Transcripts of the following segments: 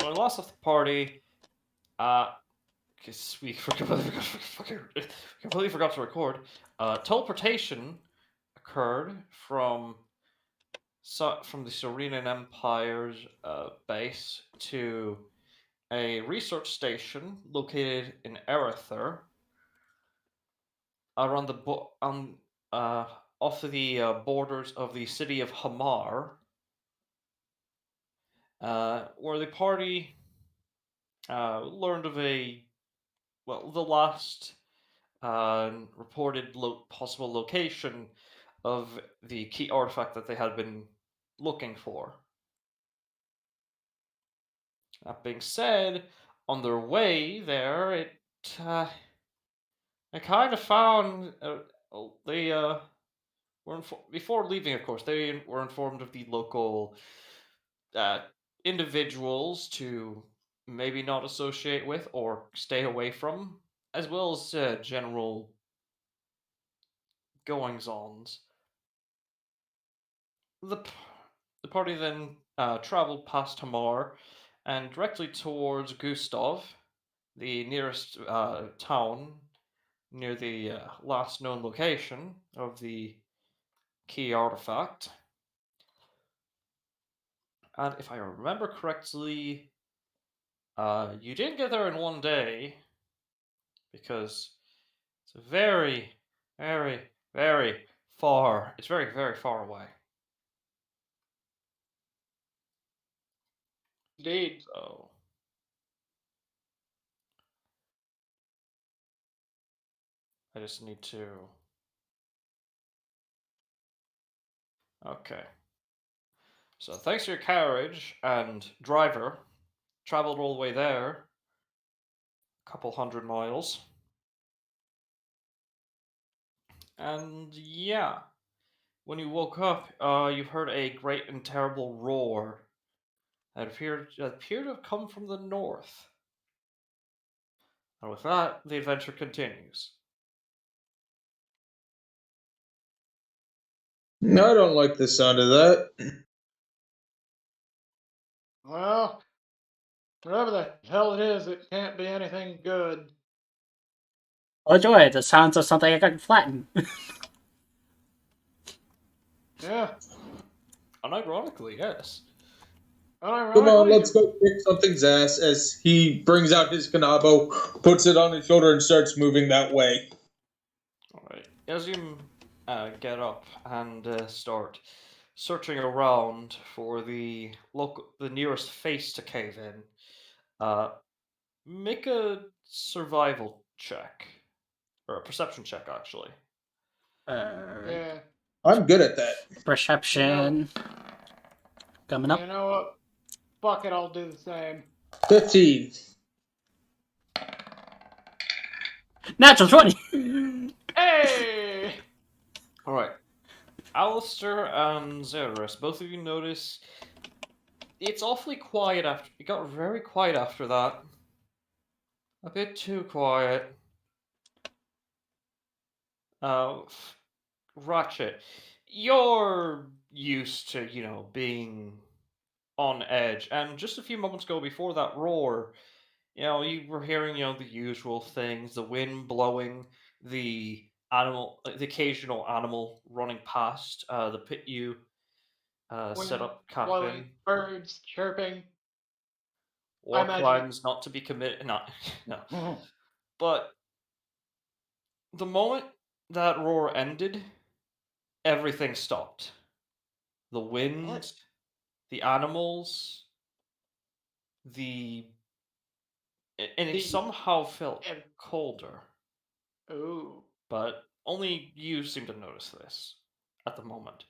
So I lost the party, because we completely forgot to record. Teleportation occurred from the Serenian Empire's base to a research station located in Erether, around the off the borders of the city of Hamar, where the party learned of the last reported possible location of the key artifact that they had been looking for. That being said, on their way there, I kind of found they before leaving, of course, they were informed of the local uh, individuals to maybe not associate with or stay away from, as well as general goings-ons. The party then traveled past Hamar and directly towards Gustav, the nearest town near the last known location of the key artifact. And if I remember correctly, you didn't get there in one day because it's very, very, very far. It's very, very far away. Indeed. So, I just need to. Okay. So, thanks to your carriage and driver, traveled all the way there, a couple 100 miles. And yeah, when you woke up, you heard a great and terrible roar that appeared to have come from the north. And with that, the adventure continues. No, I don't like the sound of that. Well, whatever the hell it is, it can't be anything good. Oh joy, the sounds of something I can flatten. Yeah. Unironically, yes. Come on, Unironically, let's go kick something's ass as he brings out his Kanabo, puts it on his shoulder, and starts moving that way. Alright. As you get up and start searching around for the nearest face to cave in, make a survival check. Or a perception check, actually. yeah. I'm good at that. Perception. Coming up. You know what? Fuck it, I'll do the same. 15. Natural 20! Hey! Alright. Alistair and Zerus, both of you notice it's awfully quiet after. It got very quiet after that. A bit too quiet. Ratchet, you're used to, being on edge, and just a few moments ago before that roar, you were hearing, the usual things, the wind blowing, the occasional animal running past, the pit you set Wind up camp blowing, in. birds chirping. War imagine crimes not to be committed. Not, no. it. But the moment that roar ended, everything stopped. The wind, What? the animals, and it somehow felt and- colder. Ooh. But only you seem to notice this at the moment.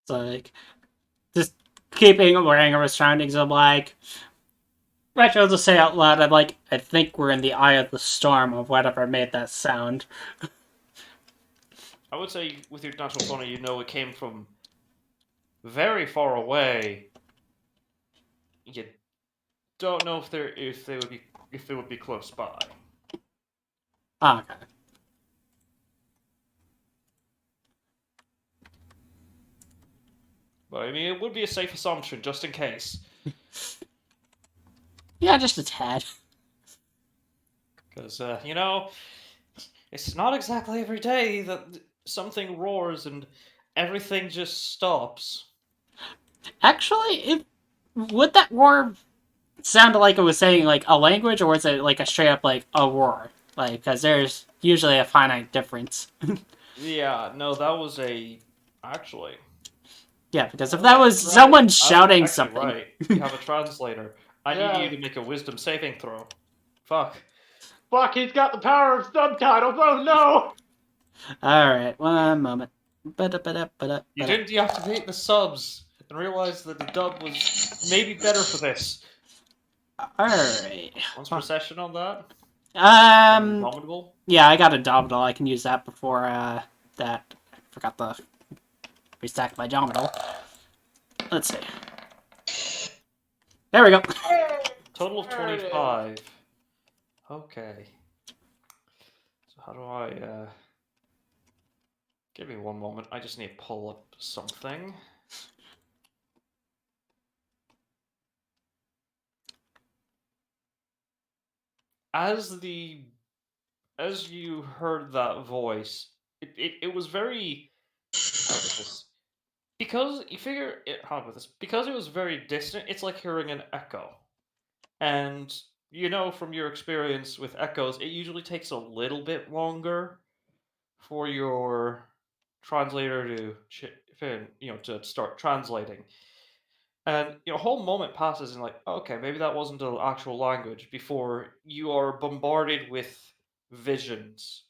It's like, just keeping wearing our surroundings, I'm like, Retro to say out loud, I'm like, I think we're in the eye of the storm of whatever made that sound. I would say with your natural 20, it came from very far away. You don't know if they would be close by. Oh, okay. But I mean, it would be a safe assumption just in case. Yeah, just a tad. Because, it's not exactly every day that something roars and everything just stops. Actually, would that roar sound like it was saying like a language, or is it like a straight up like a roar? Like, because there's usually a finite difference. Yeah, no, that was a. Actually. Yeah, because if that Oh, was right. someone shouting Actually, something, right. You have a translator. I need you Yeah. to make a wisdom saving throw. Fuck. Fuck, he's got the power of subtitles. Oh no! all right, one moment. You didn't deactivate the subs and realize that the dub was maybe better for this. All right. Once per session on that? Um. Indomitable? Yeah, I got a Dominal. I can use that before that. I forgot to restack my Dominal. Let's see. There we go. Total of There it is. 25. Okay. So how do I, give me one moment. I just need to pull up something. As the as you heard that voice, it was very how about this? Because you figure it how about this? Because it was very distant, it's like hearing an echo. And you know from your experience with echoes, it usually takes a little bit longer for your translator to to start translating. And a whole moment passes and like, okay, maybe that wasn't an actual language before you are bombarded with visions.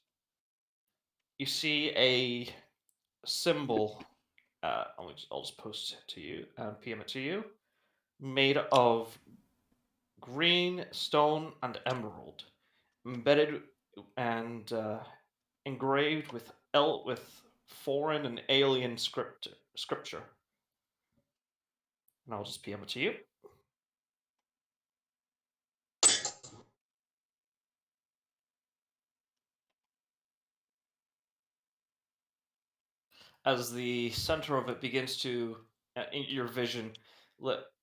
You see a symbol. I'll just post it to you and PM it to you. Made of green, stone, and emerald, embedded and engraved with foreign and alien scripture. And I'll just PM it to you. As the center of it begins to, in your vision,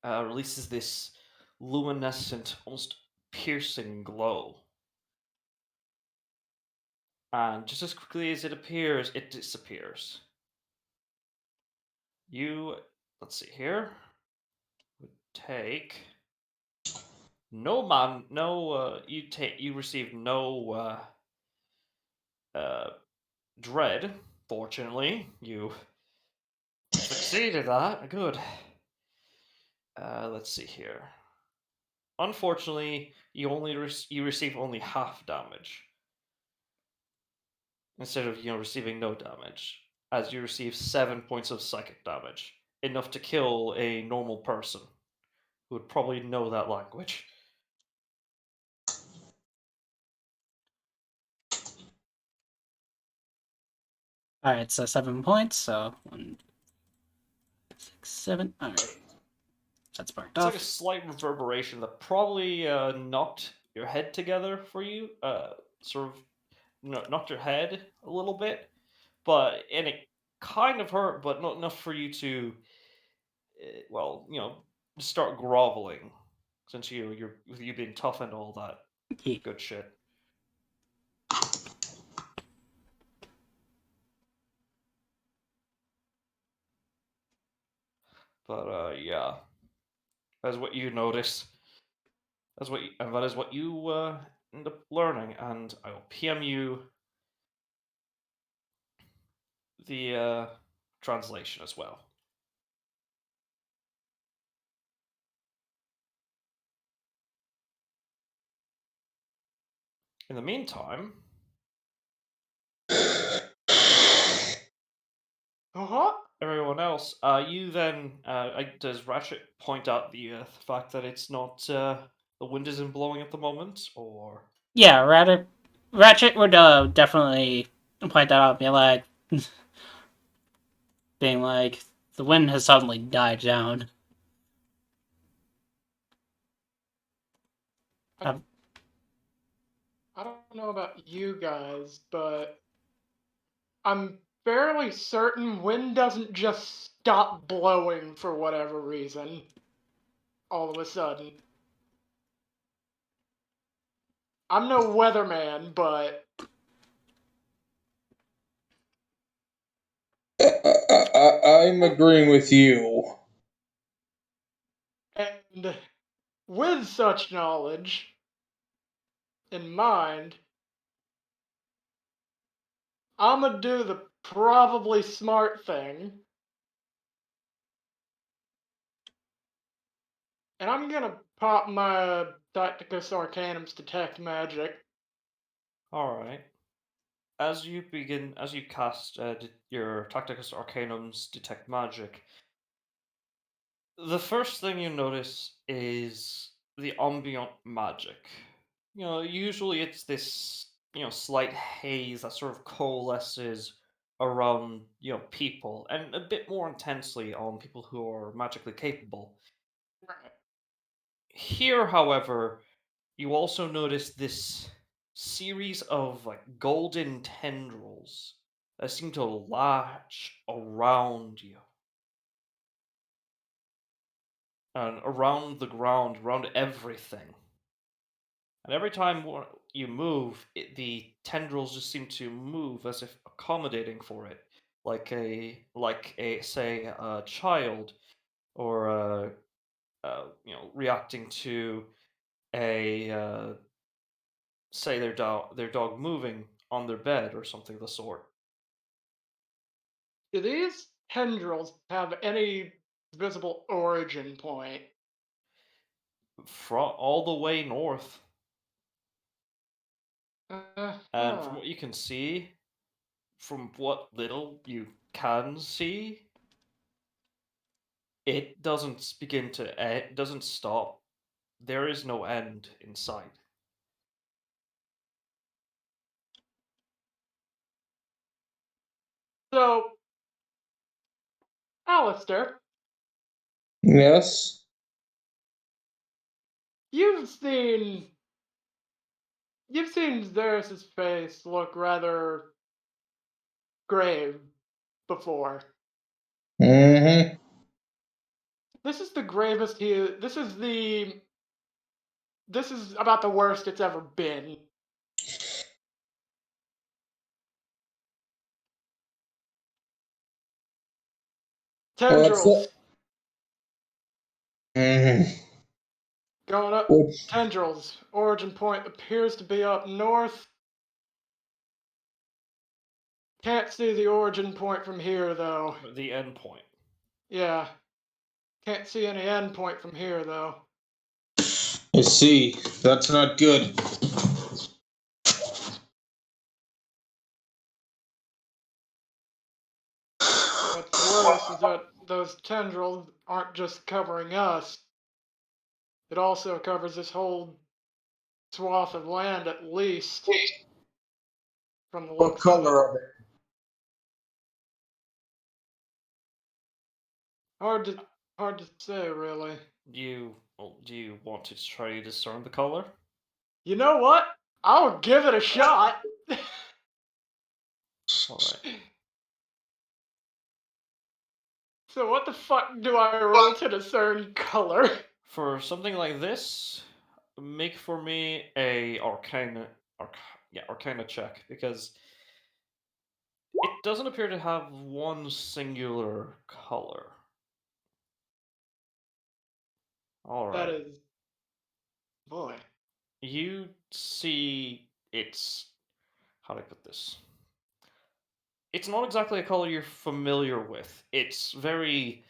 releases this luminescent, almost piercing glow. And just as quickly as it appears, it disappears. You, let's see here, would take no man, no. You receive no dread. Fortunately, you succeeded that. Good. Let's see here. Unfortunately, you receive only half damage instead of receiving no damage, as you receive 7 points of psychic damage, enough to kill a normal person who would probably know that language. All right, so 7 points. So 1, 6, 7. All right, that's marked It's like a off. slight reverberation that probably knocked your head together for you, sort of knocked your head a little bit, and it kind of hurt, but not enough for you to, well, start groveling, since you're with you being tough and all that good shit. But yeah, that's what you notice. That is what you end up learning, and I will PM you the translation as well. In the meantime, Uh-huh. everyone else, you then does Ratchet point out the fact that it's not the wind isn't blowing at the moment, or Yeah, Ratchet would definitely point that out. Be like, being like, the wind has suddenly died down. I, I don't know about you guys, but I'm fairly certain wind doesn't just stop blowing for whatever reason all of a sudden. I'm no weatherman, but I'm agreeing with you. and with such knowledge in mind, I'm gonna do the probably smart thing, and I'm gonna pop my Tacticus Arcanum's Detect Magic. All right. As you cast your Tacticus Arcanum's Detect Magic, the first thing you notice is the ambient magic. Usually it's this, slight haze that sort of coalesces around, people, and a bit more intensely on people who are magically capable. Right. Here, however, you also notice this series of like golden tendrils that seem to latch around you and around the ground, around everything. And every time you move, the tendrils just seem to move as if accommodating for it, like a say a child or reacting to a say their dog moving on their bed or something of the sort. Do these tendrils have any visible origin point? From all the way north, and from Uh-huh. what you can see, from what little you can see, it doesn't doesn't stop. There is no end in sight. So, Alistair, Yes. you've seen you've seen Xeris's face look rather grave before. Mm-hmm. This is the gravest he. This is about the worst it's ever been. What's Tendrils that? Mm-hmm. going up. Which, Tendrils. Origin point appears to be up north. Can't see the origin point from here though. The end point. Yeah. Can't see any end point from here though. I see. That's not good. What's worse is that those tendrils aren't just covering us. It also covers this whole swath of land at least, from the What looks of it. color are they? Hard to hard to say really. Do you want to try to discern the color? You know what? I'll give it a shot. All right. So what the fuck do I roll to discern color? For something like this, make for me a Arcana check because it doesn't appear to have one singular color. All That right. is, boy. You see, it's how do I put this? It's not exactly a color you're familiar with. It's very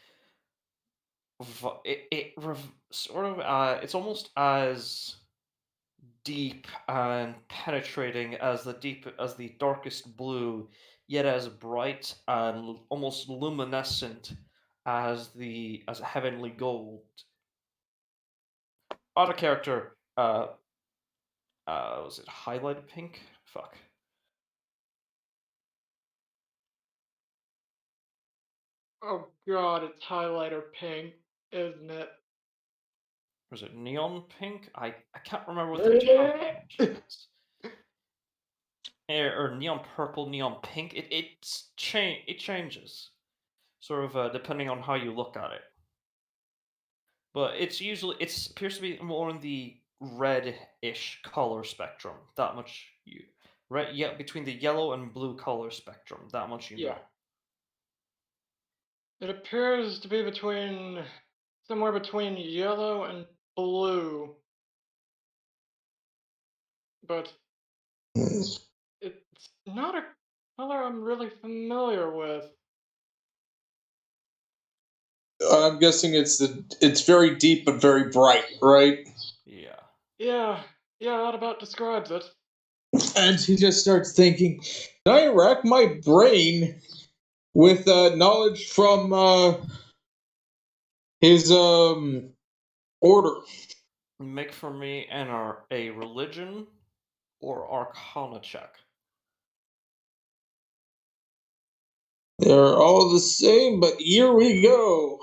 sort of it's almost as deep and penetrating as the darkest blue, yet as bright and almost luminescent as heavenly gold. Auto character, was it highlighted pink? Fuck. Oh god, it's highlighter pink, isn't it? Was it neon pink? I can't remember what the term is. Or neon purple, neon pink. It changes, sort of depending on how you look at it. But it appears to be more in the red-ish color spectrum. That much you red, yeah, between the yellow and blue color spectrum. That much you Yeah. know. It appears to be somewhere between yellow and blue, but it's not a color I'm really familiar with. I'm guessing it's very deep but very bright, right? Yeah. Yeah, yeah, that about describes it. And he just starts thinking, can I rack my brain with knowledge from his order? Make for me a religion or arcana check. They're all the same, but here we go.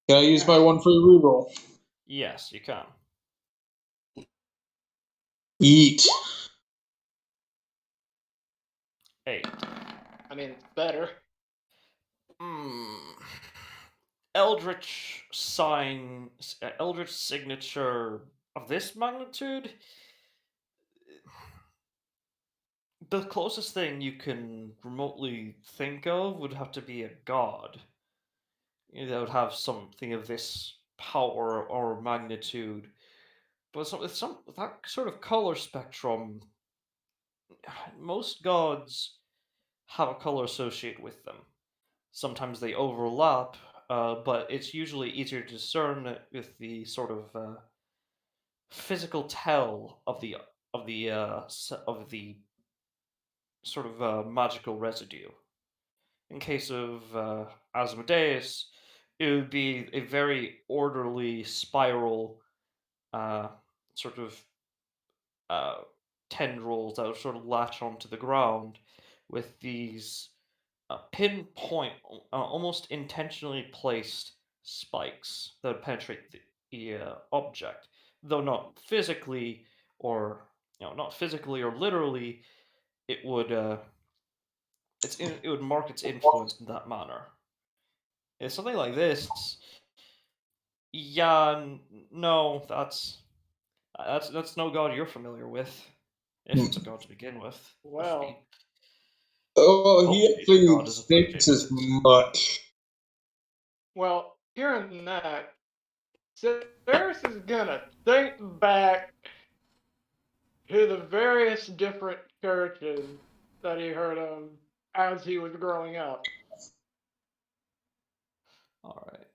Can I use my Yeah. one free reroll? Yes, you can. Eat. 8. I mean, it's better. Hmm. Eldritch signature of this magnitude. The closest thing you can remotely think of would have to be a god. That would have something of this power or magnitude. But that sort of color spectrum, most gods have a color associated with them. Sometimes they overlap, but it's usually easier to discern with the sort of physical tell of the sort of magical residue. In case of Asmodeus, it would be a very orderly spiral, uh, sort of uh, tendrils that would sort of latch onto the ground with these pinpoint, almost intentionally placed spikes that would penetrate the object, though not physically or not physically or literally. It would it would mark its influence in that manner. It's something like this. Yeah, no, that's no god you're familiar with, if it's a god to begin with. Hopefully, Well, Oh, he hopefully the actually god is states associated with as it. much. well, hearing that, Ceres is gonna think back to the various different churches that he heard of as he was growing up. All right.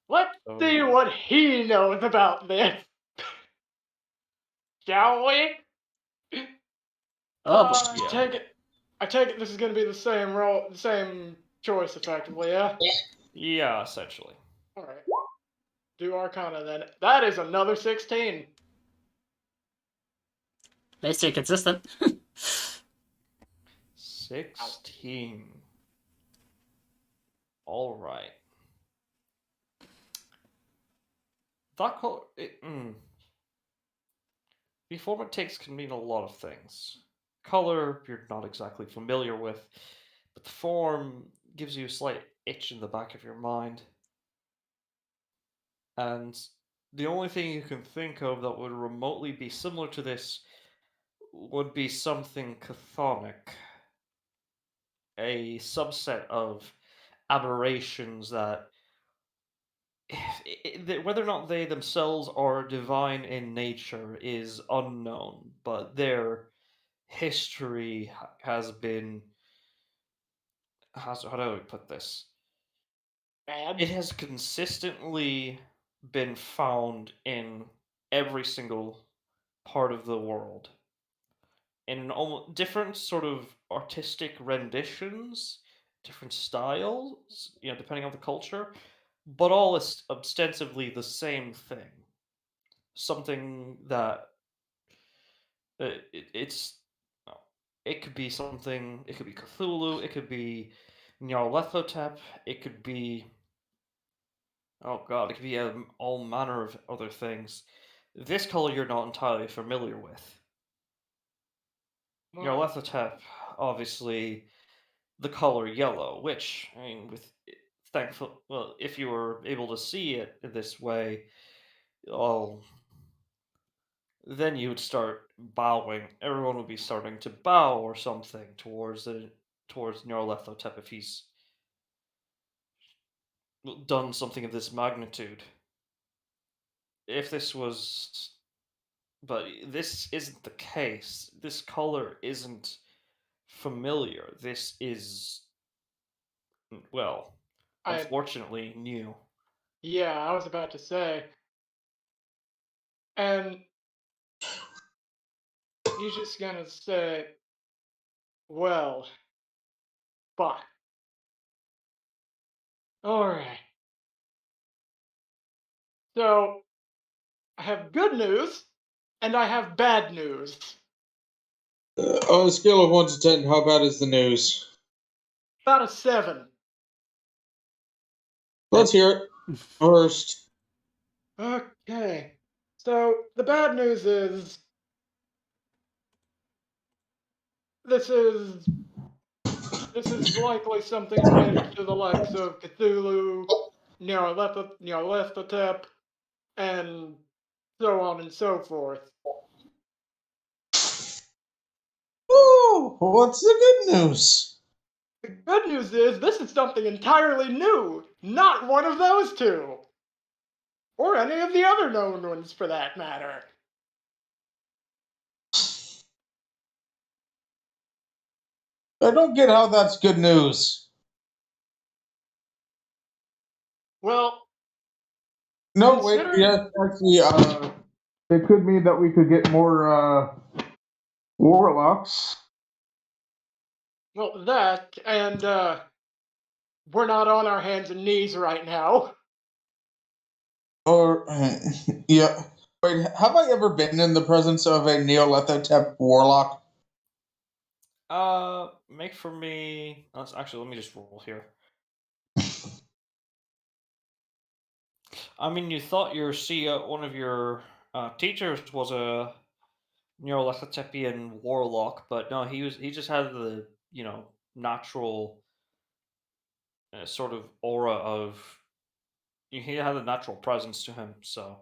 Let's see So what he knows about this, shall we? Oh, I yeah, take it. I take it this is gonna be the same role, the same choice, effectively. Yeah. yeah, essentially All right. Do Arcana then. That is another 16. they stay consistent. 16. All right. That color. The form it takes can mean a lot of things. Color you're not exactly familiar with, but the form gives you a slight itch in the back of your mind. And the only thing you can think of that would remotely be similar to this would be something chthonic, a subset of aberrations that, whether or not they themselves are divine in nature is unknown, but their history has been, how do I put this? Bad. It has consistently been found in every single part of the world in almost different sort of artistic renditions, different styles, depending on the culture, but all is ostensibly the same thing. Something that it's uh, it could be something. It could be Cthulhu. It could be Nyarlathotep. It could be, oh god. It could be all manner of other things. This color you're not entirely familiar with. Well, Nyarlathotep, obviously, the color yellow, which, I mean, with thankful. Well, if you were able to see it this way, oh, then you would start bowing. Everyone would be starting to bow or something towards Nyarlathotep if he's done something of this magnitude. If this was, but this isn't the case. This color isn't familiar. This is, well, I unfortunately new. Yeah, I was about to say. And he's just gonna say, well, fuck. Alright. So I have good news and I have bad news. On a scale of 1 to 10, how bad is the news? About a 7. Let's hear it first. Okay. So the bad news is this is this is likely something related to the likes of Cthulhu, Nyarlathotep, and so on and so forth. Ooh, what's the good news? The good news is this is something entirely new, not one of those two. Or any of the other known ones for that matter. I don't get how that's good news. Well, No, wait, considering, yes, actually, it could mean that we could get more, warlocks. well, that, and, we're not on our hands and knees right now. Or, yeah. Wait, have I ever been in the presence of a Neolithotep warlock? Make for me. Actually, let me just roll here. I mean, you thought one of your teachers was a Nyarlathotepian warlock, but no, he just had the natural sort of aura of he had a natural presence to him. So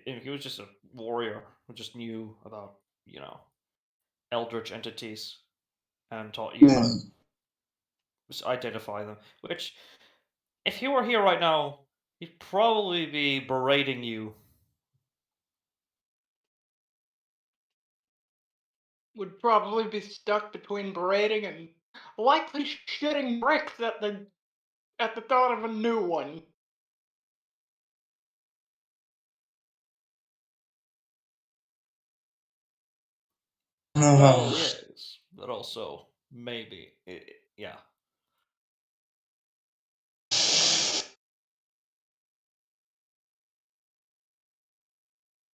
he was just a warrior who just knew about Eldritch entities and taught you how to Hmm. just identify them. Which, if he were here right now, he'd probably be berating you. Would probably be stuck between berating and likely shitting bricks at the thought of a new one. Well, yes, but also maybe, yeah.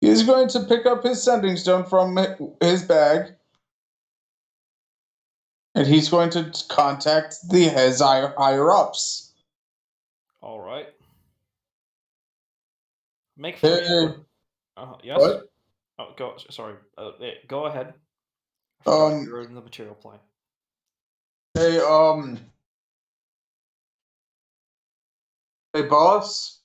He's going to pick up his sending stone from his bag, and he's going to contact his higher ups. All right. Make for me Hey, yes. what? Oh, go. Sorry. Go ahead. I forgot Um, you're in the material plane. hey, hey, boss.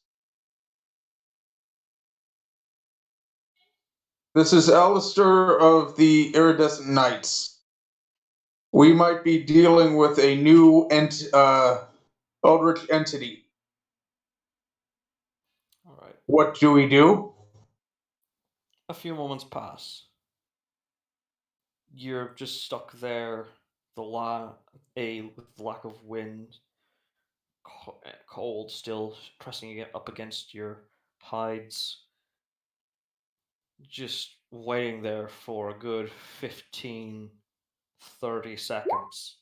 This is Alistair of the Iridescent Knights. We might be dealing with a new Eldritch entity. All right. What do we do? A few moments pass. You're just stuck there. With lack of wind, cold still pressing up against your hides. Just waiting there for a good 15, 30 seconds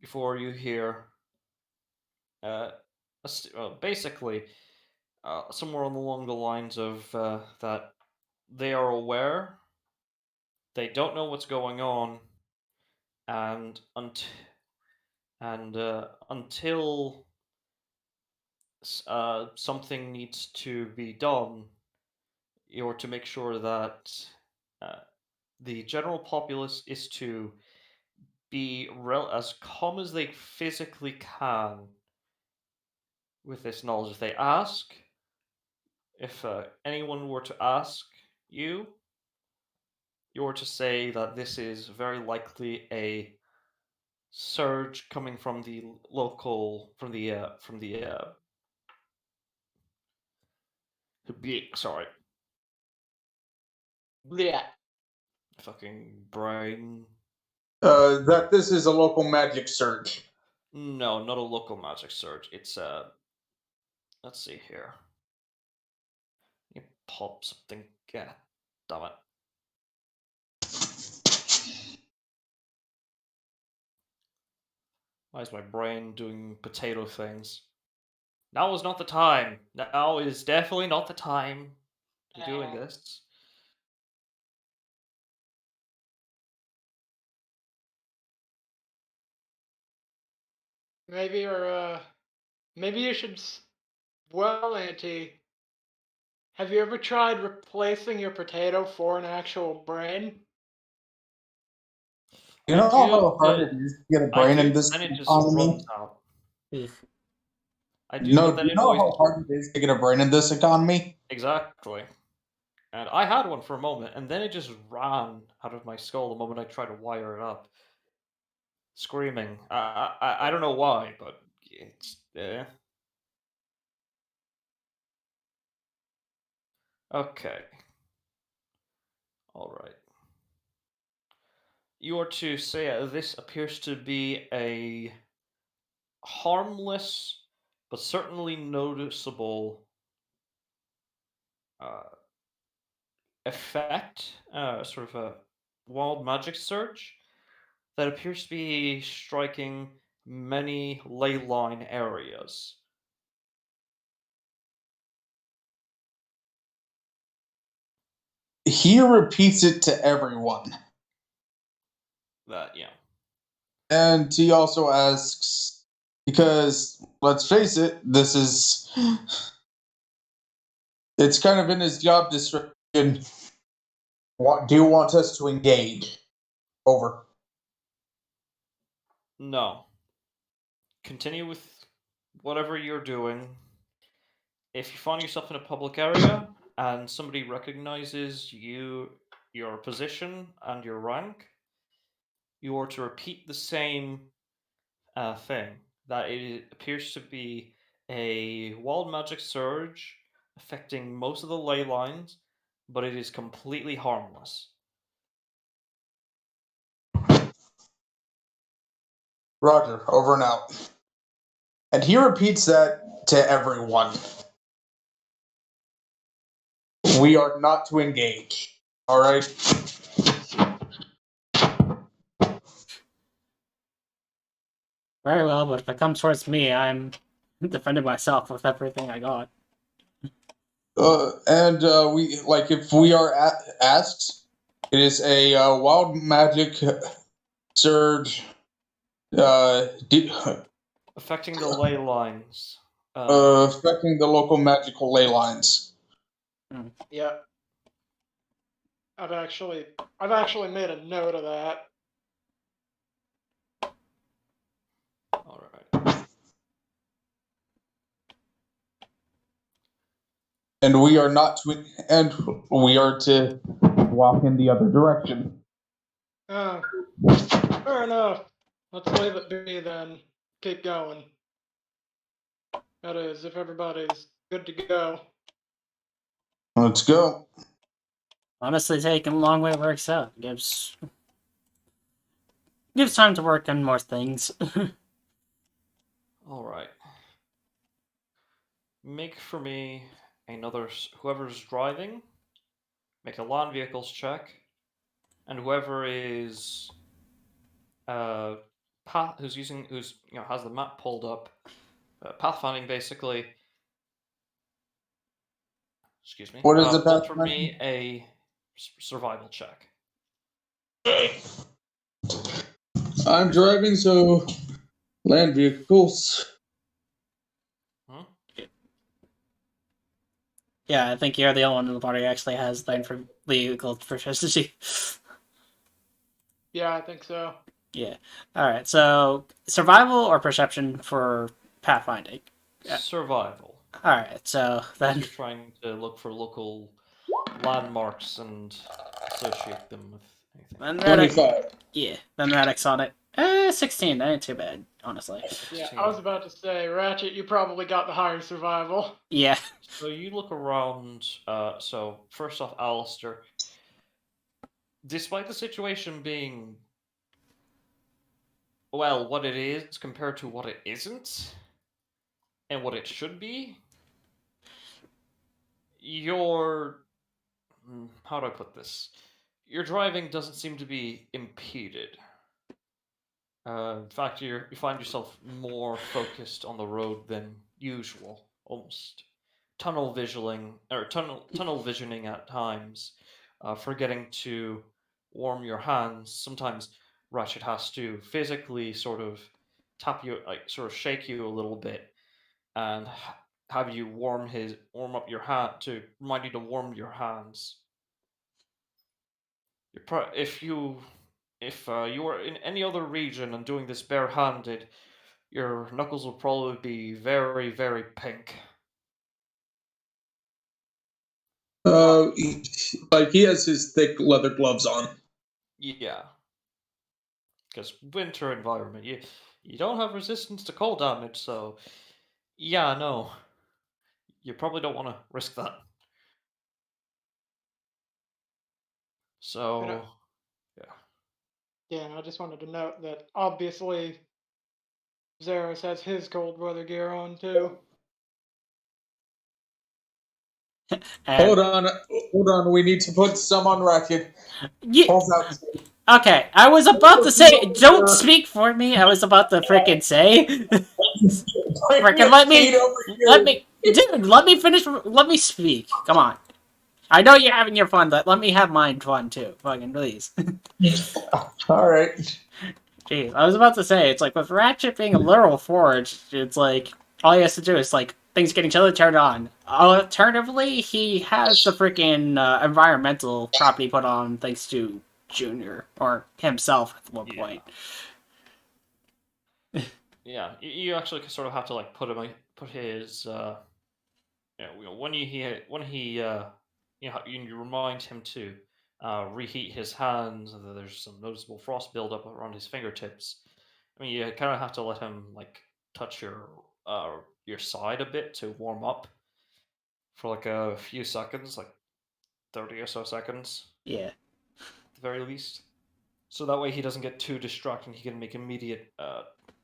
before you hear uh, basically somewhere along the lines of that they are aware, they don't know what's going on, and until something needs to be done, or to make sure that uh, the general populace is to be as calm as they physically can with this knowledge. If anyone were to ask you, you were to say that this is very likely a surge coming from the local, sorry, Yeah. fucking brain. That this is a local magic surge. No, not a local magic surge. It's let's see here. You pop something. Yeah, damn it. Why is my brain doing potato things? Now is not the time. Now is definitely not the time to be doing this. Maybe you should. Well, Auntie, have you ever tried replacing your potato for an actual brain? You I know do, how hard but it is to get a brain in but this then it just runs economy? out. Oof. I do, No, but do then you it know always how hard it is to get a brain in this economy? exactly. And I had one for a moment, and then it just ran out of my skull the moment I tried to wire it up, screaming. I don't know why, but it's okay. All right. You are to say this appears to be a harmless, but certainly noticeable uh, effect, sort of a wild magic surge that appears to be striking many ley line areas. He repeats it to everyone. That, you know, And he also asks, because let's face it, it's kind of in his job description. What do you want us to engage? Over. no. Continue with whatever you're doing. If you find yourself in a public area and somebody recognizes your position, and your rank, you are to repeat the same thing. That it appears to be a wild magic surge affecting most of the ley lines, but it is completely harmless. Roger, over and out. And he repeats that to everyone. We are not to engage. All right? Very well, but if it comes towards me, I'm defending myself with everything I got. We like if we are asked, it is a wild magic surge. De- Affecting the ley lines. affecting the local magical ley lines. Yeah. I've actually made a note of that. Alright. And we are not to, and we are to walk in the other direction. Oh, fair enough. Let's leave it be then. Keep going. That is, if everybody's good to go. Let's go. Honestly, taking a long way works out. Gives time to work on more things. Alright. Make for me whoever's driving, make a land vehicles check, and whoever is who's has the map pulled up, pathfinding basically. Excuse me. What is the Pull path? for me a survival check. I'm driving, so land vehicles. Hmm? Yeah, I think you're the only one in the party who actually has legal proficiency. Yeah, I think so. Yeah. All right. So survival or perception for pathfinding. Yeah. Survival. All right. So As then, you're trying to look for local landmarks and associate them with anything. then that 25. yeah. Then that on it. 16. That ain't too bad, honestly. Yeah, I 16. was about to say, Ratchet, you probably got the higher survival. Yeah. So you look around. So first off, Alistair. Despite the situation being, well, what it is compared to what it isn't, and what it should be, your how do I put this? Your driving doesn't seem to be impeded. In fact, you find yourself more focused on the road than usual, almost tunnel visioning at times, forgetting to warm your hands. Sometimes Ratchet has to physically sort of tap you, like sort of shake you a little bit, and have you warm up your hand to remind you to warm your hands. If you were in any other region and doing this barehanded, your knuckles will probably be very, very pink. Uh, he, like he has his thick leather gloves on. Yeah, because winter environment, you don't have resistance to cold damage, so yeah, no, you probably don't want to risk that. And So yeah, yeah, and I just wanted to note that obviously Zeros has his cold weather gear on too. And Hold on. We need to put some on record. yeah. Pulls out. Okay. I was about to say, don't speak for me. I was about to freaking say, Bring freaking your feet over here. dude. Let me finish. Let me speak. Come on. I know you're having your fun, but let me have mine fun too. Fucking please. All right. Jeez, I was about to say, it's like with Ratchet being a literal forge, it's like all he has to do is like things getting chilly, turn it on. Alternatively, he has the freaking environmental property put on thanks to Junior or himself at one yeah, point. yeah. You actually sort of have to like put his when he you remind him to reheat his hands, and there's some noticeable frost buildup around his fingertips. I mean, you kind of have to let him like touch your side a bit to warm up for like a few seconds, like 30 or so seconds Yeah. at the very least. So that way he doesn't get too distracted. He can make immediate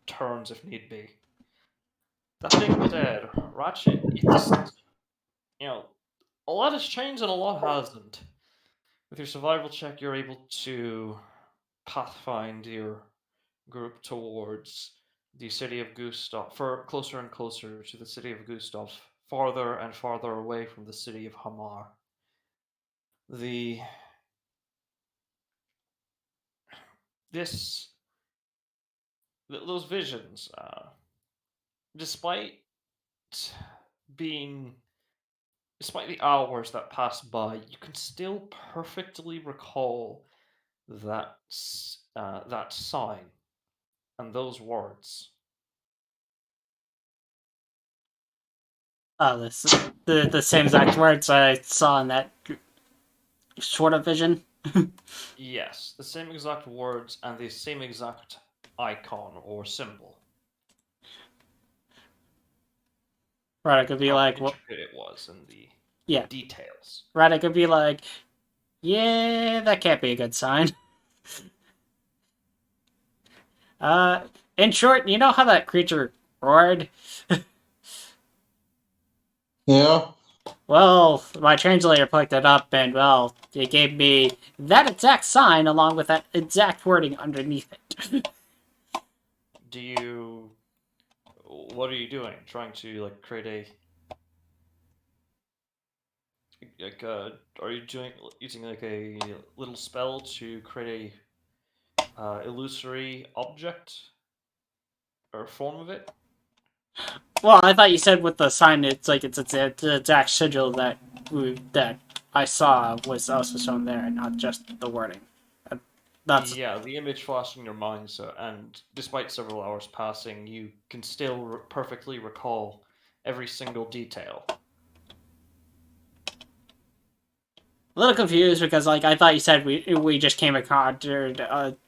turns if need be. That being said, Ratchet, you know a lot has changed and a lot hasn't. With your survival check, you're able to pathfind your group towards the city of Gustav, for closer and closer to the city of Gustav, farther and farther away from the city of Hamar. The this those visions, despite being despite the hours that pass by, you can still perfectly recall that sign and those words. Oh, this the same exact words I saw in that sort of vision. Yes, the same exact words and the same exact icon or symbol. Right, I could be How like, well, intricate it was in the yeah. details. Right, I could be like, yeah, that can't be a good sign. Uh, in short, you know how that creature roared? Yeah. Well, my translator picked it up and, well, it gave me that exact sign along with that exact wording underneath it. Do you? What are you doing? Trying to like create Are you doing using like a little spell to create a illusory object or form of it? Well, I thought you said with the sign, it's like it's the exact sigil that I saw was also shown there, and not just the wording. That's Yeah, the image flashed in your mind, and despite several hours passing, you can still perfectly recall every single detail. a little confused because like I thought you said we just came across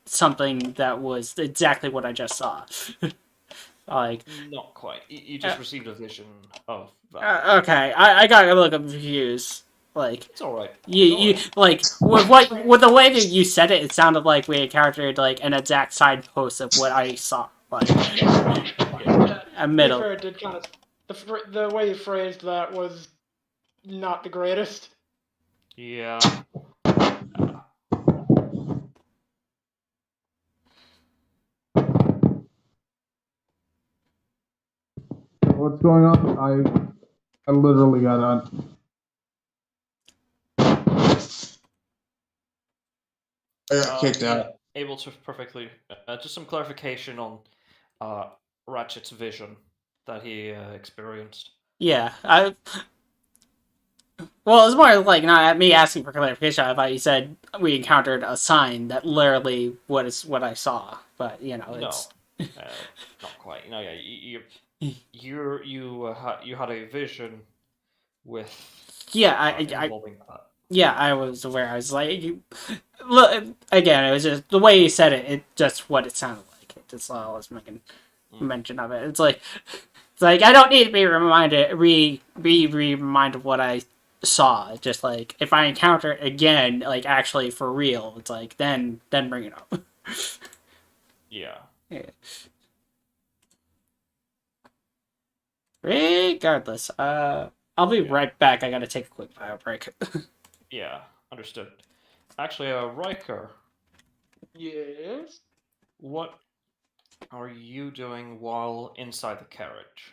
something that was exactly what I just saw. Like, Not quite. You just received a vision of that. okay, I got a little confused. Like, It's all right. you It's all you right. like with the way that you said it, it sounded like we encountered like an exact side post of what I saw. Like Yeah. a To be middle. fair, it did kind of the way you phrased that was not the greatest. Yeah. What's going on? I literally got on. I got kicked Yeah. out. Able to perfectly. Just some clarification on uh, Ratchet's vision that he experienced. Yeah, I well, it's more like not me asking for clarification. I thought you said we encountered a sign that literally what I saw, but you know No, it's not quite. No, yeah, you had a vision with yeah involving that. yeah I was aware. I was like, look again. It was just the way you said it. It just what it sounded like. It just I was making Mm. mention of it. It's like I don't need to be reminded of what I saw. Just like if I encounter it again, like actually for real, it's like then bring it up. Yeah. Yeah. Regardless, I'll be Yeah. right back. I gotta take a quick bio break. Yeah. Understood. Actually, Riker, Yes. what are you doing while inside the carriage?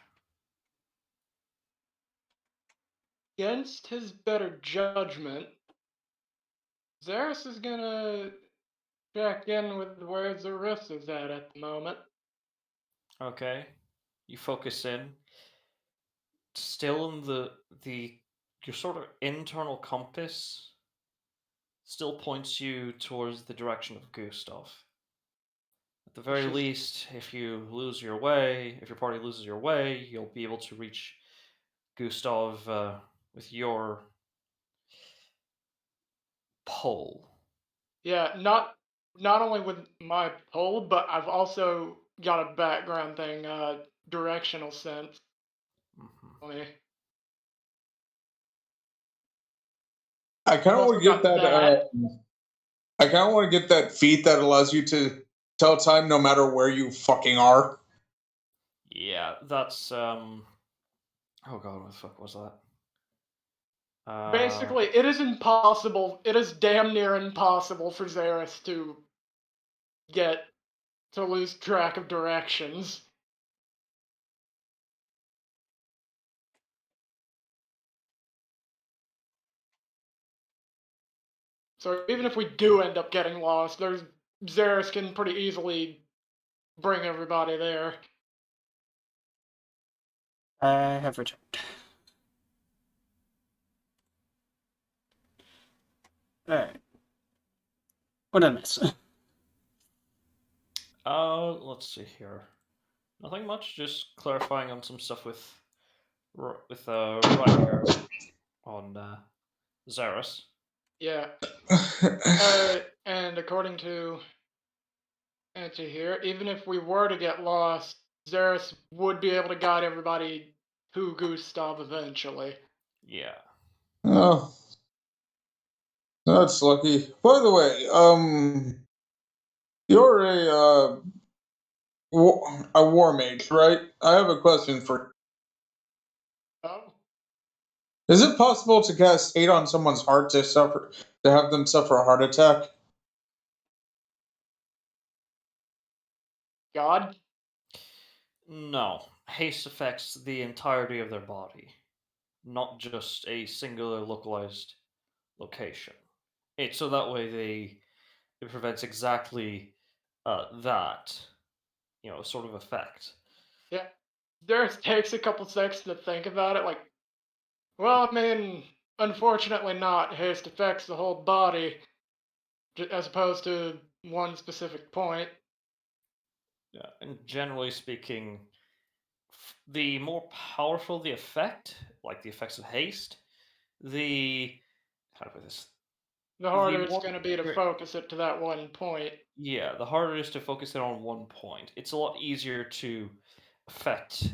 Against his better judgment, Zaris is gonna check in with where Zaris is at the moment. Okay. You focus in. Still in the your sort of internal compass still points you towards the direction of Gustav. At the very Which is least, if you lose your way, if your party loses your way, you'll be able to reach Gustav with your pole. yeah, not only with my pole, but I've also got a background thing, directional sense. Mhm. Let me- I kind I've of want also to get got that. that. I kind of want to get that feat that allows you to tell time no matter where you fucking are. Yeah, that's oh god, what the fuck was that? Basically, it is impossible. It is damn near impossible for Zaris get to lose track of directions. So even if we do end up getting lost, there's Zaris can pretty easily bring everybody there. I have returned. All right. What did I miss? Let's see here. Nothing much. Just clarifying on some stuff with Riker on Zaris. Yeah. And according to answer here, even if we were to get lost, Zaris would be able to guide everybody to Gustav eventually. Yeah. Oh, that's lucky. By the way, you're a war mage, right? I have a question for. Oh, Is it possible to cast hate on someone's heart to have them suffer a heart attack? God? No. Haste affects the entirety of their body, not just a singular localized location. So that way it prevents exactly that sort of effect. Yeah. Zaris takes a couple seconds to think about it, like, well, I mean, unfortunately not. Haste affects the whole body, as opposed to one specific point. Yeah, and generally speaking, the more powerful the effect, like the effects of haste, the how do I put this? The The harder it's more going to be to focus it to that one point. yeah, the harder it is to focus it on one point. It's a lot easier to affect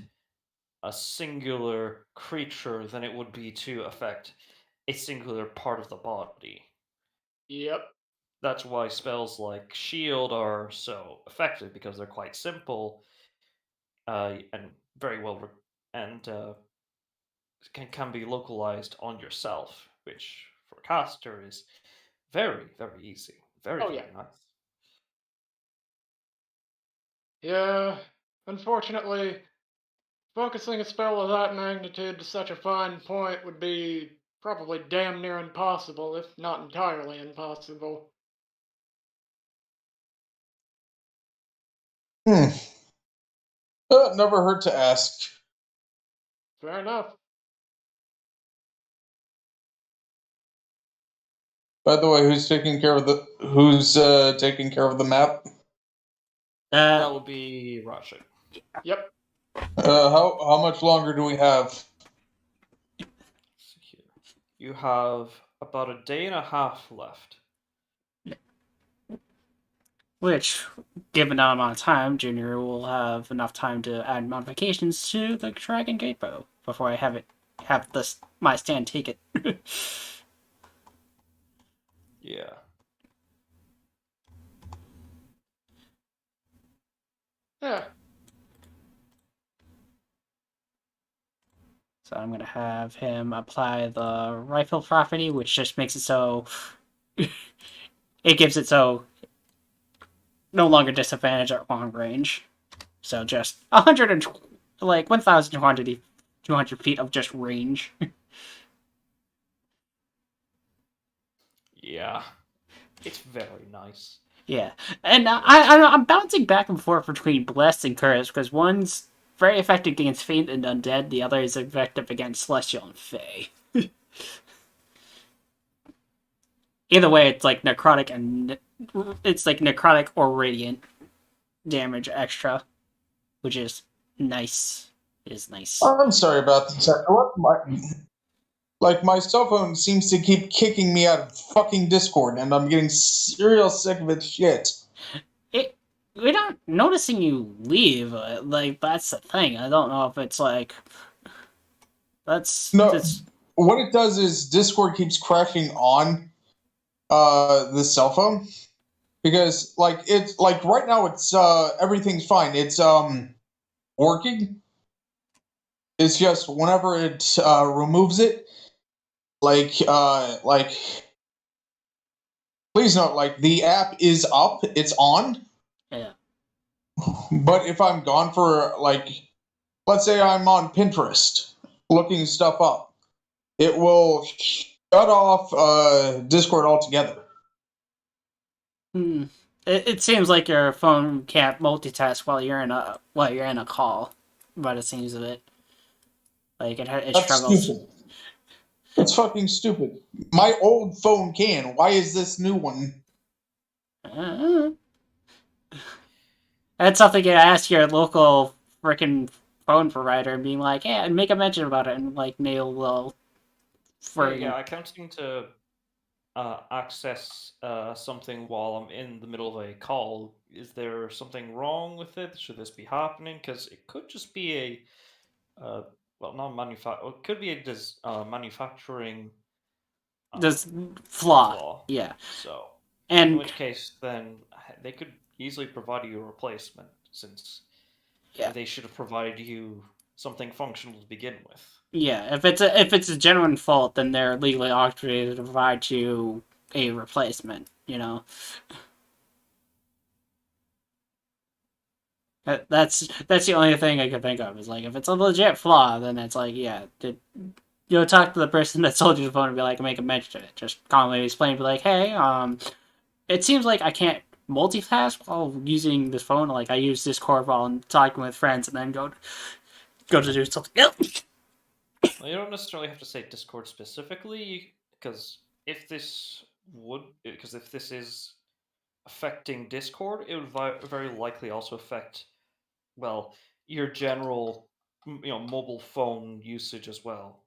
a singular creature than it would be to affect a singular part of the body. Yep. That's why spells like Shield are so effective because they're quite simple and very well and can be localized on yourself, which for a caster is very very easy, very Oh, yeah. very nice. Yeah. Unfortunately, focusing a spell of that magnitude to such a fine point would be probably damn near impossible, if not entirely impossible. Hmm. Never hurt to ask. Fair enough. By the way, who's taking care of the map? That would be Ratchet. Yep. How much longer do we have? Let's see here. You have about a day and a half left. Which, given that amount of time, Junior will have enough time to add modifications to the Dragon Gate bow before I have this my stand take it. Yeah. Yeah. So I'm gonna have him apply the rifle property, which just makes it so it gives it so no longer disadvantage at long range. So just 1,200 feet of just range. Yeah. It's very nice. Yeah, and I'm bouncing back and forth between Blessed and Curse because one's very effective against Fiend and Undead, the other is effective against Celestial and Fey. Either way, it's like necrotic or radiant damage extra, which is nice. It is nice. I'm sorry about this. My cell phone seems to keep kicking me out of fucking Discord, and I'm getting real sick of its shit. We're not noticing you leave. Like that's the thing. I don't know if it's like No, that's what it does is Discord keeps crashing on the cell phone because it's like right now it's everything's fine. It's working. It's just whenever it removes it, like please note, like the app is up, it's on, yeah. but if I'm gone for let's say I'm on Pinterest looking stuff up, it will shut off Discord altogether. Hmm. It seems like your phone can't multitask while you're in a call, by the seems of it. Like it That's struggles. stupid. That's fucking stupid. My old phone can. Why is this new one? Uh, that's something you ask your local freaking phone provider and being like, yeah, and make a mention about it, and like Neil will Hey, friggin' yeah, I can't seem to access something while I'm in the middle of a call. Is there something wrong with it? Should this be happening? Because it could just be well, not manufacture. It could be a manufacturing this flaw. flaw. Yeah, So, in and which case, then they could easily provide you a replacement, since yeah, they should have provided you something functional to begin with. yeah. If it's a genuine fault, then they're legally obligated to provide you a replacement. You know. That's the only thing I could think of. Is like if it's a legit flaw, then it's like yeah, talk to the person that sold you the phone and be like make a mention of it. Just calmly explain, be like, hey, it seems like I can't multitask while using this phone. Like I use Discord while I'm talking with friends, and then go to do something else. Well, you don't necessarily have to say Discord specifically, because if this is a affecting Discord, it would very likely also affect, well, your general, mobile phone usage as well.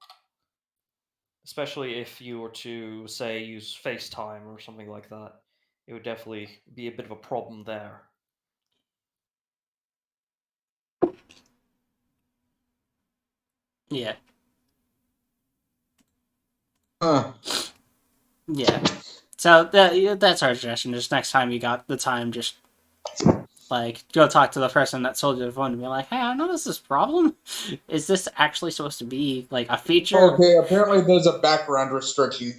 Especially if you were to, say, use FaceTime or something like that. It would definitely be a bit of a problem there. Yeah. Huh. Yeah. So that's our suggestion. Just next time you got the time, just like go talk to the person that sold you the phone and be like, "Hey, I noticed this problem. Is this actually supposed to be like a feature?" Okay, apparently there's a background restriction.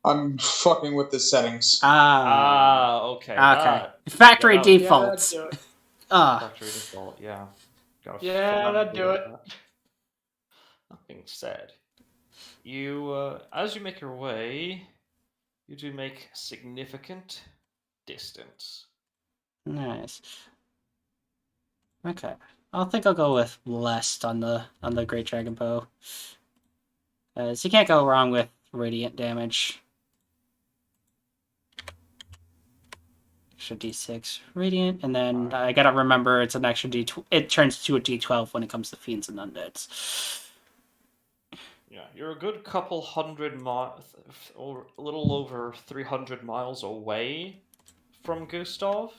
I'm fucking with the settings. Okay, Okay. that, yeah, Factory that would Yeah, that'd defaults. do it. factory default, yeah. Gotta Yeah, remember that'd to do do it. that. That being said, as you make your way, you do make significant distance. Nice. Okay. I think I'll go with Blessed on the Great Dragon Bow. As you can't go wrong with radiant damage. Extra d6 radiant, and then I gotta remember it's an extra d. It turns to a d12 when it comes to fiends and undeads. Yeah, you're a good couple hundred miles, or a little over 300 miles away from Gustav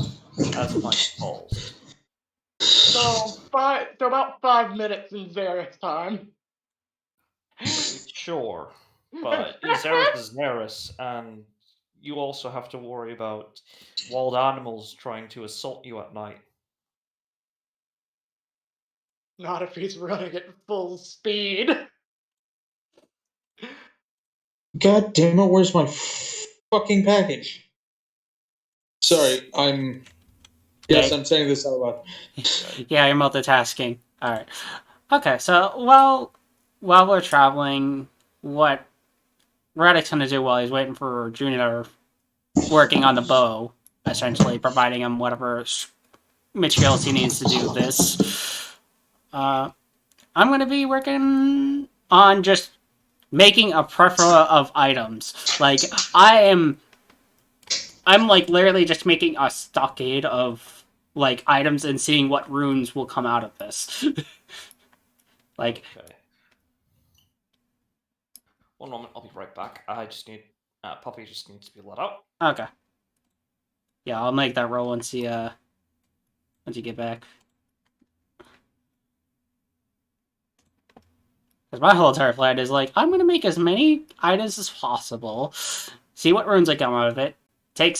as night falls. So about 5 minutes in Zereth time. Sure, but Xeris is Xeris, and you also have to worry about wild animals trying to assault you at night. Not if he's running at full speed. God damn it! Where's my fucking package? Sorry, I'm. Yes, Yeah, I'm saying this out loud. yeah, you're multitasking. All right. Okay, so while we're traveling, what Radix gonna do while he's waiting for Junior working on the bow, essentially providing him whatever materials he needs to do this. I'm gonna be working on just making a plethora of items. Like I'm like literally just making a stockade of like items and seeing what runes will come out of this. Like, Okay. One moment, I'll be right back. I just need. Puppy just needs to be let out. okay, yeah, I'll make that roll once you get back. Because my whole entire plan is like I'm gonna make as many items as possible, see what runes I come out of it, take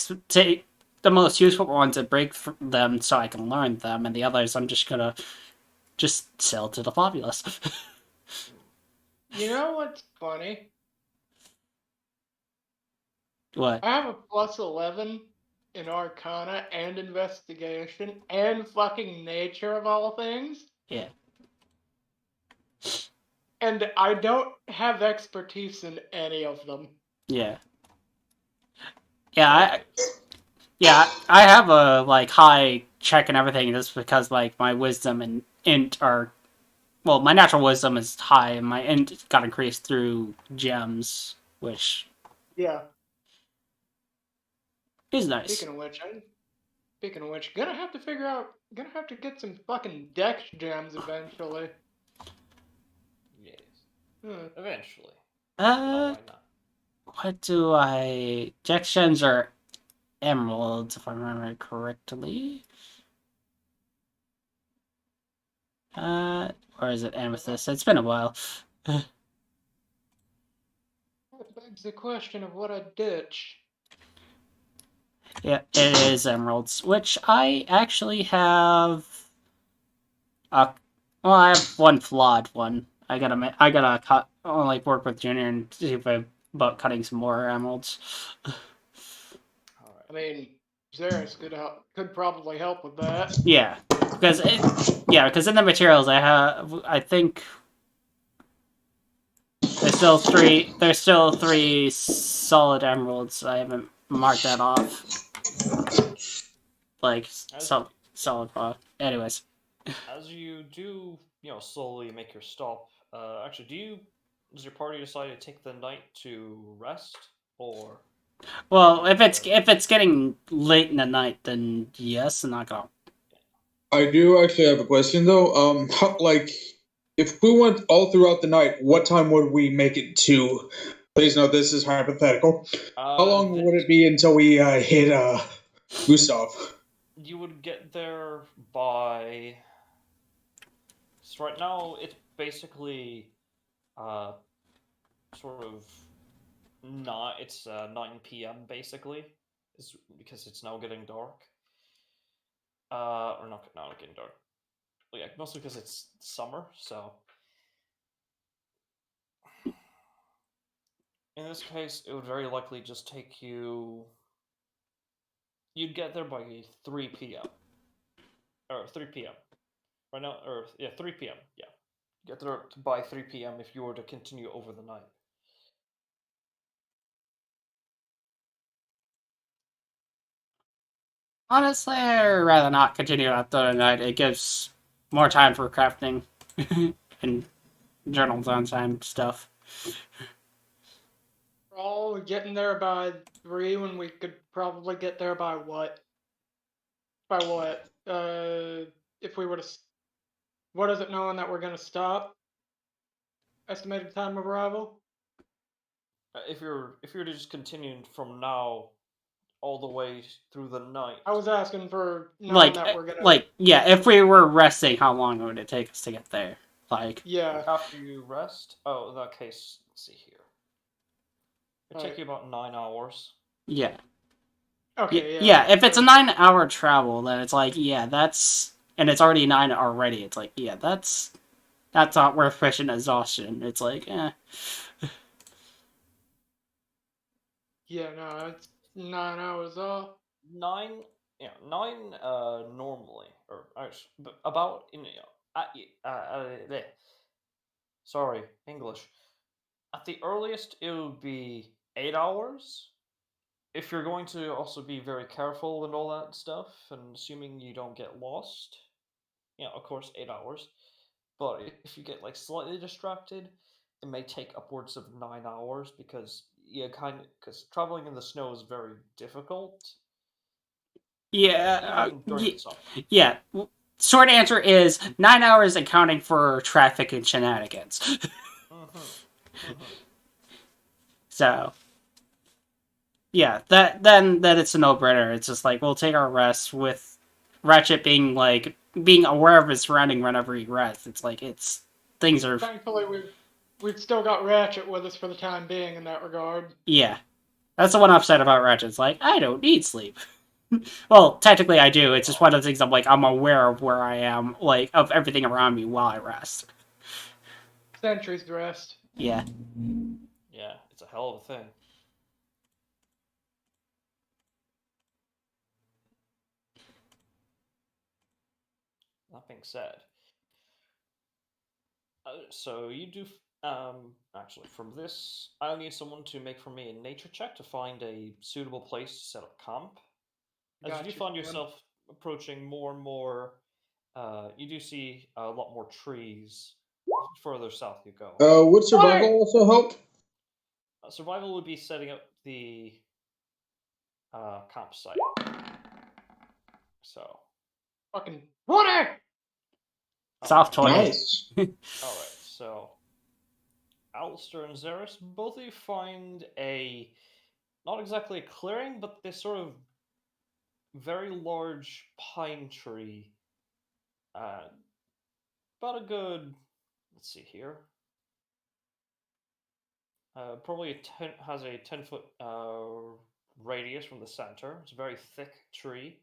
the most useful ones and break them so I can learn them, and the others I'm just gonna just sell to the populace. You know what's funny? What? I have a +11 in Arcana and Investigation and fucking Nature of all things. Yeah. And I don't have expertise in any of them. Yeah. Yeah. Right. I have a like high check and everything just because like my wisdom and int are well, my natural wisdom is high and my int got increased through gems, which Yeah. is nice. Speaking of which, gonna have to get some fucking Dex gems eventually. Yes. Hmm. Eventually. Uh, Why not? what do I? Dex gems are emeralds, if I remember correctly. Or is it amethyst? It's been a while. That begs the question of what I ditch. Yeah, it is emeralds, which I actually have. Uh, well, I have one flawed one. I gotta cut. I'll like work with Junior and see if I about cutting some more emeralds. All right. I mean, Xeris could probably help with that. Yeah, because in the materials I think There's still three solid emeralds. I haven't marked that off. Like As solid rock. Anyways, as you do, slowly make your stop. Actually, does your party decide to take the night to rest, or? Well, You're there. if it's getting late in the night, then yes, and not gonna. I do actually have a question though. Like, if we went all throughout the night, what time would we make it to? Please note this is hypothetical. How long would This it be until we hit Gustav? you would get there by. So right now it's basically uh sort of not. It's 9 p.m. basically. Is because it's now getting dark. Or not getting dark. Well, yeah, mostly because it's summer. So in this case, it would very likely just take you. You'd get there by 3 p.m. or 3 p.m. Right now, or yeah, 3 p.m. Yeah, get there by 3 p.m. if you were to continue over the night. Honestly, I'd rather not continue after the night. It gives more time for crafting and journals on time stuff. We're all getting there by 3 when we could probably get there by what? By what? If we were to. What is it knowing that we're going to stop? Estimated time of arrival? If you're to just continue from now all the way through the I night, was asking for knowing that we're going to. Yeah, if we were resting, how long would it take us to get there? Like, Yeah. after you rest, oh, in that case, let's see here. It'd take Alright. you about 9 hours. yeah. Okay, Yeah, yeah. if it's a 9 hour travel, then it's like, yeah, that's. And it's already 9 already. It's like, yeah, that's not worth pushing exhaustion. It's like, eh. Yeah, no, it's 9 hours off. 9, yeah, 9 normally, or about in sorry, English. At the earliest, it would be 8 hours. If you're going to also be very careful and all that stuff, and assuming you don't get lost, yeah, of course, 8 hours. But if you get like slightly distracted, it may take upwards of 9 hours because because traveling in the snow is very difficult, Yeah, even during the summer. yeah. Short answer is 9 hours accounting for traffic and shenanigans. Mm-hmm. Mm-hmm. So yeah, then it's a no brainer. It's just like we'll take our rest with Ratchet being aware of his surrounding whenever he rests. It's like it's things are Thankfully, we've still got Ratchet with us for the time being in that regard. yeah. That's the one upside about Ratchet. It's like I don't need sleep. Well, technically I do. It's just one of the things I'm aware of where I am, like of everything around me while I rest. Sentry's rest. Yeah. Yeah, it's a hell of a thing. That being said, so you do. Actually, from this, I'll need someone to make for me a nature check to find a suitable place to set up camp. As you do Got you, find man. yourself approaching more and more, you do see a lot more trees further south you go. Would survival Water! also help? Survival would be setting up the campsite. So, Fucking water! South alright. 20. Nice. Alright, so Alistair and Xeris, both of you find not exactly a clearing, but this sort of very large pine tree. Uh, about a good, let's see here. Probably has a 10-foot radius from the center. It's a very thick tree.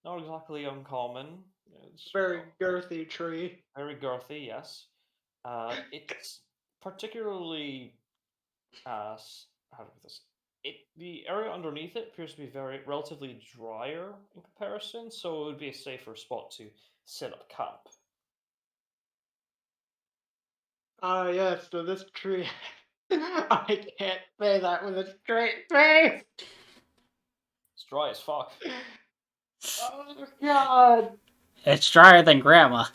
Not exactly uncommon. It's Very girthy tree. very girthy, yes. It's particularly how to put this? The area underneath it appears to be very relatively drier in comparison, so it would be a safer spot to set up camp. Ah, yes, so this tree. I can't say that with a straight face! It's dry as fuck. Oh, God! It's drier than grandma.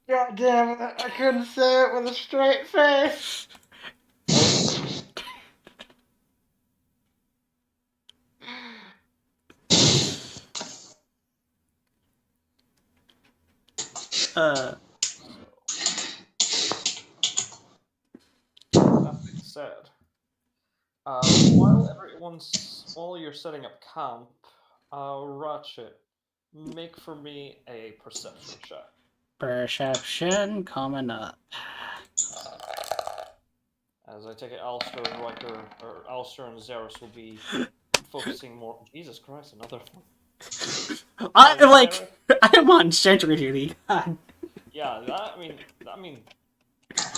God damn it, I couldn't say it with a straight face! Uh, That being said, while you're setting up camp, Ratchet, make for me a perception check. perception coming up. As I take it, Alistair and Riker, or Alistair and Zeros will be focusing more. Jesus Christ, another one. Like, Zeros, I'm on sentry duty. God. yeah, I mean,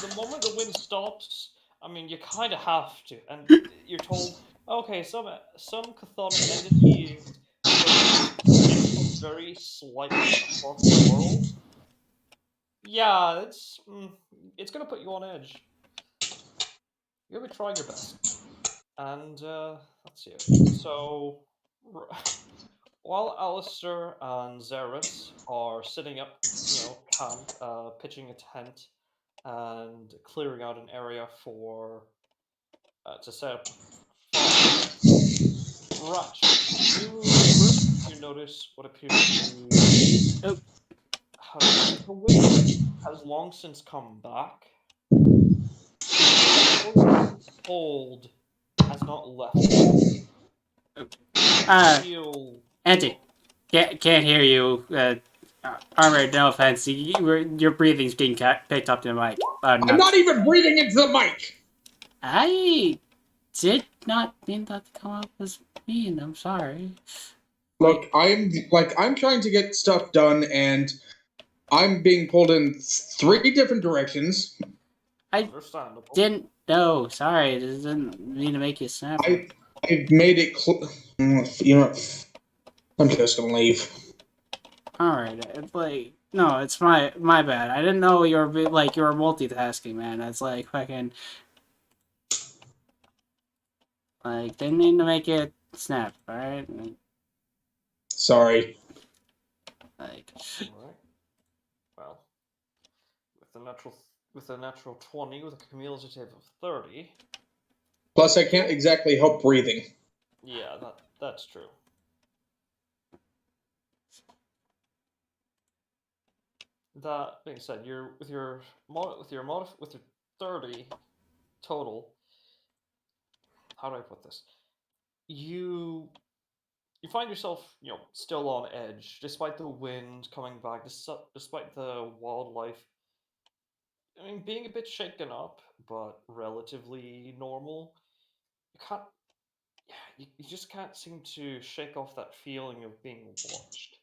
the moment the wind stops, I mean, you kind of have to, and you're told, okay, some chthonic entities start to exist very slightly across the world. Yeah, it's gonna put you on edge. You'll be trying your best, and let's see. So, while Alistair and Xeris are setting up, camp, pitching a tent, and clearing out an area for to set up a fire. Ratchet, you notice what appears to be Oh, how do I put this? The wind has long since come back, but the frozen cold has not left yet. You uh, feel Auntie, can't hear you. Armored, no offense. Your breathing's being picked up to the mic. I'm not even breathing into the mic. I did not mean that to come off as mean. I'm sorry. Look, I'm trying to get stuff done, and I'm being pulled in 3 different directions. I understandable. didn't know. Sorry, it didn't mean to make you snap. I've made it. You know, I'm just gonna leave. All right, like no, it's my bad. I didn't know you were like you were multitasking, man. That's like fucking like didn't mean to make it snap. All right, Sorry. like All right. Well, with a natural 20 with a cumulative of 30. Plus, I can't exactly help breathing. Yeah, that's true. That being said, you're with your 30 total. How do I put this? You you find yourself, still on edge despite the wind coming back, despite the wildlife. I mean, being a bit shaken up, but relatively normal. You can't. Yeah, you just can't seem to shake off that feeling of being watched.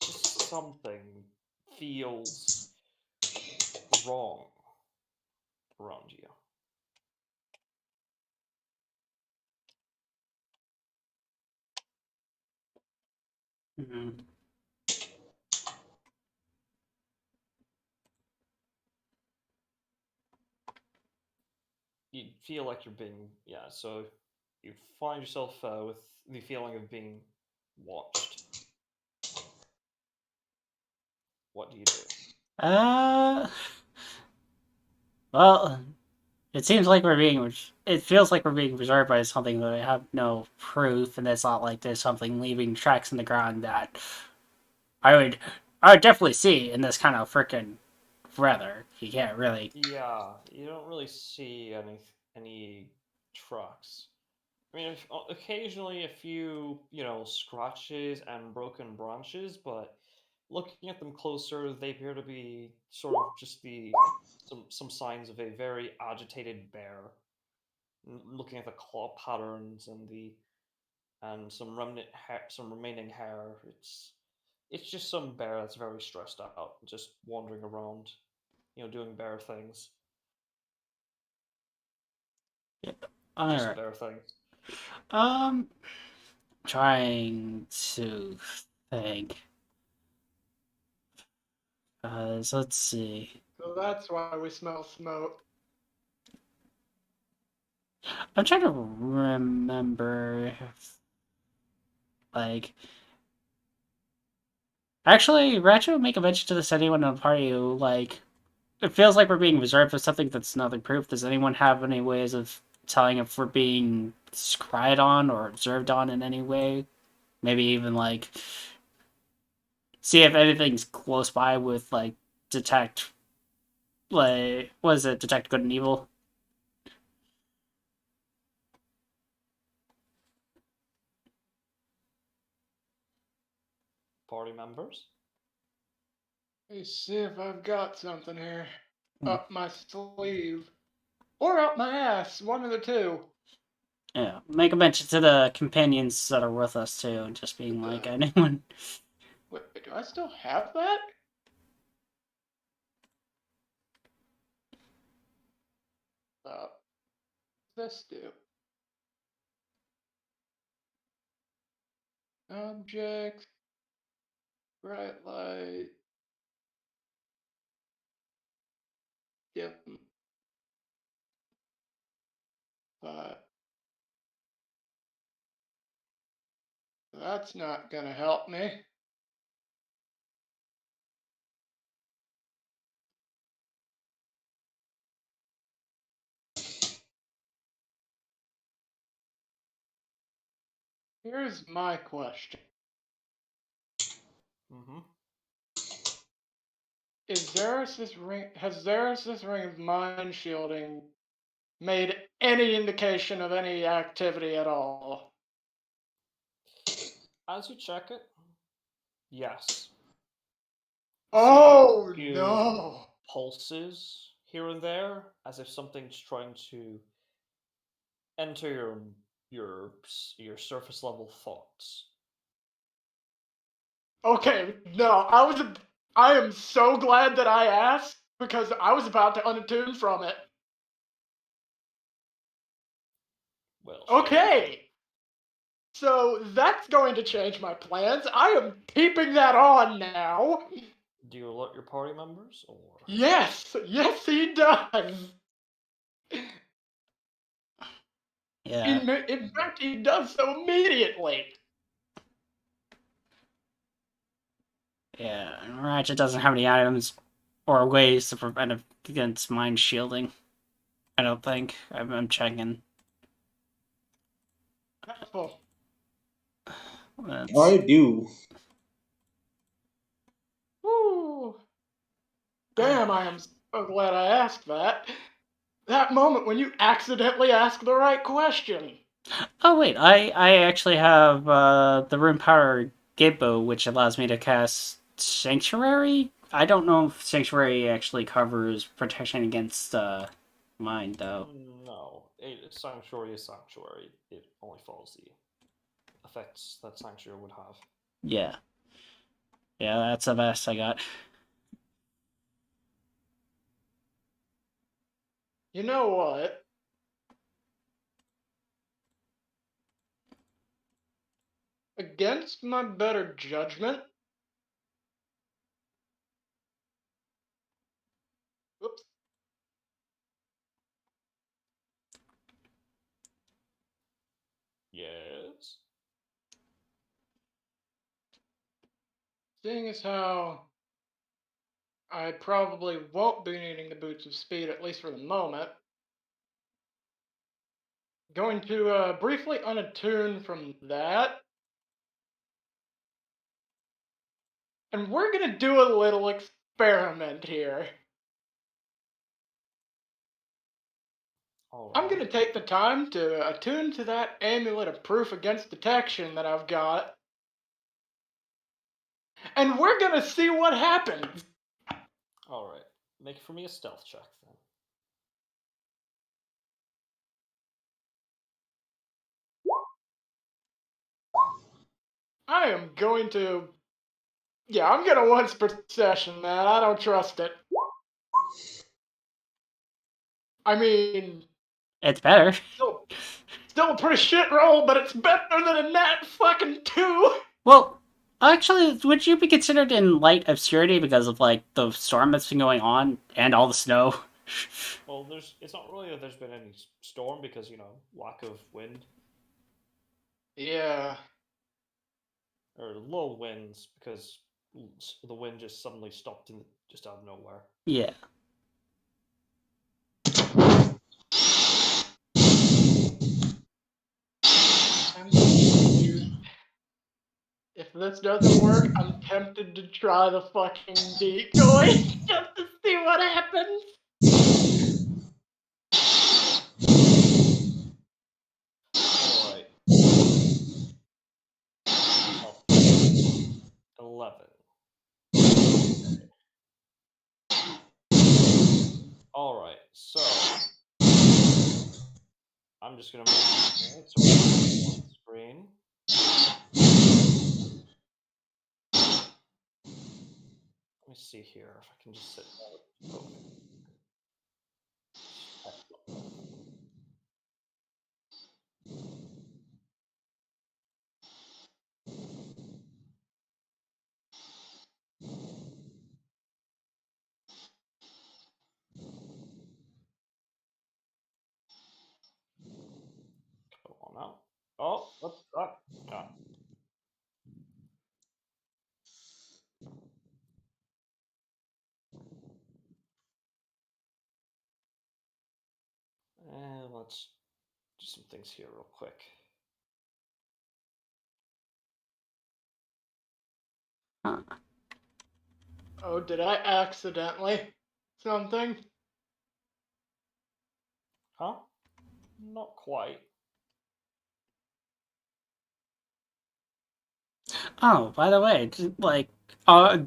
Just something feels wrong around you. mhm. You feel like you're being, yeah, so you find yourself with the feeling of being watched. What do you do? uh, well, it seems like we're being. It feels like we're being preserved by something that I have no proof, and it's not like there's something leaving tracks in the ground that I would, I would definitely see in this kind of freaking weather. You can't really. Yeah, you don't really see any trucks. I mean, occasionally a few, scratches and broken branches, but looking at them closer, they appear to be sort of just some signs of a very agitated bear. Looking at the claw patterns and some remaining hair, it's just some bear that's very stressed out, just wandering around, doing bear things. All Just right. bear things. Um, trying to think. Let's see. So that's why we smell smoke. I'm trying to remember. Like, actually, Ratchet would make a mention to this anyone in the party who like. It feels like we're being reserved for something that's nothing proof. Does anyone have any ways of telling if we're being scryed on or observed on in any way? maybe even like see if anything's close by with like detect, like what is it, detect good and evil. Party members? Let me see if I've got something here up my sleeve or up my ass. One of the two. Yeah, make a mention to the companions that are with us too, and just being like anyone. Wait, do I still have that? What's this do? Object, bright light, dim. But that's not gonna help me. Here's my question. Mm-hmm. Has Xeris' ring of mind shielding made any indication of any activity at all? As you check it, yes. See a Oh few no! pulses here and there, as if something's trying to enter your surface level thoughts. Okay, no, I am so glad that I asked because I was about to unattune from it. Well, shit. Okay, so that's going to change my plans. I am keeping that on now. Do you alert your party members, or Yes, yes, he does. Yeah, In fact, he does so immediately. yeah. Ratchet doesn't have any items or ways to prevent it against mind shielding. I don't think. I'm checking. Helpful. I That's do. Woo. Damn, I am so glad I asked that. That moment when you accidentally ask the right question. oh wait, I actually have the room power Gibbo, which allows me to cast Sanctuary. I don't know if Sanctuary actually covers protection against mind though. no? Sanctuary is sanctuary. It only follows the effects that sanctuary would have. Yeah, yeah, that's the best I got. You know what? Against my better judgment. Oops. Yes. Seeing as how I probably won't be needing the boots of speed, at least for the moment. Going to briefly unattune from that. And we're going to do a little experiment here. All I'm going right. to take the time to attune to that amulet of proof against detection that I've got. And we're going to see what happens. All right. Make for me a stealth check then. I am going to. Yeah, I'm going to once per session, man. I don't trust it. I mean, It's better. still a pretty shit roll, but it's better than a nat fucking 2. Well, actually, would you be considered in light obscurity because of like the storm that's been going on and all the snow? Well, it's not really that there's been any storm because lack of wind Yeah. or low winds because the wind just suddenly stopped just out of nowhere. Yeah. I'm confused. if this doesn't work, I'm tempted to try the fucking decoy just to see what happens. Alright. 11. Alright, so I'm just gonna move it so it's on screen. Let me see here if I can just sit down. Okay. Excellent. Go on now. Oh, what's that? Ah. And let's do some things here real quick. Huh. Oh, did I accidentally something? Huh? Not quite. Oh, by the way, like,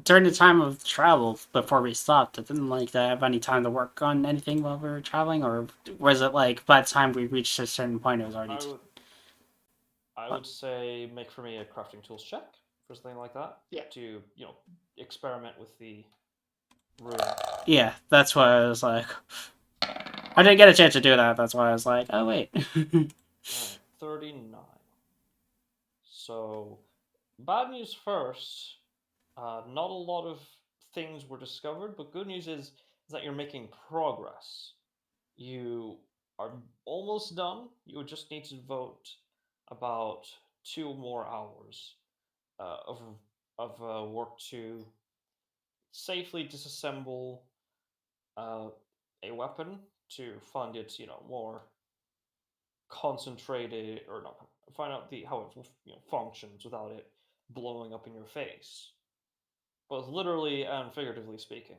during the time of travel before we stopped, didn't like have any time to work on anything while we were traveling, or was it like by the time we reached a certain point, it was already? I would say make for me a crafting tools check for something like that. Yeah. To experiment with the room. Yeah, that's why I was like, I didn't get a chance to do that. That's why I was like, oh wait. Alright, 39. So, bad news first. Not a lot of things were discovered, but good news is that you're making progress. You are almost done. You would just need to devote about 2 more hours of work to safely disassemble uh, a weapon to find its more concentrated, or not, find out how it functions without it blowing up in your face, both literally and figuratively speaking.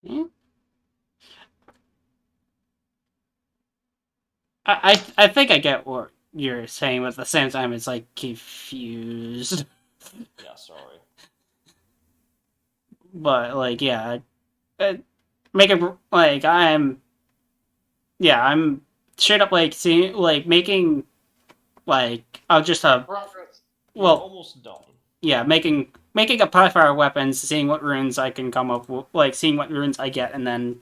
Yeah. I think I get what you're saying, but at the same time, it's like confused. Yeah, sorry. But like, yeah, make it like I'm straight up like seeing like making like I'll just Progress. You're well almost done. yeah making a pie for our weapons, seeing what runes I can come up with, like seeing what runes I get, and then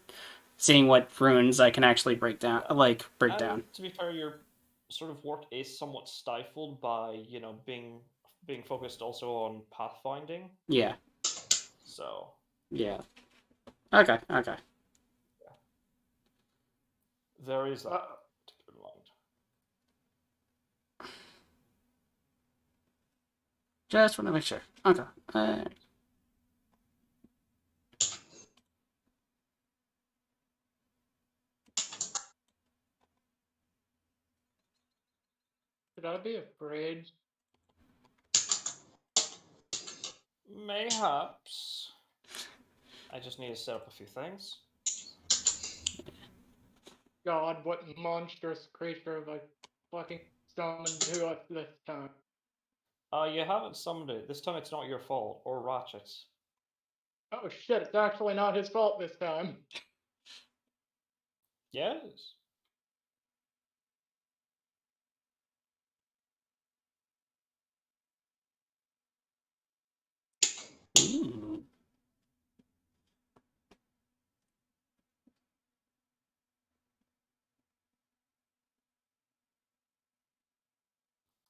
seeing what runes I can actually break down, Yeah. like break And down. to be fair, your sort of work is somewhat stifled by being focused also on pathfinding. Yeah, So yeah. Okay, okay. there is that Uh, to keep in mind. Just want to make sure. Okay. should I be afraid? Mayhaps. I just need to set up a few things. God, what monstrous creature have I fucking summoned to us this time? You haven't summoned it. This time it's not your fault, or Ratchet's. Oh shit, it's actually not his fault this time. Yes. Ooh.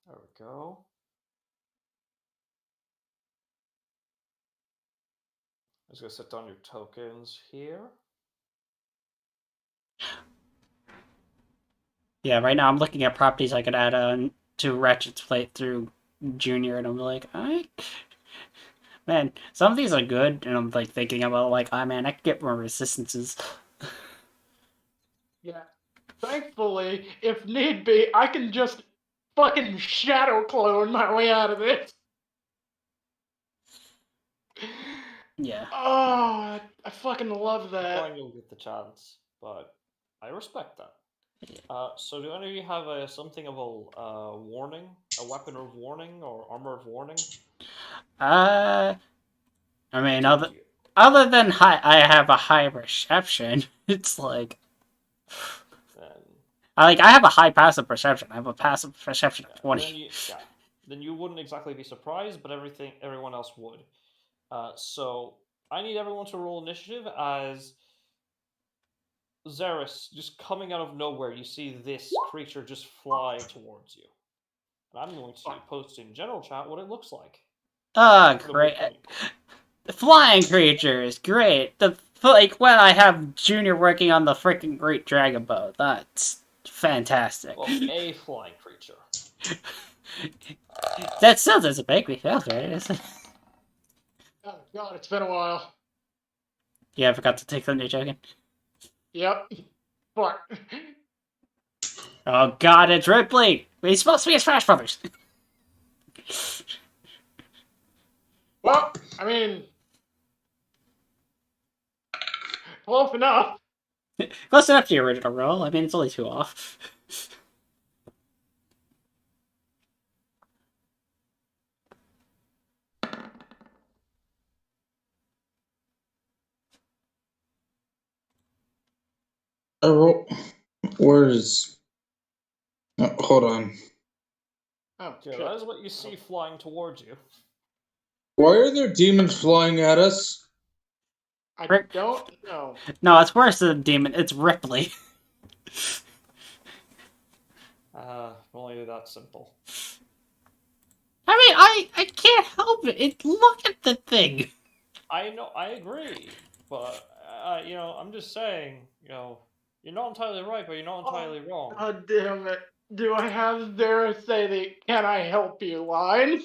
There we go. I'm just gonna set down your tokens here. Yeah, right now I'm looking at properties I could add on to Ratchet's playthrough Junior, and I'm like, man, some of these are good, and I'm like thinking about like, oh man, I could get more resistances. Yeah. Thankfully, if need be, I can just fucking shadow clone my way out of this. Yeah. Oh, I fucking love that. Fine, you'll get the chance, but I respect that. So do any of you have something of a warning, a weapon of warning, or armor of warning? I mean, It's up to you. other than I have a high perception. It's like Then, I have a high passive perception. I have a passive perception of 20. then you wouldn't exactly be surprised, but everyone else would. So I need everyone to roll initiative as Xeris, just coming out of nowhere, you see this creature just fly towards you. And I'm going to post in general chat what it looks like. Oh, The great. coming. Flying creatures, great. When I have Junior working on the freaking Great Dragon Boat, that's fantastic. Well, a flying creature. That still doesn't make me feel right. Oh god, it's been a while. Yeah, I forgot to take the new token. Yep. Fuck. Oh god, it's Ripley! He's supposed to be his Smash Brothers! Well, I mean, close enough. Close enough to the original roll. I mean, it's only 2 off. Where's? Oh, hold on. Oh, Yeah, shit. that is what you see flying towards you. Why are there demons flying at us? I don't know. No, it's worse than Demon. It's Ripley. Only that simple. I mean, I can't help it. Look at the thing. I know, I agree, but I'm just saying, you're not entirely right, but you're not entirely wrong. God damn it. Do I have there say the "Can I help you" line?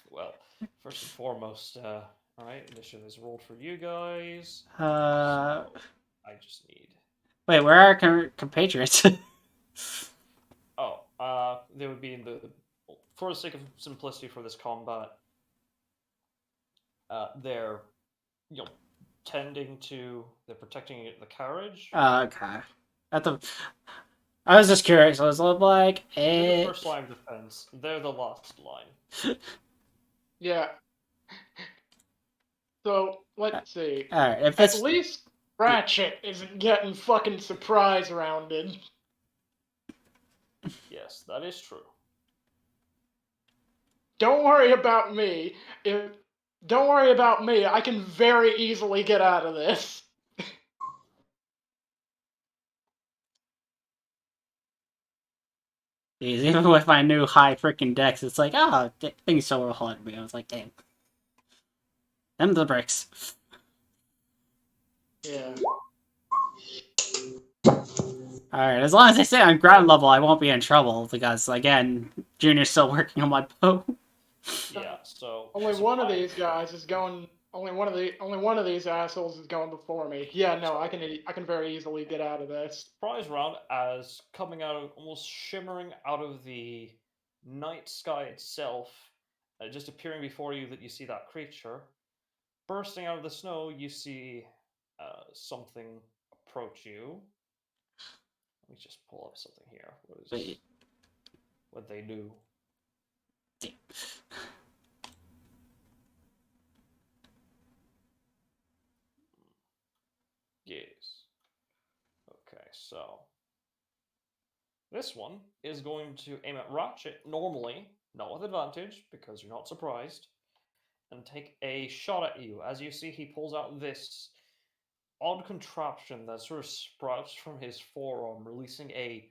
Well, first and foremost, all right, initiative is rolled for you guys. So I just need. Wait, where are our compatriots? They would be in the. For the sake of simplicity for this combat, they're, they're protecting the carriage. Okay. I was just curious. I was like, They're the first line of defense. They're the last line. Yeah. So, let's see. Alright, if At it's... least Ratchet isn't getting fucking surprise rounded. Yes, that is true. Don't worry about me. Don't worry about me. I can very easily get out of this. Even with my new high freaking dex, it's like, oh, things so hard me. I was like, damn. Them the bricks. Yeah. Alright, as long as I stay on ground level, I won't be in trouble, because, again, Junior's still working on my boat. Yeah, so Only one of these guys is going. Only one of these assholes is going before me. Yeah, no, I can very easily get out of this. surprise round as coming out of almost shimmering out of the night sky itself, just appearing before you that you see that creature. Bursting out of the snow, you see something approach you. Let me just pull up something here. What they do? Yes. Okay, so this one is going to aim at Ratchet normally, not with advantage, because you're not surprised, and take a shot at you. As you see, he pulls out this odd contraption that sort of sprouts from his forearm, releasing a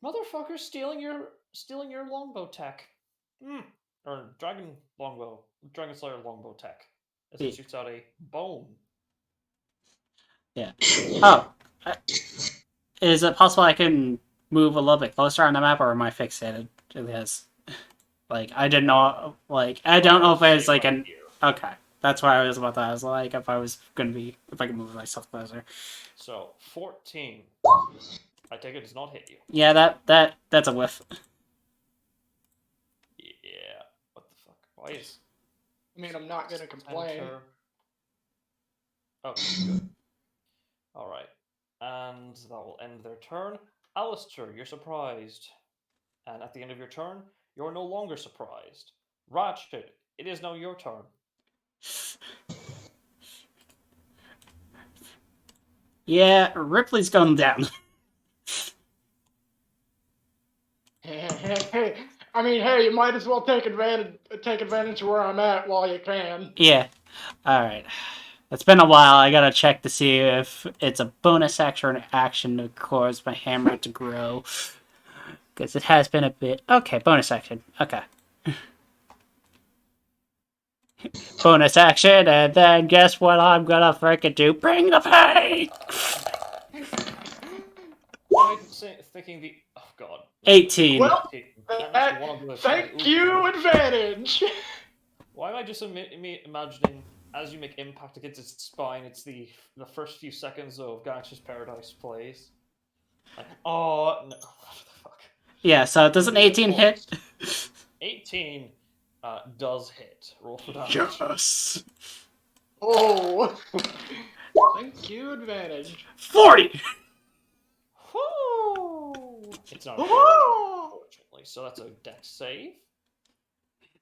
motherfucker stealing your longbow tech. Or Dragon Slayer longbow tech. As it shoots out a bone. Yeah. Oh. Is it possible I can move a little bit closer on the map, or am I fixated to this? I didn't know, I don't know if it's like an... Okay. That's why I was about that. I was like, if I could move myself closer. So, 14. I take it does not hit you. Yeah, that's a whiff. Yeah. What the fuck? Why is I mean, I'm not gonna complain. enter? Okay, good. All right, and that will end their turn. Alistair, you're surprised, and at the end of your turn, you're no longer surprised. Ratchet, it is now your turn. Yeah, Ripley's going down. I mean, hey, you might as well take advantage of where I'm at while you can. Yeah. Alright. It's been a while. I gotta check to see if it's a bonus action or an action to cause my hammer to grow. Because it has been a bit. Okay, bonus action. Okay. Bonus action, and then guess what I'm gonna freaking do? Bring the pain! Why am I thinking the? Oh god. 18. Well, That must be one of those. thank you, advantage. Why am I just imagining as you make impact against its spine, it's the first few seconds of Gangster's Paradise plays. Like, oh no, what the fuck? Yeah, so does an 18 hit? 18 does hit. Roll for damage. Yes! Oh, thank you, advantage. 40! Woo! It's not a crit, Oh, unfortunately, so that's a dex save.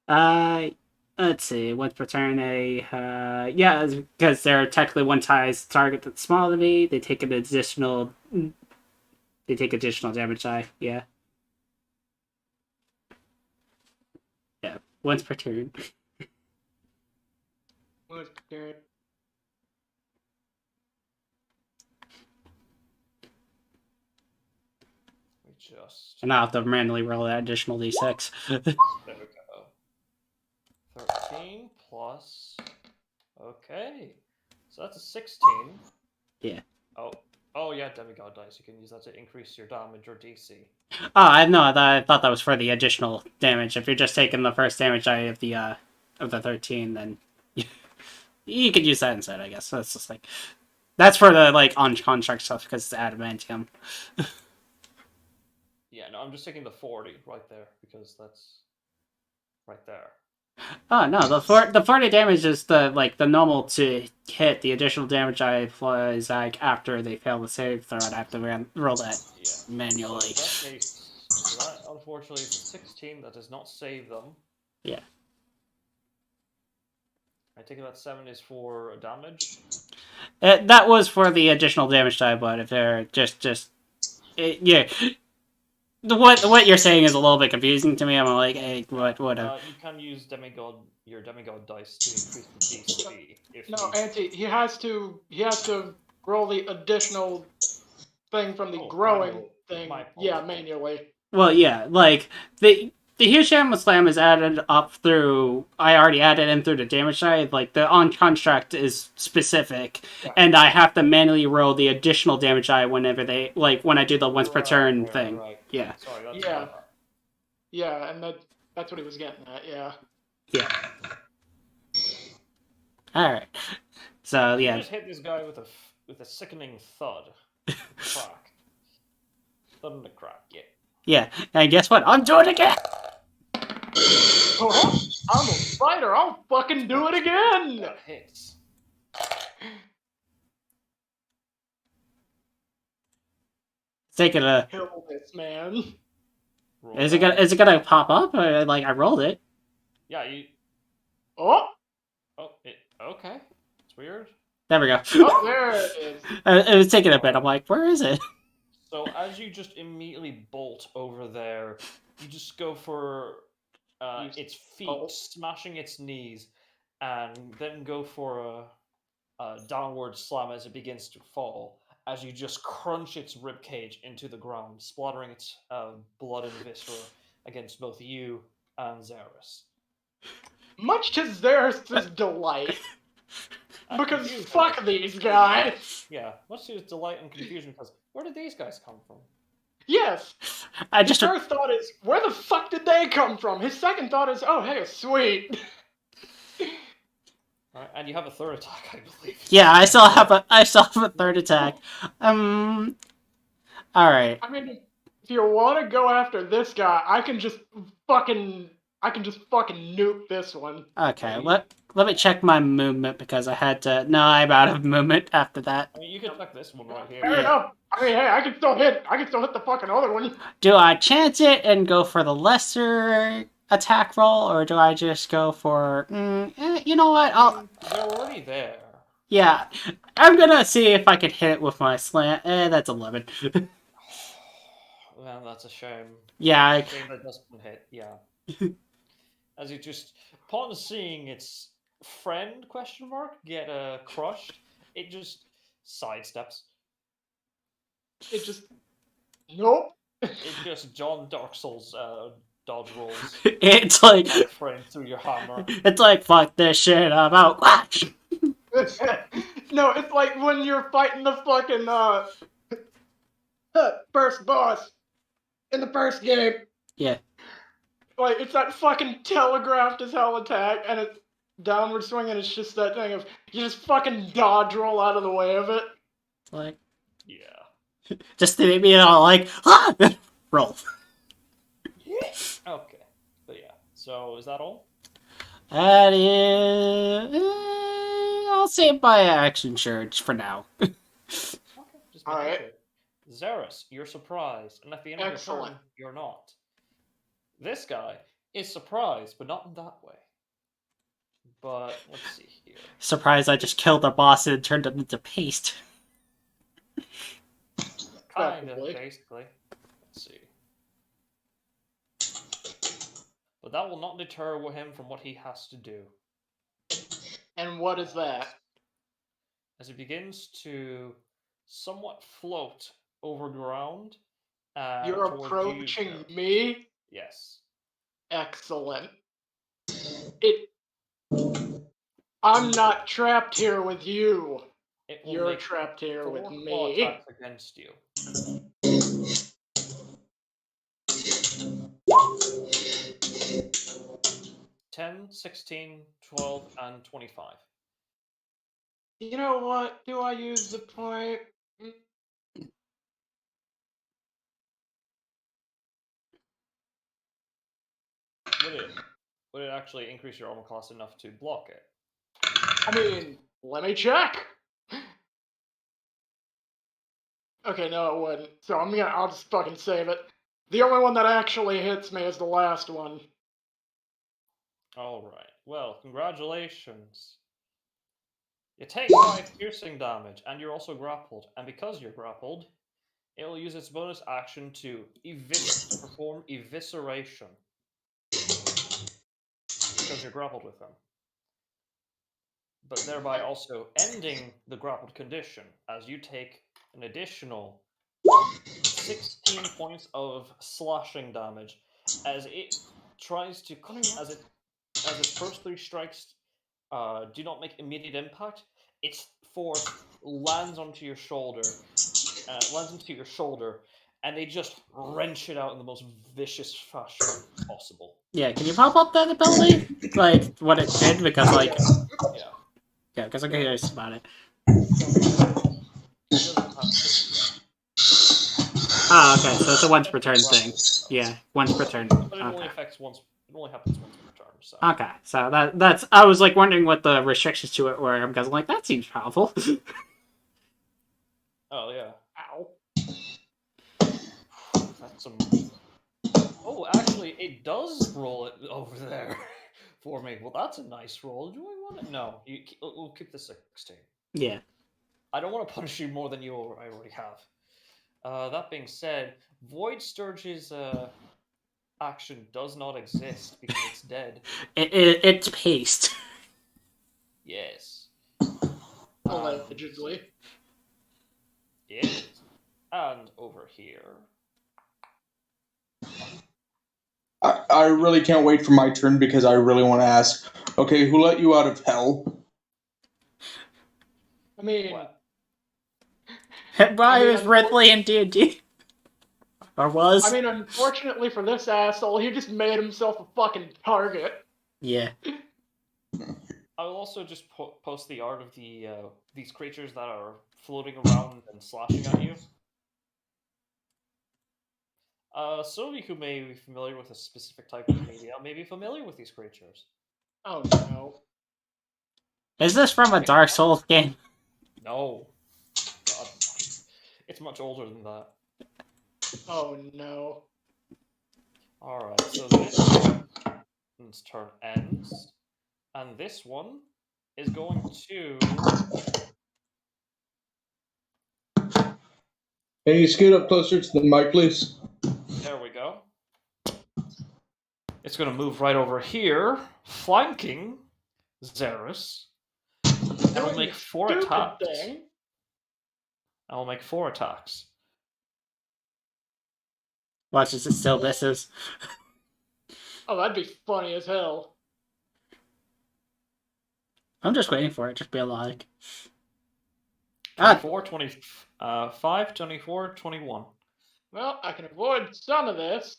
Let's see, once per turn, yeah, because they're technically one ties target that's smaller than me, they take additional damage die, yeah. Yeah, once per turn. what's good? We just And I'll have to manually roll that additional d6. there we go. 13 plus. Okay, so that's a 16. Yeah. Oh yeah, demigod dice. You can use that to increase your damage or DC. Oh, I thought that was for the additional damage. If you're just taking the first damage die of the 13, then you could use that instead, I guess. That's just like that's for the like on contract stuff because it's adamantium. Yeah, no, I'm just taking the 40 right there because that's right there. Oh no, the 40 damage is the normal to hit. The additional damage I apply is like after they fail the save throw. I'd have to roll that manually. So in that case, that unfortunately is a 16. That does not save them. Yeah. I take it that 7 is for damage. That was for the additional damage die, but if they're yeah. What you're saying is a little bit confusing to me. I'm like, hey, what? You can use your demigod dice to increase the DC. No, Auntie, he has to roll the additional thing from the growing manually. thing. My Yeah, apologies. manually. Well, yeah, like the huge hammer slam is added up through. I already added in through the damage side. Like the on contract is specific, and I have to manually roll the additional damage die whenever they when I do the once per turn thing. Right. Yeah. Sorry, that's Yeah. Yeah, and that's what he was getting at. Yeah. Yeah. All right. So You yeah. just hit this guy with a sickening thud. Crack. Thunder crack. Yeah. Yeah, and guess what? I'm doing it again. Oh, I'm a fighter. I'll fucking do it again. That hits. Taking a. Kill this man. Is it gonna pop up? Or, like I rolled it. Yeah, you. Oh, Okay. It's weird. There we go. oh, there it is. It was taking a bit. I'm like, where is it? So as you just immediately bolt over there, you just go for its feet, smashing its knees, and then go for a downward slam as it begins to fall. As you just crunch its ribcage into the ground, splattering its blood and viscera against both you and Xeris. Much to Xeris' delight. Because fuck these guys. Yeah, much to his delight and confusion because where did these guys come from? Yes. His first thought is, where the fuck did they come from? His second thought is, oh hey, sweet. Alright, and you have a third attack, I believe. Yeah, I still have a third attack. All right. I mean, if you want to go after this guy, I can just fucking nuke this one. Okay. Well, Let me check my movement because I had to. No, I'm out of movement after that. I mean, you can check this one right here. Fair enough. I mean, hey, I can still hit the fucking other one. Do I chance it and go for the lesser attack roll, or do I just go for? You know what? They're already there. Yeah, I'm gonna see if I can hit it with my slant. That's 11. Well, that's a shame. Yeah. Shame that doesn't hit. Yeah. As you just, upon seeing its friend question mark get crushed, it just sidesteps. It just nope. It just John Dark Souls dodge rolls It's like frame through your hammer. it's like fuck this shit. I'm out. No, it's like when you're fighting the fucking first boss in the first game. Yeah. Like it's that fucking telegraphed as hell attack, and it's downward swing, and it's just that thing of you just fucking dodge roll out of the way of it. Like Yeah. just to make me like roll. Okay. But yeah. So is that all? That is. I'll save my action surge for now. Okay. Just making Alright. sure. Zerus, you're surprised, and at the end of your Excellent. turn, you're not. This guy is surprised, but not in that way. But let's see here. Surprised I just killed the boss and turned him into paste. Kind of, Practically. basically. Let's see. But that will not deter him from what he has to do. And what is that? As he begins to somewhat float over ground. You're towards approaching you, Zerus. me? Yes. Excellent. I'm not trapped here with you. It will You're make trapped here 4 with claw me. attacks against you. 10, 16, 12, and 25. You know what? Do I use the point? Would it actually increase your armor class enough to block it? I mean, let me check. Okay, no, it wouldn't. So I'll just fucking save it. The only one that actually hits me is the last one. Alright. Well, congratulations. You take 5 piercing damage, and you're also grappled. And because you're grappled, it will use its bonus action to perform evisceration. Because you're grappled with them. But thereby also ending the grappled condition, as you take an additional 16 points of slashing damage as it tries to as its first 3 strikes do not make immediate impact. Its fourth lands onto your shoulder, and they just wrench it out in the most vicious fashion possible. Yeah, can you pop up that ability? Like what it did? Because like Yeah, because I'm curious about it. it doesn't have to. Ah, okay, so it's a once per turn thing. Yeah, once per turn. But it only Okay. affects once. It only happens once per turn. So. Okay, so that's I was like wondering what the restrictions to it were because I'm like that seems powerful. Oh yeah. Ow. That's some. Oh, actually, it does roll it over there for me. Well, that's a nice roll. Do I want it? No, we'll keep the 16. Yeah. I don't want to punish you more than I already have. That being said, Void Sturge's action does not exist because it's dead. It's paste. Yes. Allegedly. It is. And over here. I really can't wait for my turn because I really want to ask, okay, who let you out of hell? I mean, What? Why was Ridley in D&D? Or was? I mean, unfortunately for this asshole, he just made himself a fucking target. Yeah. I will also just post the art of the these creatures that are floating around and slashing at you. Some of you who may be familiar with a specific type of media may be familiar with these creatures. Oh no. Is this from a Dark Souls game? No. God. It's much older than that. Oh no. Alright, so this one's turn ends. And this one is going to... Can you scoot up closer to the mic, please? There we go. It's going to move right over here, flanking Xeris. And will make 4 Stupid attacks. thing. I'll make 4 attacks. Watch as it still misses. Oh, that'd be funny as hell. I'm just waiting for it. Just be like, 24, 25, 24, 21. Well, I can avoid some of this.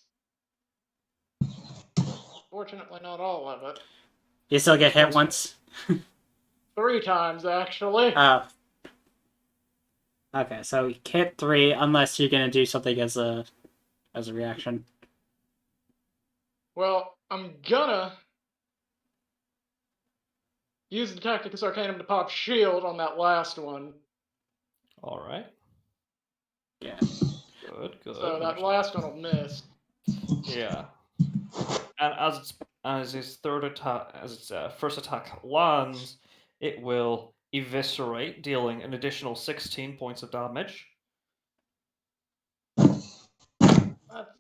Fortunately, not all of it. you still get hit once. 3 times, actually. Oh. Okay, so we hit 3 unless you're gonna do something as a reaction. Well, I'm gonna use the Tacticus Arcanum to pop shield on that last one. Alright. Yeah. Good, good. So that last one will miss. Yeah. And as its first attack lands, it will eviscerate, dealing an additional 16 points of damage. Let's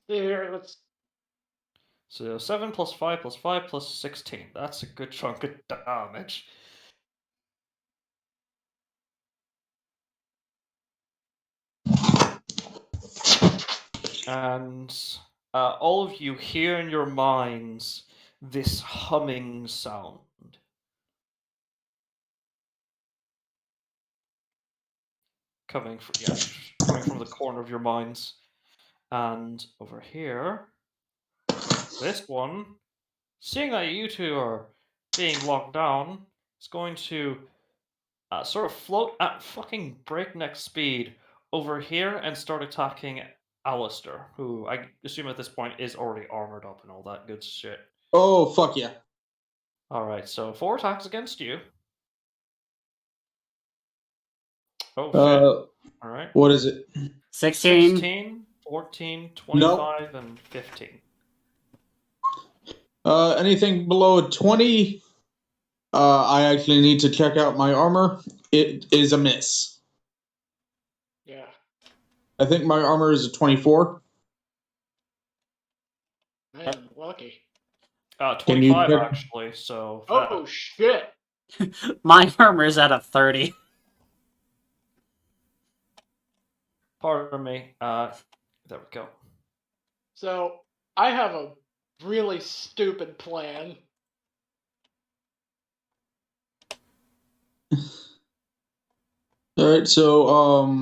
see here. Let's. So 7 plus 5 plus 5 plus 16. That's a good chunk of damage. And all of you hear in your minds this humming sound. Coming from the corner of your minds. And over here, this one, seeing that you two are being locked down, is going to sort of float at fucking breakneck speed over here and start attacking Alistair, who I assume at this point is already armored up and all that good shit. Oh, fuck yeah. Alright, so 4 attacks against you. Oh shit. Alright. What is it? 16. 16, 14, 25, and 15. Anything below 20, I actually need to check out my armor. It is a miss. Yeah. I think my armor is a 24. Man, lucky. 25 actually, so... Oh, shit. My armor's at a 30. Pardon me. There we go. So, I have a really stupid plan. Alright, so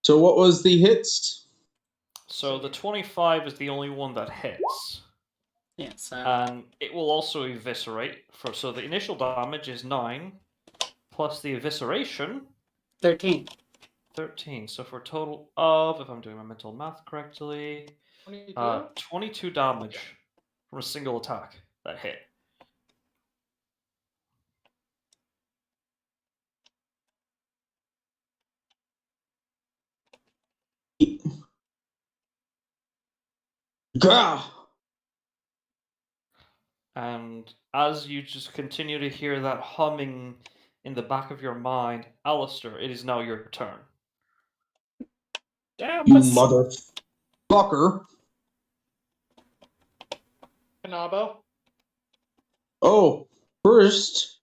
what was the hits? So the 25 is the only one that hits. Yeah, so... And it will also eviscerate. So the initial damage is 9, plus the evisceration... 13. 13. So for a total of, if I'm doing my mental math correctly... 22? 22 damage from a single attack that hit. Gah! And as you just continue to hear that humming in the back of your mind, Alistair, it is now your turn. Damn, You motherfucker. Kanabo? Oh, first,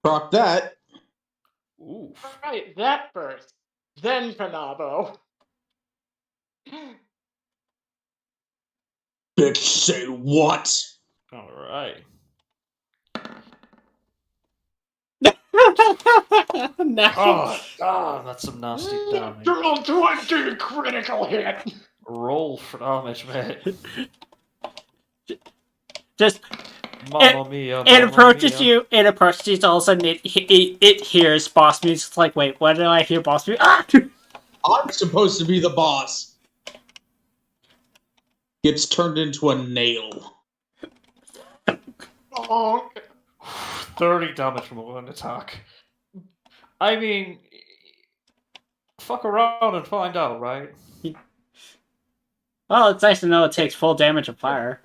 proc that. Oof. Right, that first. Then Kanabo. Bitch, say what? Alright. No. Oh, that's some nasty damage. Natural 20 critical hit! Roll for damage, mate. Just... Mamma mia. It Mamma approaches mia. you, it approaches you, all of a sudden it hears boss music. It's like, wait, what did I hear boss music? Ah! I'm supposed to be the boss. gets turned into a nail. Oh, 30 damage from one attack. I mean, fuck around and find out, right? Well, it's nice to know it takes full damage of fire.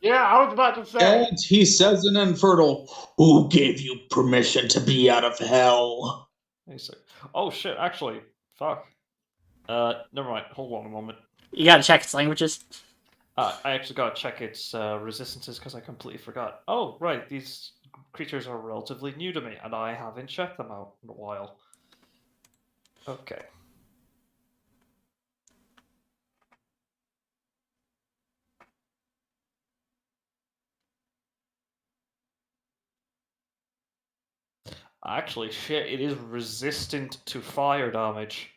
yeah, I was about to say. And he says in Infernal, "Who gave you permission to be out of hell?" He's like, oh shit, actually, fuck. Never mind, hold on a moment. You gotta check its languages. I actually gotta check its resistances because I completely forgot. Oh, right, these creatures are relatively new to me, and I haven't checked them out in a while. Okay. Actually, shit, it is resistant to fire damage.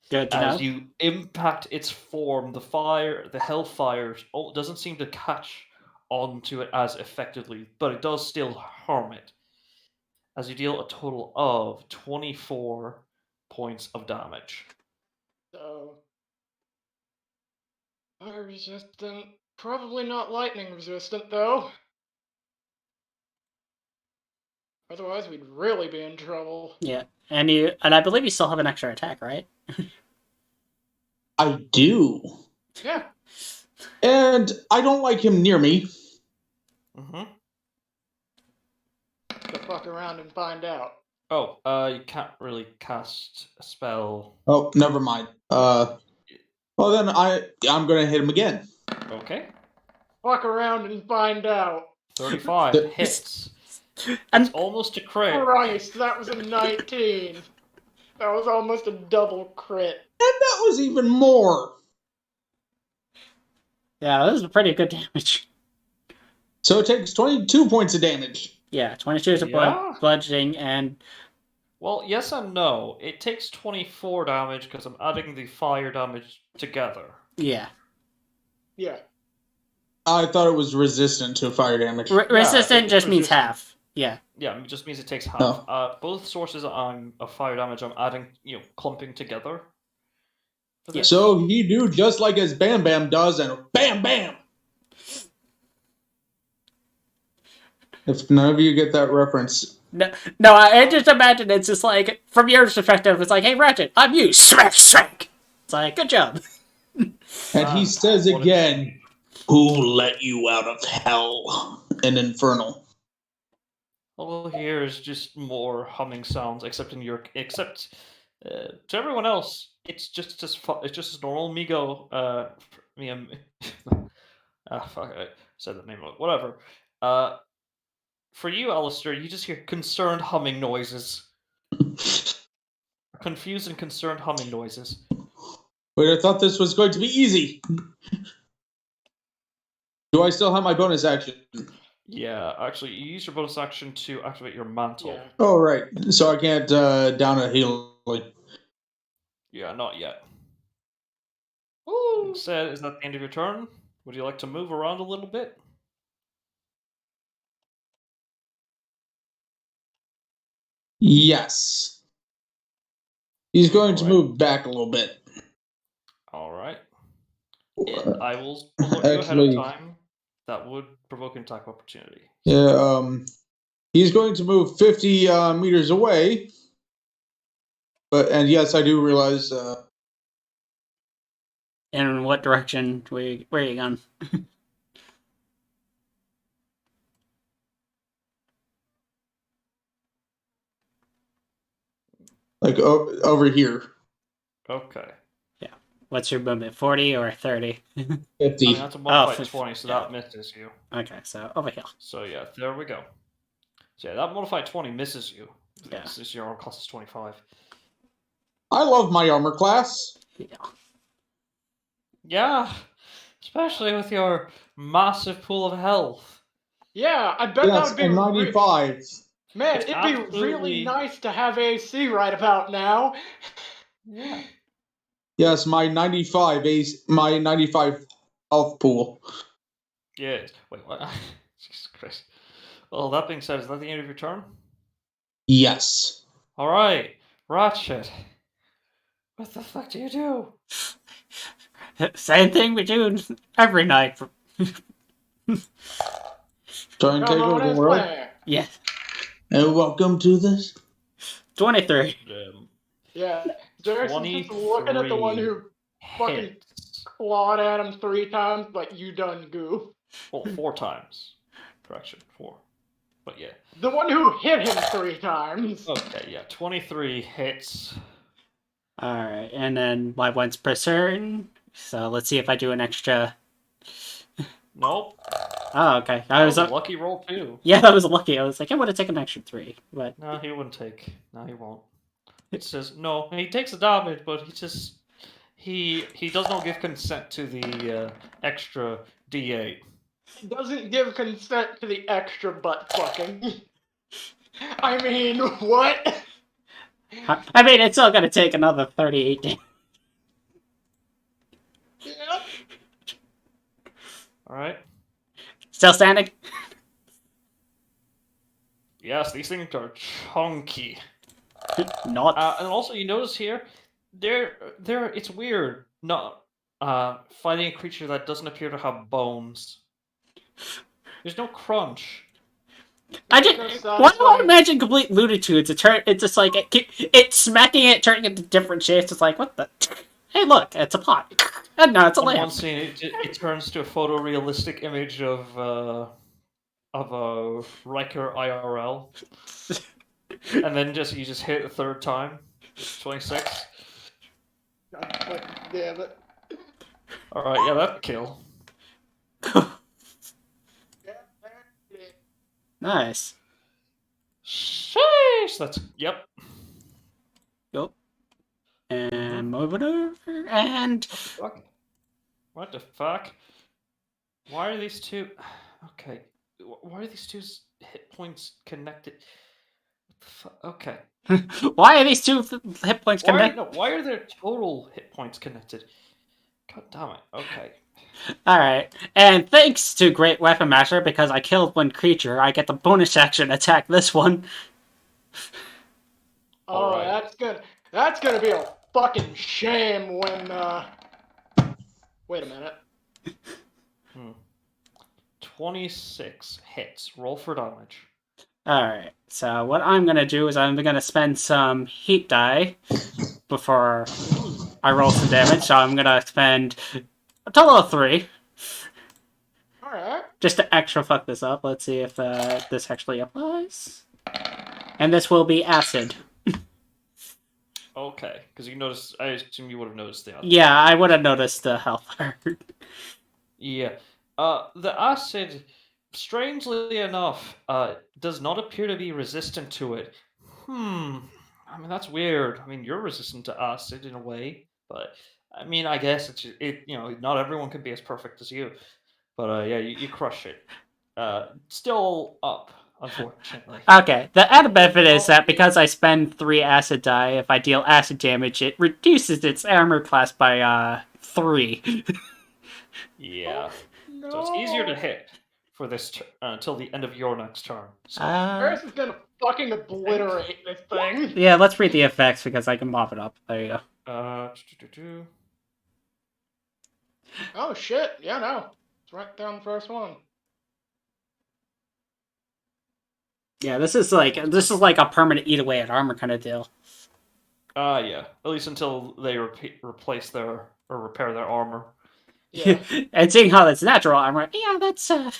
Good to As know. you impact its form, the hellfire doesn't seem to catch onto it as effectively, but it does still harm it. As you deal a total of 24 points of damage. So, fire resistant. Probably not lightning resistant, though. Otherwise, we'd really be in trouble. Yeah, and I believe you still have an extra attack, right? I do. Yeah. And I don't like him near me. Mm-hmm. To fuck around and find out. Oh, you can't really cast a spell. Oh, never mind. Well then I'm gonna hit him again. Okay. Fuck around and find out. 35 hits. And It's almost a crit. Christ, that was a 19. That was almost a double crit. And that was even more. yeah, this is pretty good damage. So it takes 22 points of damage. Yeah, 22 to Yeah? bludgeoning, and Well, yes and no. It takes 24 damage because I'm adding the fire damage together. yeah. Yeah. I thought it was resistant to fire damage. Resistant it's just means resistant. half. Yeah. Yeah, it just means it takes half. Oh. Both sources of fire damage I'm adding, clumping together. For this. So he do just like his Bam Bam does, and bam bam. If none of you get that reference, No, I just imagine it's just like, from your perspective, it's like, hey, Ratchet, I'm you. Smack, smack. It's like, good job. and he says what again, "Who let you out of hell?" in Infernal. All here is just more humming sounds, except to everyone else, it's just as normal. Migo, fuck, I said the name of it. Whatever. For you, Alistair, you just hear concerned humming noises. Confused and concerned humming noises. Wait, I thought this was going to be easy. Do I still have my bonus action? Yeah, actually, you use your bonus action to activate your mantle. Yeah. Oh, right. So I can't down a healing. Yeah, not yet. Woo! Instead, is that the end of your turn? Would you like to move around a little bit? Yes. He's going to Alright. move back a little bit. Alright. I will alert you ahead of time. That would provoke an attack opportunity. Yeah, he's going to move 50 meters away. And yes, I do realize. In what direction? Where are you going? Like over here. Okay. Yeah. What's your movement? 40 or 30? 50. I mean, that's a modified 50, 20, so yeah. that misses you. Okay, so over here. So yeah, there we go. So yeah, that modified 20 misses you. Yeah. Since your armor class is 25. I love my armor class. Yeah. Yeah, especially with your massive pool of health. Yeah, I bet that Yes, would be and 95. Man, It's it'd be absolutely- really nice to have AC right about now. Yeah. Yes, my 95 health pool. Yeah. Wait, what? Jesus Christ. Well, that being said, is that the end of your turn? Yes. Alright, Ratchet. What the fuck do you do? Same thing we do every night. Try and Come take on over the and world. play. Yeah, And welcome to this. 23. Yeah, Xerxes just looking at the one 23 who fucking hits. clawed at him 3 times, like, you done goof. Well, 4 times. Correction, 4. But yeah. The one who hit him 3 times. Okay, yeah. 23 hits. Alright, and then my one's per turn. So let's see if I do an extra. Nope. Oh, okay. That was a lucky roll too. Yeah, that was lucky. I was like, I would have taken an extra 3, but No, he wouldn't take. No, he won't. It says no. He takes the damage, but he just he does not give consent to the extra D8. He doesn't give consent to the extra butt fucking. I mean, what? I mean, it's still gonna take another 38 damage. Yep. All right. Still standing? Yes, these things are chunky. Not. And also, you notice here, it's weird not fighting a creature that doesn't appear to have bones. There's no crunch. I just why do I imagine complete Looney Tunes? It's just like it's smacking it, turning into different shapes. It's like what the? Hey, look, it's a pot. And no, it's a On lamp. one scene, it turns to a photorealistic image of a Riker IRL, and then you just hit a third time. 26. God fucking damn it. All right, yeah, that'd kill. Nice. Sheesh, that's yep. Yep. And move it over and. What the fuck? Why are these two? Okay, why are these two hit points connected? What the fuck? Okay. Why are these two hit points connected? Why are their total hit points connected? God damn it. Okay. Alright. And thanks to Great Weapon Master, because I killed one creature, I get the bonus action attack this one. Oh, Alright. That's gonna be a fucking shame when, Wait a minute. 26 hits. Roll for damage. Alright, so what I'm gonna do is I'm gonna spend some heat die before I roll some damage, so I'm gonna spend a total of 3. Alright. Just to extra fuck this up. Let's see if this actually applies. And this will be acid. Okay, because you noticed. I assume you would have noticed the acid. Yeah, I would have noticed the health bar. Yeah. The acid, strangely enough, does not appear to be resistant to it. I mean, that's weird. I mean, you're resistant to acid in a way, but I mean, I guess not everyone can be as perfect as you. But yeah, you crush it. Still up, unfortunately. Okay, the added benefit is that because I spend 3 acid die, if I deal acid damage, it reduces its armor class by 3. Yeah. No. So it's easier to hit for this until the end of your next turn. So. Earth is gonna fucking obliterate this thing. Yeah, let's read the effects because I can mop it up. There you go. Oh shit! Yeah, no, it's right down the first one. Yeah, this is like a permanent eat away at armor kind of deal. Yeah. At least until they replace their or repair their armor. Yeah. And seeing how that's natural armor, yeah, that's I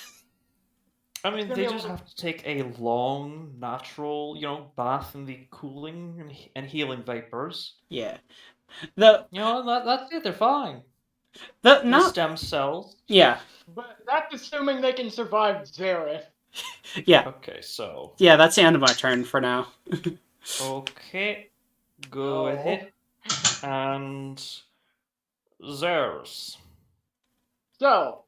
mean, they just have to take a long, natural, bath in the cooling and healing vapors. Yeah. That's it. They're fine. The stem cells. Yeah. But that's assuming they can survive Xerath. Yeah. Okay, so. Yeah, that's the end of my turn for now. Okay. Go ahead. And. Zeus. So,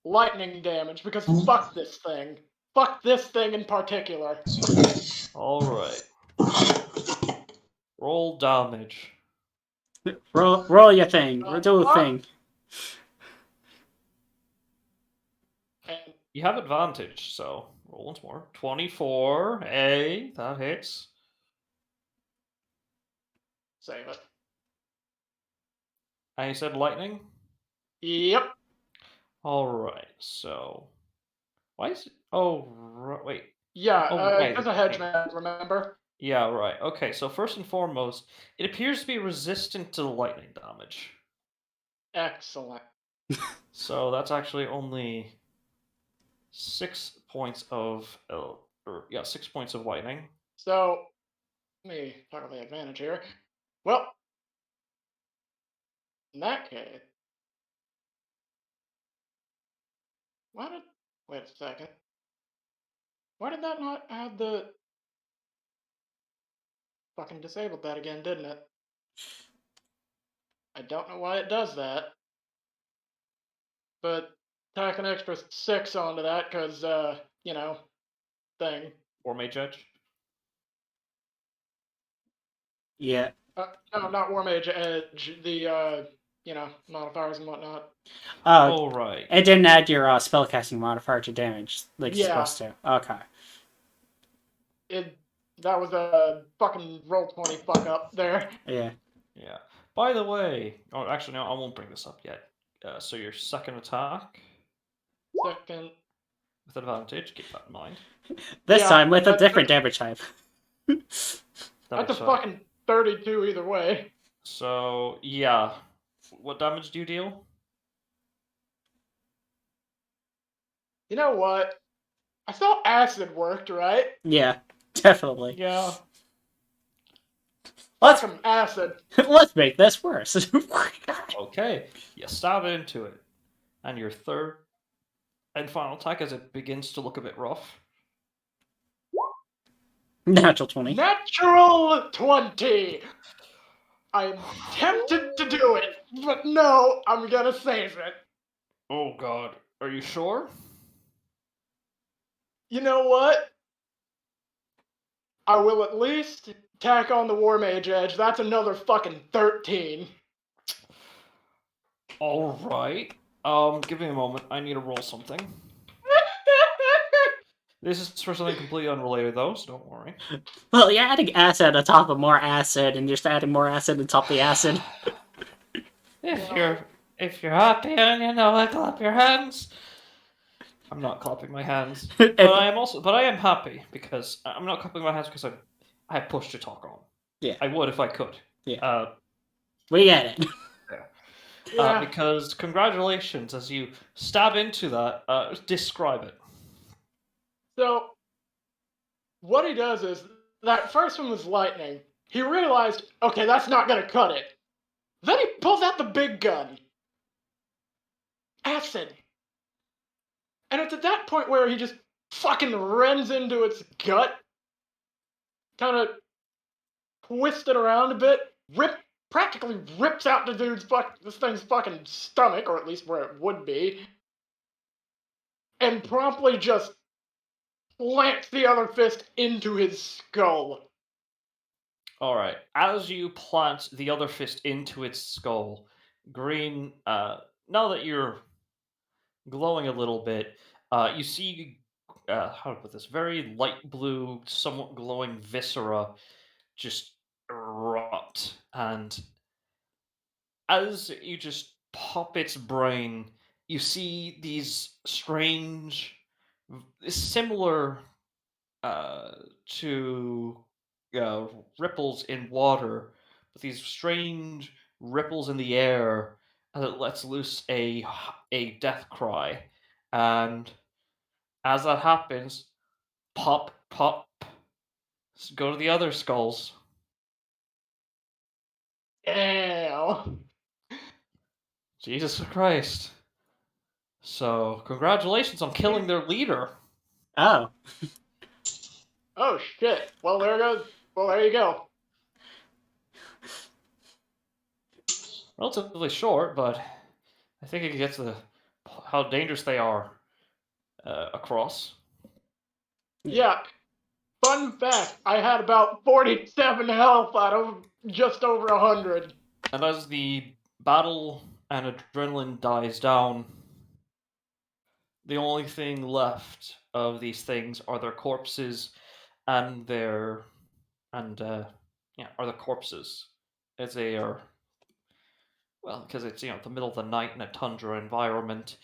lightning damage, because fuck this thing. Fuck this thing in particular. Alright. Roll damage. Roll your thing. Do a thing. And you have advantage, so roll once more. 24. That hits. Save it. And you said lightning? Yep. All right. So why is it? Oh, wait. Yeah, Oh, right. because a hedge man, remember? Yeah, right. Okay. So first and foremost, it appears to be resistant to lightning damage. Excellent. So that's actually only 6 points of, 6 points of lightning. So, let me talk about the advantage here. Well, in that case, why did... Wait a second. Why did that not add the... Fucking disabled that again, didn't it? I don't know why it does that. But tack an extra 6 onto that, because, thing. Or Mage Edge. Yeah. No, not War Mage Edge, the, modifiers and whatnot. Oh, Oh, right. it didn't add your spellcasting modifier to damage like it's Yeah. supposed to. Okay. That was a fucking roll 20 fuck up there. Yeah. Yeah. By the way, oh, actually, no, I won't bring this up yet. So your second attack Second. with advantage, keep that in mind. This Yeah, time with a that- different damage type. That's a Damage type. fucking 32 either way. So, yeah. What damage do you deal? You know what? I thought acid worked, right? Yeah, definitely. Yeah. Let's Fuck 'em, acid. let's make this worse. Okay. You stab into it. And your third and final attack as it begins to look a bit rough. Natural 20. Natural 20! I'm tempted to do it, but no, I'm gonna save it. Oh, God. Are you sure? You know what? I will at least tack on the War Mage Edge. That's another fucking 13. All right. Give me a moment. I need to roll something. This is for something completely unrelated, though, so don't worry. Well, you're adding acid on top of more acid, and you're just adding more acid on top of the acid. If you're happy and you know it, clap your hands. I'm not clapping my hands, If- but I am happy because I'm not clapping my hands because I have push to talk on. Yeah. I would if I could. Yeah. We get it. Yeah. Because congratulations, as you stab into that. Describe it. So, what he does is, that first one was lightning. He realized, okay, that's not gonna cut it. Then he pulls out the big gun. Acid. And it's at that point where he just fucking rends into its gut, kind of twists it around a bit, practically rips out this thing's fucking stomach, or at least where it would be, and promptly just plants the other fist into his skull. All right. As you plant the other fist into its skull, Green. Now that you're glowing a little bit, you see. How to put this? Very light blue, somewhat glowing viscera just erupt, and as you just pop its brain, you see these strange, similar to uh, ripples in water, but these strange ripples in the air as it lets loose a death cry, and as that happens, pop, pop, go to the other skulls. Ew. Jesus Christ. So, congratulations on killing their leader. Oh. Oh shit. Well, there goes. Well, there you go. Relatively short, but I think it gets how dangerous they are across. Yeah. Fun fact: I had about 47 health out of just over 100. And as the battle and adrenaline dies down, the only thing left of these things are their corpses and are the corpses as they are Well, because it's the middle of the night in a tundra environment,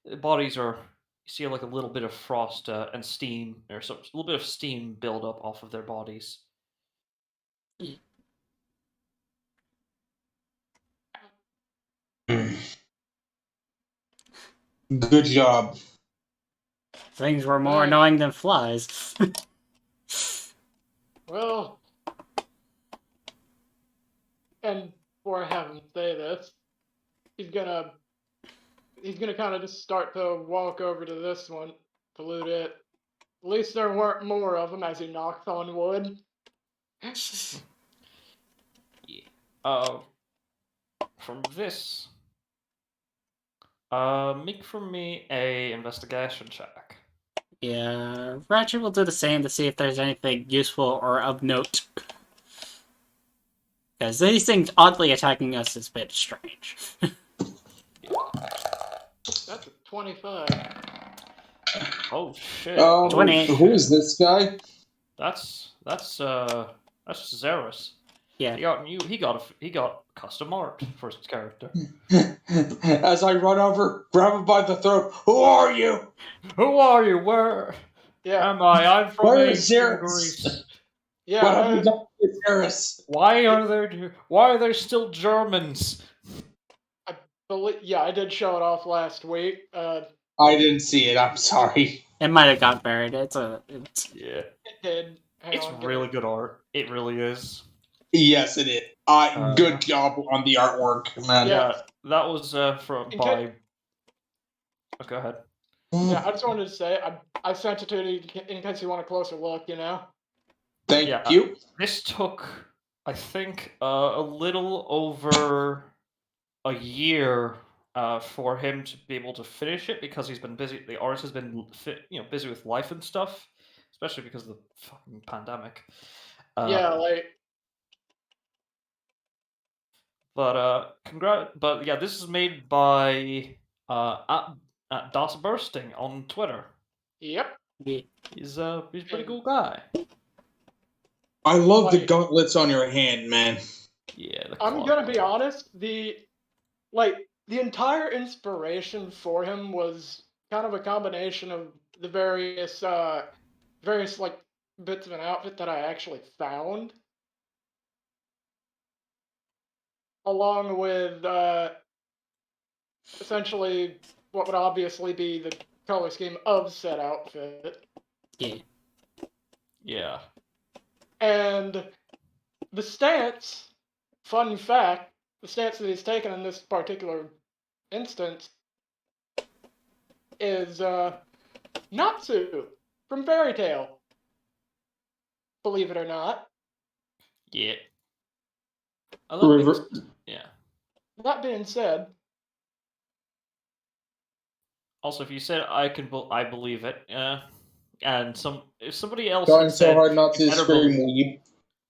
the bodies are you see like a little bit of frost and steam, or a little bit of steam build up off of their bodies. Good job. Things were more Thanks. annoying than flies. Well, and before I have him say this, he's gonna kind of just start to walk over to this one to loot it. At least there weren't more of them as he knocks on wood. Yeah. From this, make for me a investigation check. Yeah, Ratchet will do the same to see if there's anything useful or of note. Because these things oddly attacking us is a bit strange. That's a 25. Oh shit! Oh, Holy 20. who shit! is this guy? That's Xeris. Yeah. He got custom art for his character. As I run over, grab him by the throat. Who are you? Who are you? Where Yeah, am I? I'm from Where is ancient Xeris? Greece. yeah. What have you done with Xeris? Why are there still Germans? I did show it off last week. I didn't see it. I'm sorry. It might have got buried. It's Yeah, It did. Hang it's on, really good art. It really is. Yes, it is. Good job on the artwork, man. Yeah. Yeah, that was from In by. Oh, go ahead. Yeah, I just wanted to say I sent it to you in case you want a closer look. Thank Yeah, you. this took, I think, a little over a year for him to be able to finish it because he's been busy. The artist has been busy with life and stuff, especially because of the fucking pandemic. Yeah, like But yeah, this is made by at Das Bursting on Twitter. yep. He's a pretty And cool guy. I love the like gauntlets on your hand, man. Yeah, the I'm clock. gonna be honest, the entire inspiration for him was kind of a combination of the various like bits of an outfit that I actually found, along with essentially what would obviously be the color scheme of said outfit. yeah. Yeah. And the stance, fun fact, the stance that he's taken in this particular instance is Natsu from Fairy Tale. Believe it or not. Yeah. River- Yeah. That being said, Also, if you said I believe it, and if somebody else Trying had so said hard not you to better scream believe, weeb.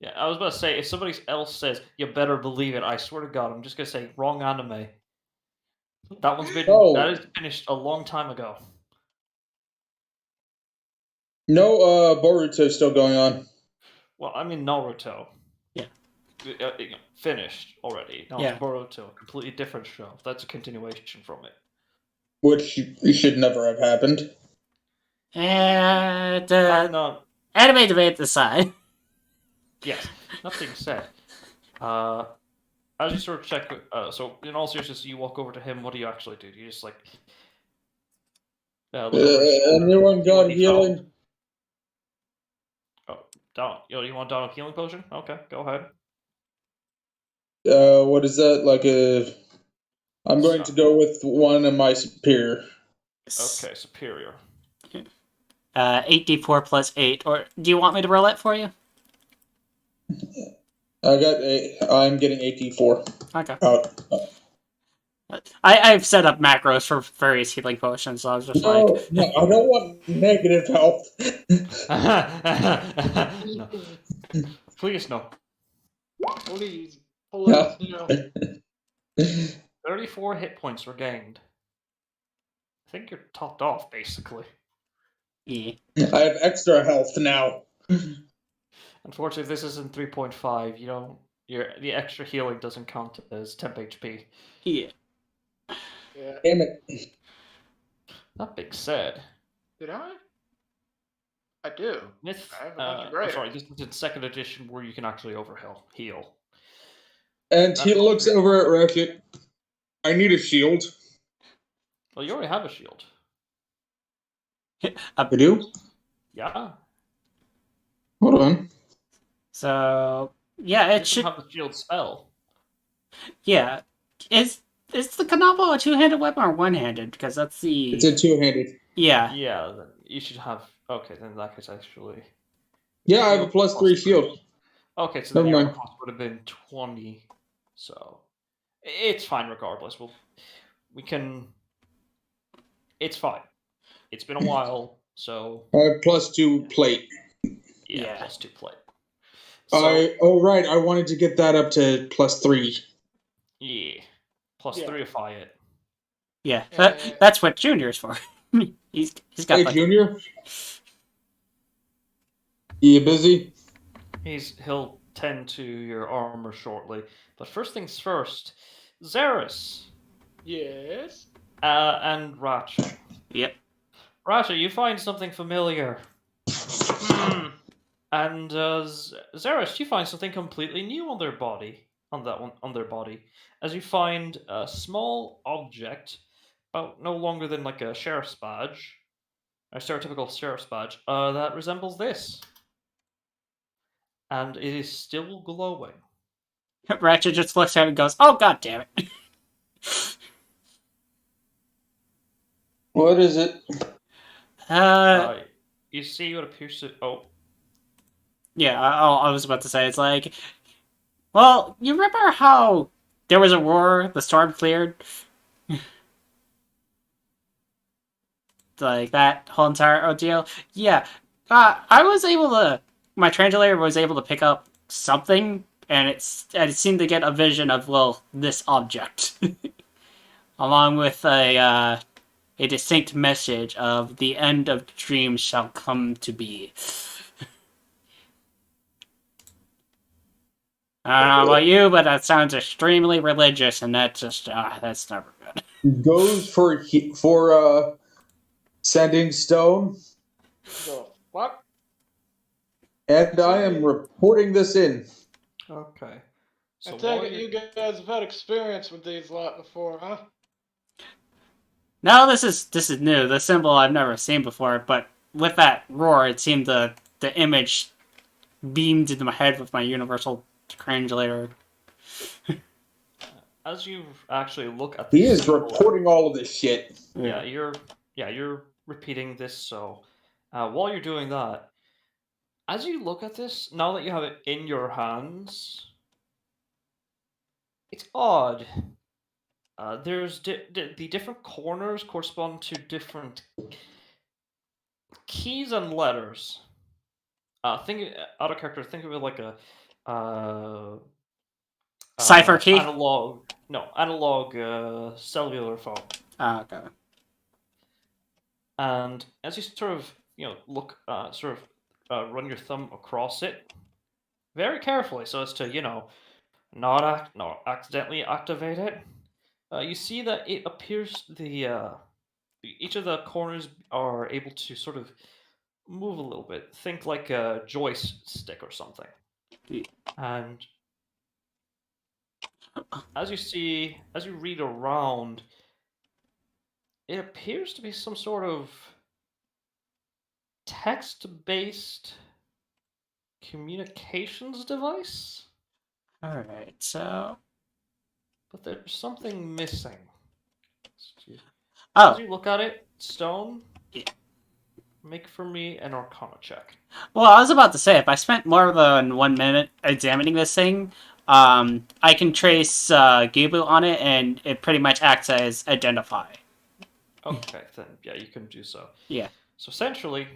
yeah, I was about to say if somebody else says you better believe it, I swear to God, I'm just gonna say wrong anime. That is finished a long time ago. No, Boruto's still going on. Well, I mean Naruto. Yeah. Finished already. Now Yeah. it's Boruto, a completely different show. That's a continuation from it. Which should never have happened. And No, anime debate aside. yes, nothing said. As you sort of check, so in all seriousness, you walk over to him. What do you actually do? Do you just like look over his shoulder? Anyone see what got he healing? found? Oh, down. You want down a healing potion? Okay, go ahead. What is that? Like a. I'm going to go with one of my superior. Okay, superior. 8d4 plus 8. Or do you want me to roll it for you? I'm getting 84. Okay. Oh. I've set up macros for various healing potions, so I was just No, like... no, I don't want negative health. No. Please no. please, No. no. 34 hit points were gained. I think you're topped off, basically. Yeah. I have extra health now. Unfortunately, this isn't 3.5. You don't the extra healing doesn't count as temp HP. Yeah. Yeah. Damn it. That being said, Did I? I do. with I have a bunch of greater. sorry, this is the second edition where you can actually heal. And he That's looks also- over at Ratchet. I need a shield. Well, you already have a shield. I do? Yeah, Hold on. So yeah, you it just should. don't have the shield spell. Yeah, is the Kanabo a two-handed weapon or one-handed? Because that's the It's a two-handed. yeah. Yeah, then you should have. Okay, then in that case, actually. Yeah, I have a Shield plus 3 shield. Okay, so Never then your mind. armor cost would have been 20. So it's fine regardless. We can. It's fine. It's been a while, so I have plus 2 plate. yeah, Yeah. plus 2 plate. So Right, I wanted to get that up to plus 3. yeah, plus Yeah. 3ify it. Yeah, Uh, that's what Junior's for. he's got Hey, like Junior? You busy? He'll tend to your armor shortly. But first things first, Xeris yes. and Ratchet. yep. Ratchet, you find something familiar. And Xeris, you find something completely new on their body. On their body, as you find a small object, about no longer than like a sheriff's badge, a stereotypical sheriff's badge, that resembles this, and it is still glowing. Ratchet just looks at him and goes, "Oh god damn it!" What is it? You see what appears to. Oh, Yeah. I was about to say it's like, well, you remember how there was a war, the storm cleared, like that whole entire ordeal. Yeah. I was able to. My translator was able to pick up something, and it seemed to get a vision of this object, along with a distinct message of the end of dreams shall come to be. I don't know about you, but that sounds extremely religious, and that's never good. Goes for sending stone, The fuck? and I am reporting this in. okay. I So take while it you guys have had experience with these lot before, huh? No, this is new. The symbol I've never seen before, but with that roar, it seemed the image beamed into my head with my universal translator. as you actually look at He this is symbol, reporting all of this shit. yeah, you're repeating this. So while you're doing that, as you look at this, now that you have it in your hands, it's odd. There's the different corners correspond to different keys and letters. Out of character. Think of it like a Cipher key. analog cellular phone. Okay. And as you sort of look, run your thumb across it very carefully, so as to not accidentally activate it. You see that it appears each of the corners are able to sort of move a little bit. Think like a joystick or something. Yeah. And as you read around, it appears to be some sort of text-based communications device, All right. So. but there's something missing. As Oh. you look at it, Stone, Yeah. make for me an Arcana check. Well, I was about to say, if I spent more than 1 minute examining this thing, I can trace Gibu on it, and it pretty much acts as identify. Okay, then yeah, you can do so. Yeah. So essentially,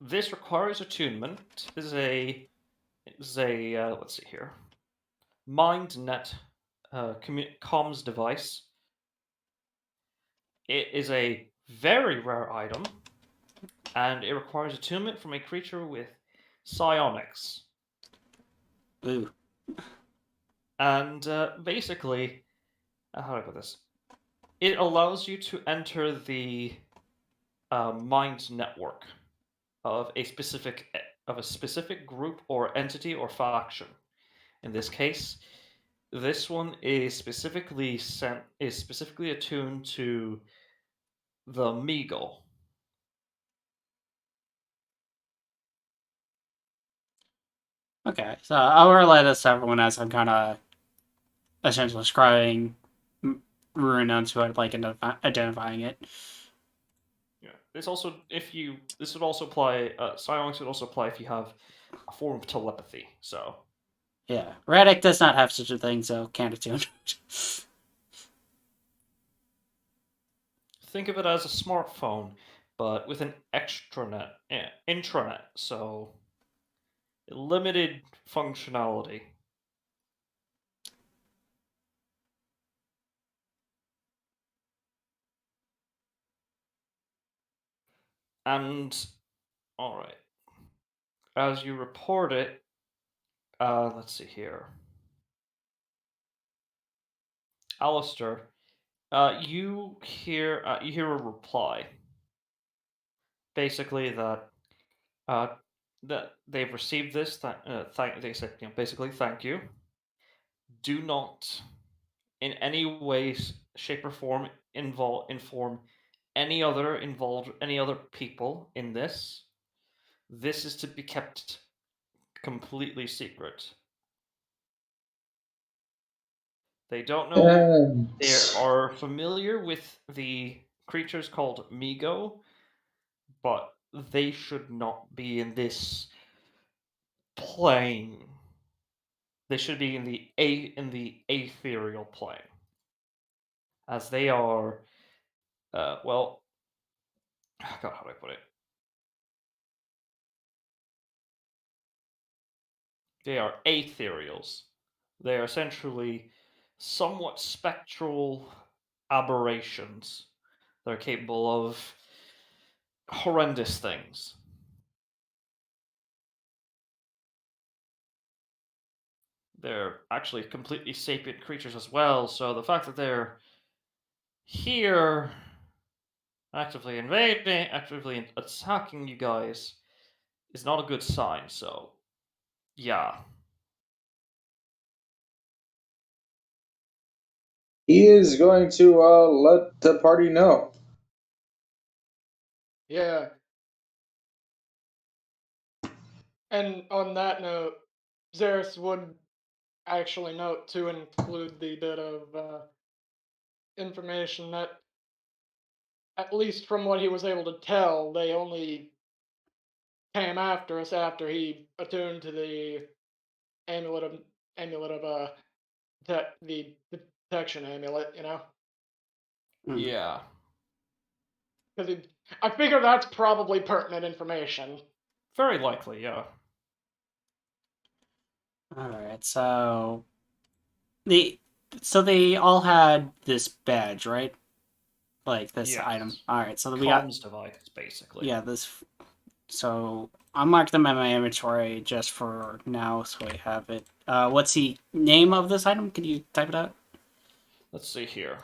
this requires attunement. This is a let's see here, MindNet comms device. It is a very rare item, and it requires attunement from a creature with psionics. Ooh. And basically, how do I put this? It allows you to enter the mind network of a specific group or entity or faction. In this case, this one is specifically attuned to the Meagle. Okay, so I'll relay this to everyone as I'm kind of essentially describing Rune to it, like identifying it. Yeah. This would also apply. Silence would also apply if you have a form of telepathy. So Yeah, Radic does not have such a thing, so can't attune. think of it as a smartphone, but with an intranet. So limited functionality. And all right, as you report it, let's see here, Alistair. You hear a reply. Basically uh, that they've received this. They said, basically, thank you. Do not in any way, shape, or form inform any other people in this. This is to be kept completely secret. They don't know. They are familiar with the creatures called Migo, but they should not be in this plane. They should be in the ethereal plane, as they are. Well, God, how do I put it? They are ethereals. They are essentially somewhat spectral aberrations that are capable of horrendous things. They're actually completely sapient creatures as well, so the fact that they're here actively invading, actively attacking you guys is not a good sign, so yeah. He is going to let the party know. Yeah. And on that note, Xeris would actually note to include the bit of information that, at least from what he was able to tell, they only came after us after he attuned to the amulet of amulet of the detection amulet, you know, Yeah. because I figure that's probably pertinent information. Very likely, yeah. All right, the so they all had this badge, right? Like this Yes. item. All right, so we got Comms device, basically. yeah this. So I'll mark them in my inventory just for now, so I have it. What's the name of this item? Can you type it out? Let's see here.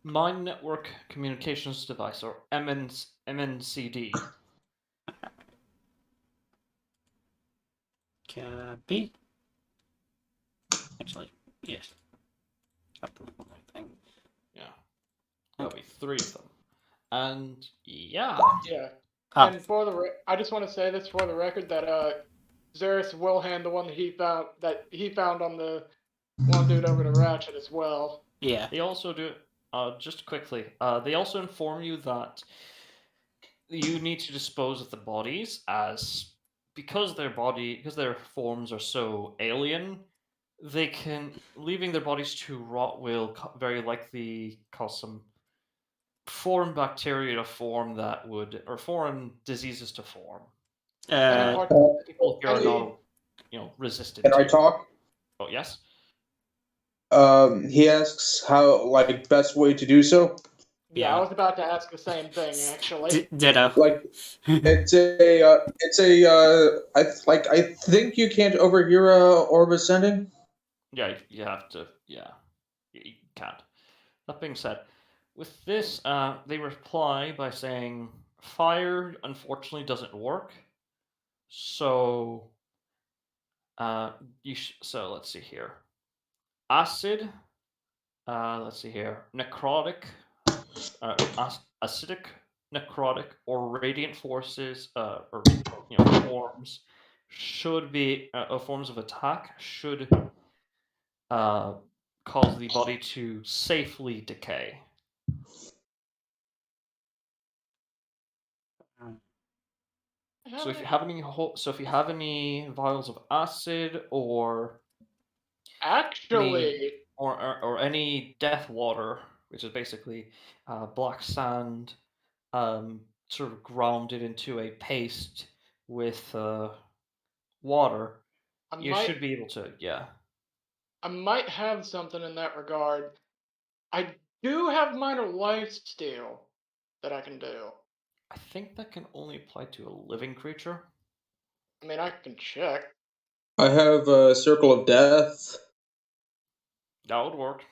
Mind Network Communications Device, or MNCD. Copy. Actually, yes. Thing. Yeah. There'll be 3 of them. And yeah. Yeah. Oh, And for the I just want to say this for the record that Xeris will hand the one that he found on the one dude over to Ratchet as well. yeah. They also do, just quickly, they also inform you that you need to dispose of the bodies, as because their forms are so alien, leaving their bodies to rot will very likely cause some foreign bacteria to form that would, or foreign diseases to form. Any Uh, part, People here are any, not, resistant Can I to. talk? Oh yes. He asks how, like, best way to do so. yeah, I yeah. was about to ask the same thing, actually. Ditto. Like, I think you can't overhear a orb ascending. Yeah, you have to. Yeah, you can't. That being said, with this, they reply by saying fire unfortunately doesn't work. So, so let's see here. Acid. Let's see here. Necrotic. Acidic, necrotic, or radiant forces, or forms should be forms of attack should uh, cause the body to safely decay. How So if many? you have any, if you have any vials of acid or any Actually, or any death water, which is basically black sand, sort of grounded into a paste with water, I you might, should be able to. Yeah, I might have something in that regard. I do have minor lifesteal that I can do. I think that can only apply to a living creature. I mean, I can check. I have a circle of death. That would work.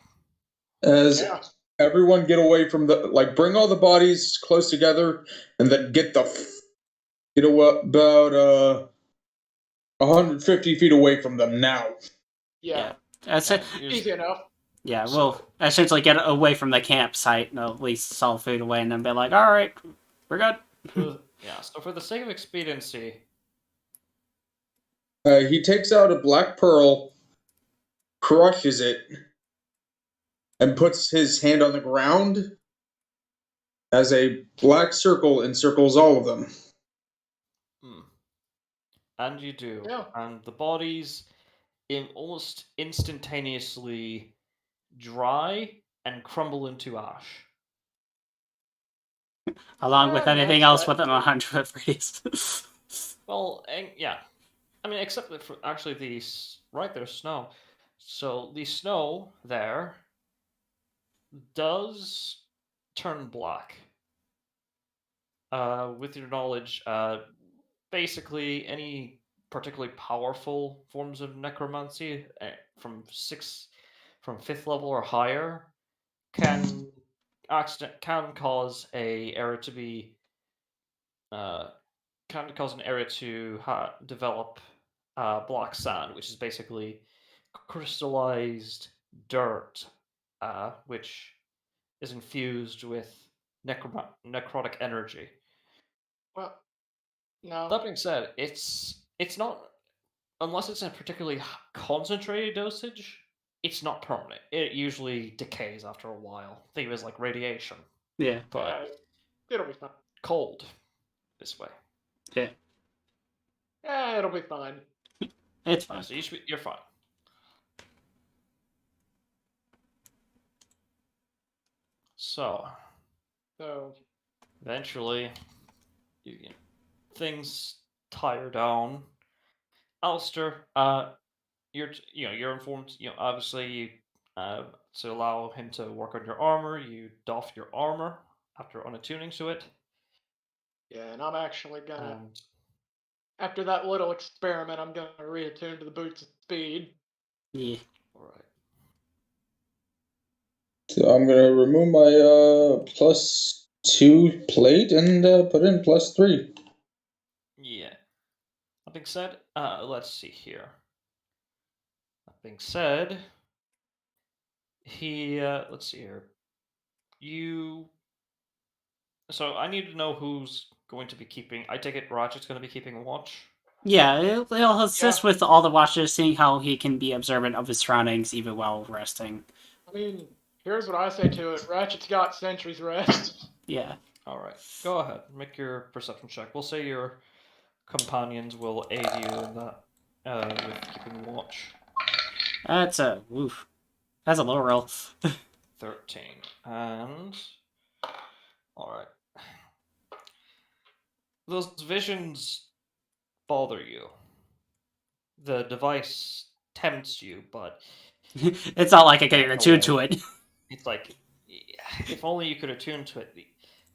As Yeah, everyone get away from the, like, bring all the bodies close together, and then get away, about 150 feet away from them now. yeah, Yeah. That's it. easy enough. Yeah, we'll So essentially get away from the campsite and at least solve food away and then be like, alright, we're good. so for the sake of expediency, He takes out a black pearl, crushes it, and puts his hand on the ground as a black circle encircles all of them. hmm, and you do, Yeah, and the bodies almost instantaneously dry and crumble into ash. Along with anything that's else that. within 100 radius. Well, and yeah, I mean, except that for actually right there's snow. So the snow there does turn black. With your knowledge, basically any particularly powerful forms of necromancy from fifth level or higher can can cause a area to be uh, can cause an area to develop black sand, which is basically crystallized dirt, which is infused with necrotic energy. Well, no. That being said, it's not, unless it's in a particularly concentrated dosage. It's not permanent. It usually decays after a while. Think of it as like radiation, Yeah, but It'll be fine. cold this way. yeah, Yeah, it'll be fine. it's Yeah, fine. so you're fine. So So, eventually, things tire down. Alistair, you're informed. Obviously, uh, to allow him to work on your armor, you doff your armor after unattuning to it, yeah, and I'm actually gonna, and after that little experiment, I'm gonna reattune to the boots of speed. Yeah. all right. So I'm gonna remove my +2 plate and put in +3. Yeah. That being said, let's see here. That being said, let's see here. You. So I need to know who's going to be keeping. I take it Ratchet's going to be keeping watch. Yeah, it'll Yeah, assist with all the watchers, seeing how he can be observant of his surroundings even while resting. I mean, here's what I say to it. Ratchet's got Sentry's Rest. Yeah. All right, go ahead. Make your perception check. We'll say your companions will aid you in that with keeping watch. That's a oof. That's a low roll. 13. And. Alright. Those visions bother you. The device tempts you, but It's not like I can no attune way. to it. It's like, if only you could attune to it.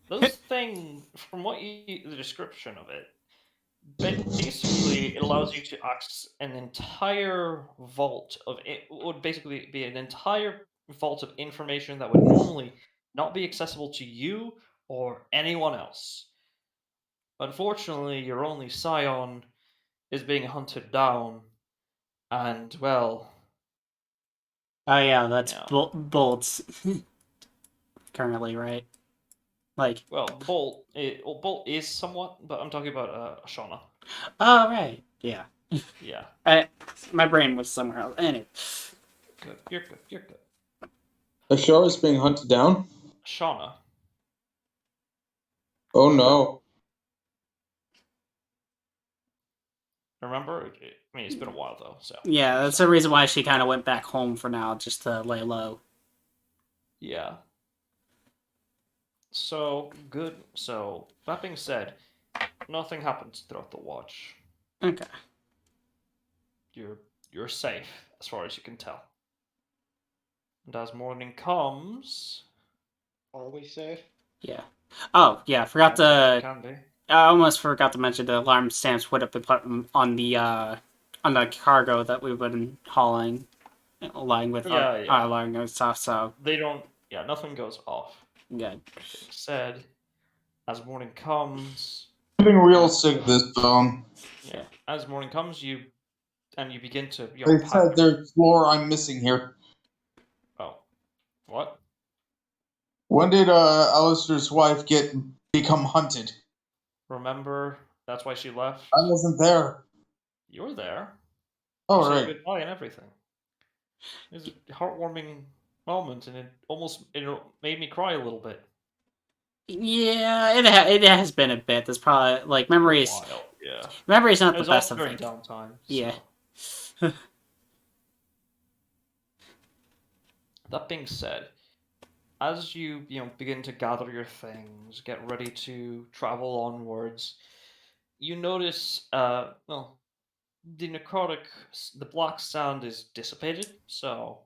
Those things, from what the description of it, basically it allows you to access an entire vault of it would basically be an entire vault of information that would normally not be accessible to you or anyone else. Unfortunately, your only scion is being hunted down, and well, Oh yeah, that's yeah. bolts currently, right? Like, Well, Bolt is somewhat, but I'm talking about Shauna. oh right, yeah. Yeah, My brain was somewhere else. Anyway, good. You're good. You're good. Ashara is being hunted down. Shauna. Oh no. Remember? I mean, it's been a while though, so. yeah, you're that's set. the reason why she kind of went back home for now, just to lay low. Yeah. So good. So that being said, nothing happens throughout the watch. Okay. You're safe as far as you can tell. And as morning comes, Are we safe? Yeah. Oh yeah, forgot you to. can be. I almost forgot to mention the alarm stamps would have been put on the cargo that we've been hauling, along with our Yeah. alarm and stuff. So They don't. Yeah, nothing goes off. good. Being said, as morning comes, Getting real sick of this phone. yeah, as morning comes, you begin to They pack. said there's floor I'm missing here. Oh, what? When did Alistair's wife become hunted? Remember, that's why she left. I wasn't there. You were there. Oh You said right. goodbye and everything. It was a heartwarming moment, and it made me cry a little bit. Yeah, it has been a bit. There's probably like For a memories. while, yeah. Memory's not It the was best also of during things. downtime. Yeah. So. That being said, as you begin to gather your things, get ready to travel onwards, you notice well, the black sand is dissipated, so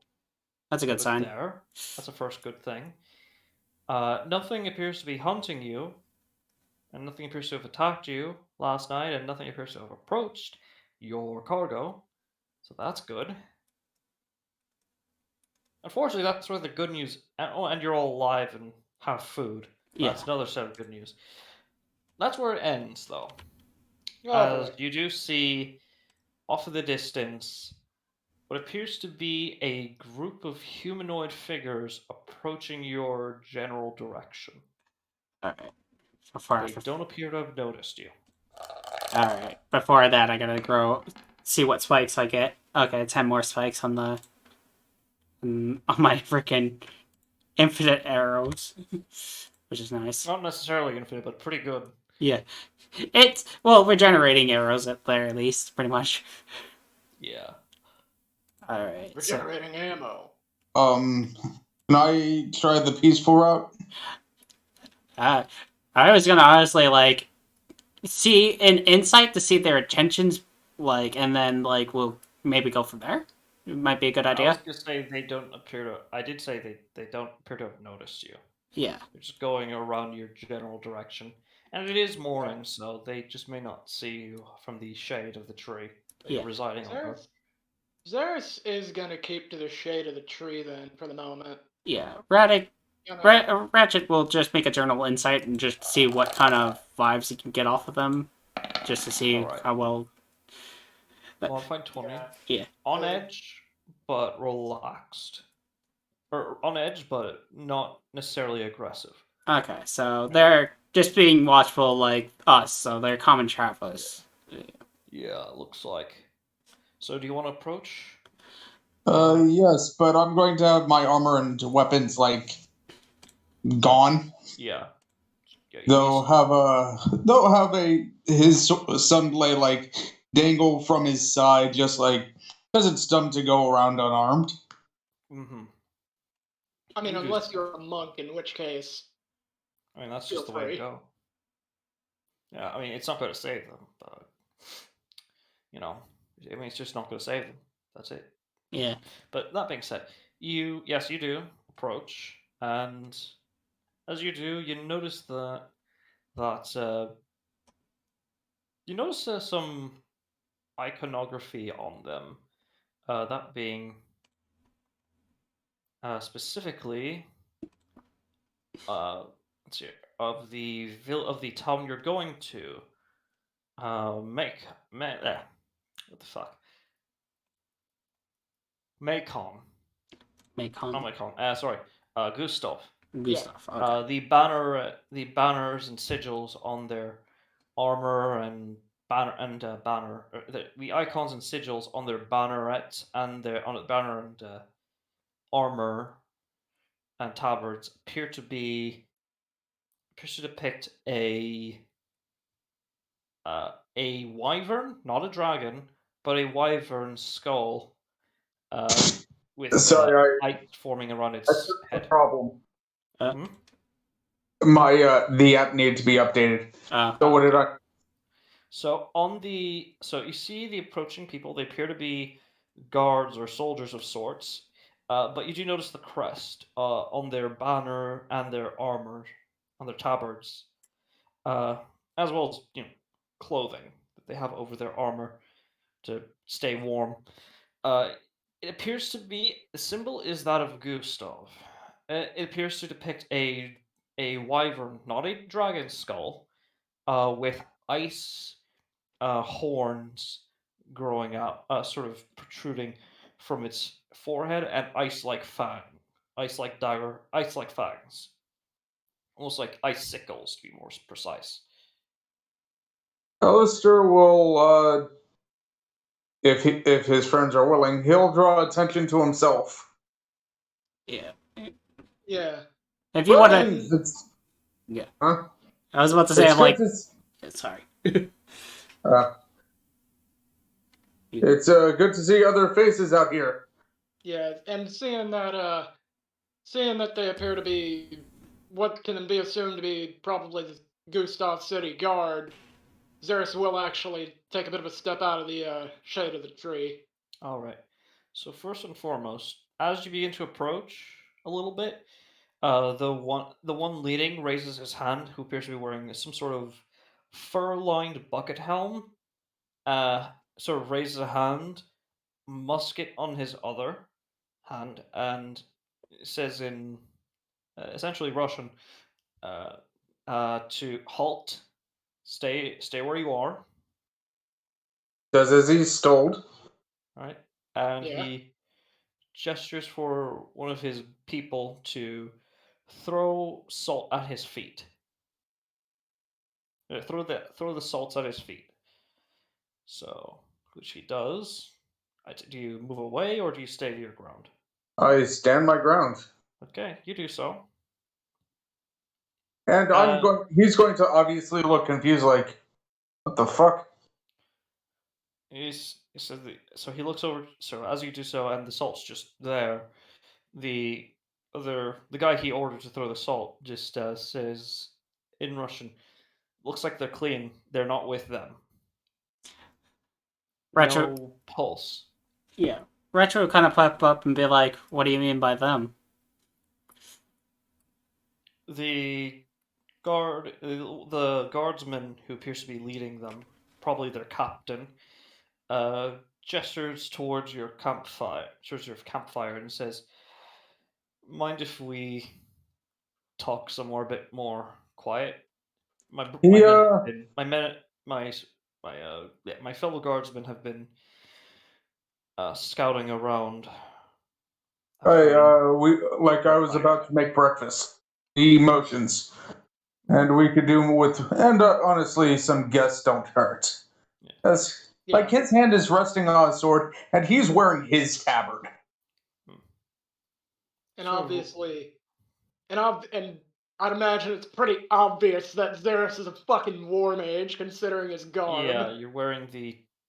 That's a good good sign. there. That's a first good thing. Nothing appears to be hunting you, and nothing appears to have attacked you last night, and nothing appears to have approached your cargo, so that's good. Unfortunately, that's where the good news. And you're all alive and have food. Yeah. That's another set of good news. That's where it ends, though. Oh As boy. you do see, off in the distance, what appears to be a group of humanoid figures approaching your general direction. All right. Before, They don't appear to have noticed you. all right. Before that, I gotta see what spikes I get. Okay, 10 more spikes on my freaking infinite arrows, which is nice. Not necessarily infinite, but pretty good. Yeah, we're generating arrows at very least, pretty much. Yeah. All right. We're So, generating ammo. Can I try the peaceful route? I was gonna honestly like see an insight to see their intentions, like, and then like we'll maybe go from there. It might be a good I was idea. gonna say they don't appear to. I did say they don't appear to have noticed you. Yeah. They're just going around your general direction. And it is morning, so they just may not see you from the shade of the tree that Yeah. you're residing under. Zeus is gonna keep to the shade of the tree then for the moment. Yeah. Ratchet You know, Ratchet will just make a journal insight and just see what kind of vibes he can get off of them, just to see Alright. how well. Well, find 20. Yeah. On edge, but relaxed. Or on edge, but not necessarily aggressive. Okay, so they're just being watchful like us, so they're common travelers. Yeah, looks like. So do you want to approach? Yes, but I'm going to have my armor and weapons like gone. Yeah. They'll have his sunblade like dangle from his side, just like Because it's dumb to go around unarmed. Mm-hmm. I mean, You do unless so. you're a monk, in which case, I mean, that's feel just the way to free. go. Yeah, I mean, it's not going to save them, but you know, I mean, it's just not going to save them. That's it. Yeah. But that being said, you do approach, and as you do, you notice that you notice some iconography on them. That being specifically, let's see, of the town you're going to. What the fuck? Macon. Not Macon. Macon. Sorry. Gustav. Gustav. Okay. The banners and sigils on their armor and the icons and sigils on their banneret and their on the banner and armor and tabards appears to depict a wyvern, not a dragon, but a wyvern skull with Sorry, light forming around I its took the head. problem. Hmm? My the app needed to be updated. So what did Okay. I? So you see the approaching people. They appear to be guards or soldiers of sorts, but you do notice the crest on their banner and their armor, on their tabards, uh, as well as clothing that they have over their armor to stay warm. Uh, it appears to be the symbol is that of Gustav. It appears to depict a wyvern, not a dragon skull, with ice horns growing out, sort of protruding from its forehead, and ice-like fangs, almost like icicles to be more precise. Alistair will, if his friends are willing, he'll draw attention to himself. Yeah. Yeah. If you Well, want I to, mean, it's yeah. huh? I was about to say, It's I'm good like, to. sorry. Uh, it's good to see other faces out here. Yeah, and seeing that they appear to be what can be assumed to be probably the Gustav City Guard, Xeris will actually take a bit of a step out of the shade of the tree. All right. So first and foremost, as you begin to approach a little bit, the one leading raises his hand, who appears to be wearing some sort of fur-lined bucket helm. Sort of raises a hand, musket on his other hand, and says in essentially Russian, uh, to halt, stay where you are, Does as he's told. right? And Yeah. he gestures for one of his people to throw salt at his feet. Throw the salts at his feet. So, which he does. Do you move away or do you stay to your ground? I stand my ground, Okay, you do so. and I'm going. He's going to obviously look confused, like, what the fuck? So he looks over. So as you do so, and the salt's just there. The guy he ordered to throw the salt just says in Russian, "Looks like they're clean. They're not with them. Retro, No pulse." yeah. Retro kind of pop up and be like, what do you mean by them? The the guardsman who appears to be leading them, probably their captain, gestures towards your campfire, and says, "Mind if we talk somewhere a bit more quiet? My He men have been my men my fellow guardsmen have been scouting around, we like I was fire. about to make breakfast. Emotions, and we could do with, and honestly, some guests don't hurt. Yeah. That's Yeah. like his hand is resting on a sword, and he's wearing his tabard. And Sort of- obviously, and I'd imagine it's pretty obvious that Xeris is a fucking war mage, considering his garb. Yeah, you're wearing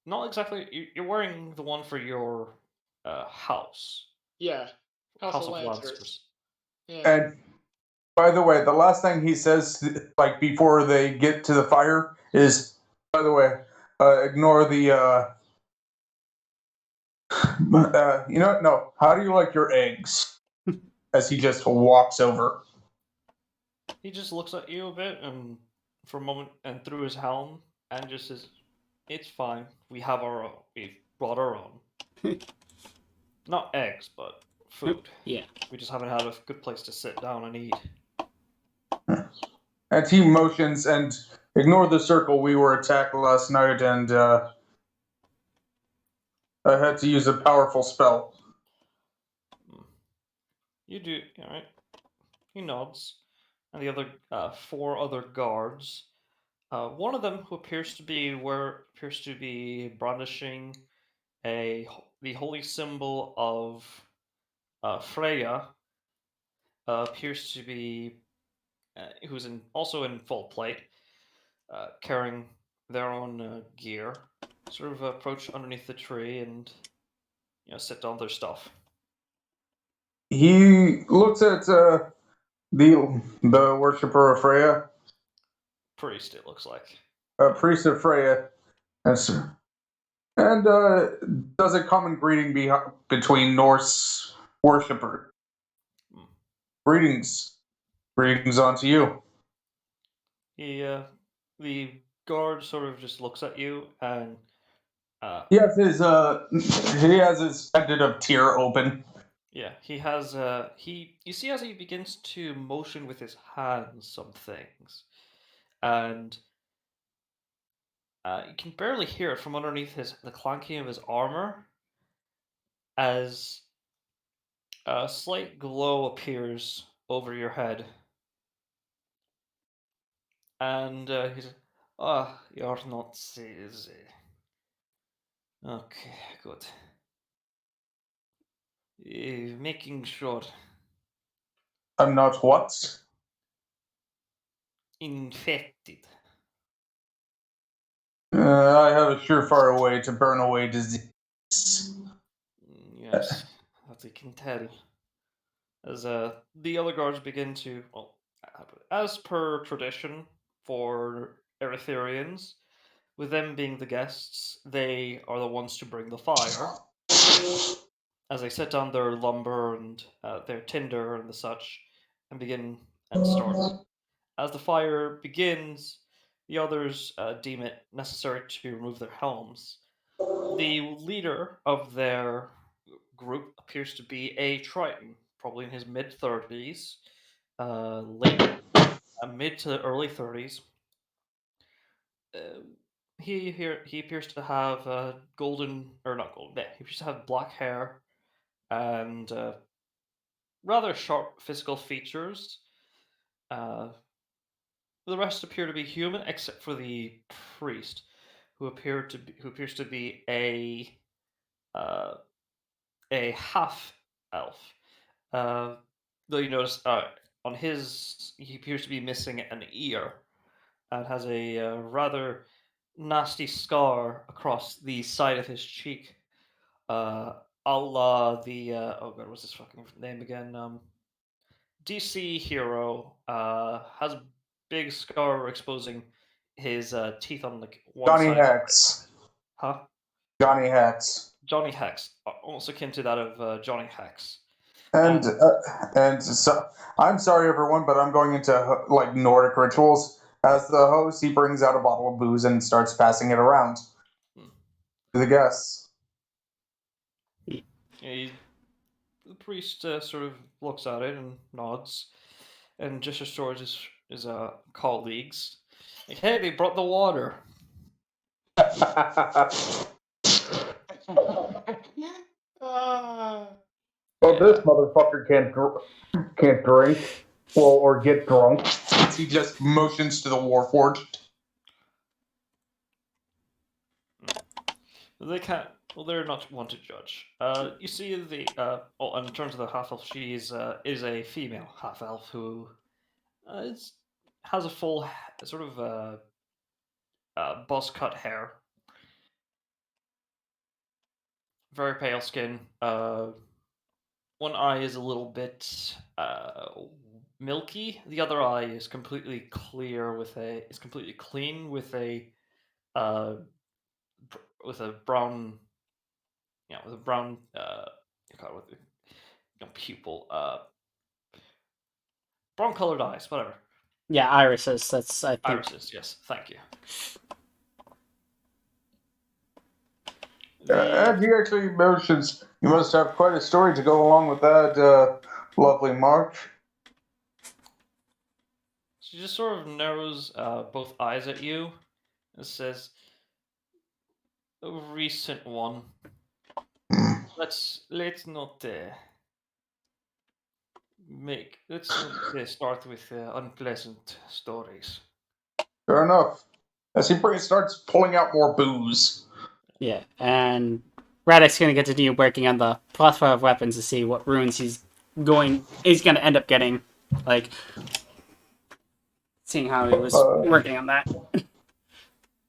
Not exactly. You're wearing the one for your house, Yeah, House of House of Lancers. Lancers. Yeah. And by the way, the last thing he says, like before they get to the fire, is, by the way, ignore the. No. How do you like your eggs? As he just walks over. He just looks at you a bit and for a moment and through his helm and just says, "It's fine. We have our own. We've brought our own. Not eggs, but food. Yeah. We just haven't had a good place to sit down and eat." And he motions and ignore the circle. We were attacked last night, and I had to use a powerful spell. Hmm. You do, all right? He nods, and the other four other guards. One of them, who appears to be brandishing the holy symbol of Freya, appears to be who's also in full plate, carrying their own gear. Sort of approach underneath the tree and sit down their stuff. He looks at the worshiper of Freya, Priest, it looks like. priest of Freya, and does a common greeting between Norse worshippers. Hmm. Greetings, greetings unto you. He, the guard sort of just looks at you and He has his tentative tear open. yeah, he has you see as he begins to motion with his hands some things, and you can barely hear it from underneath the clanking of his armor as a slight glow appears over your head, and he says, "Ah, you're not easy. Okay, good. Making sure I'm not what? infected. I have a surefire way to burn away disease. Yes, that I can tell." As the other guards begin to, well, as per tradition for Erytherians, with them being the guests, they are the ones to bring the fire. As they set down their lumber and their tinder and the such, and begin and start. As the fire begins, the others deem it necessary to remove their helms. The leader of their group appears to be a Triton, probably in his mid 30s, mid to early 30s. Uh, he appears to have golden, or not golden, yeah, he appears to have black hair and rather sharp physical features. Uh, the rest appear to be human, except for the priest, who appears to be uh, a half elf. Uh, though you notice on he appears to be missing an ear and has a rather nasty scar across the side of his cheek. Uh, a la the oh god, what's his fucking name again? DC hero has a big scar exposing his teeth on like one Johnny side of his face. Hex. Huh? Johnny Hex. Johnny Hex, almost akin to that of Johnny Hex. And And and so I'm sorry everyone, but I'm going into like Nordic rituals. As the host, he brings out a bottle of booze and starts passing it around hmm, to the guests. the priest sort of looks at it and nods, and gestures towards his colleagues. Like, hey, they brought the water. Ah, Well, this Yeah. motherfucker can't drink, well, or get drunk. He just motions to the warforged. They can't. Well, they're not one to judge. You see and in terms of the half elf, she is a female half elf who has a full sort of buzz cut hair. very pale skin. One eye is a little bit milky. The other eye is completely clear is completely clean uh with a brown, with a brown with a pupil, brown colored eyes, whatever. Yeah, irises. That's I think. Irises, yes, thank you. And The he actually mentions you must have quite a story to go along with that lovely march. She just sort of narrows both eyes at you and says, "A recent one. Hmm. Let's not start with unpleasant stories." Fair enough. As starts pulling out more booze. Yeah, and Radek's gonna continue working on the plethora of weapons to see what runes he's gonna end up getting, like seeing how he was Uh, working on that.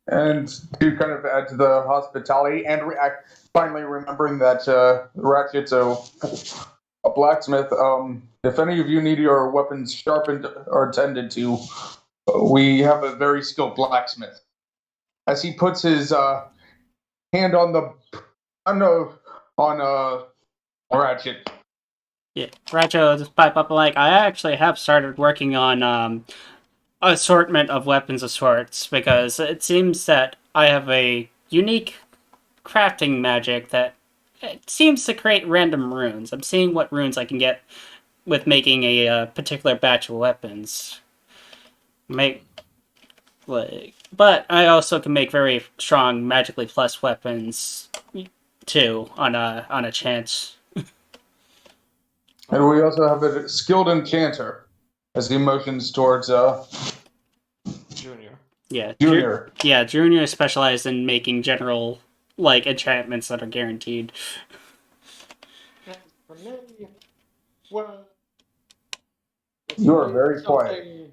and to kind of add to the hospitality, and finally remembering that Ratchet's a blacksmith. If any of you need your weapons sharpened or tended to, we have a very skilled blacksmith. As he puts his hand on the on Ratchet. Yeah, Racho will just pipe up like, I actually have started working on assortment of weapons of sorts because it seems that I have a unique crafting magic that it seems to create random runes. I'm seeing what runes I can get with making a particular batch of weapons. Make like, but I also can make very strong magically plus weapons too on a chance. And we Alright, also have a skilled enchanter as he motions towards Junior. Yeah, Junior. Junior is specialized in making general like enchantments that are guaranteed. And for me, well, if You you are need very quiet. something,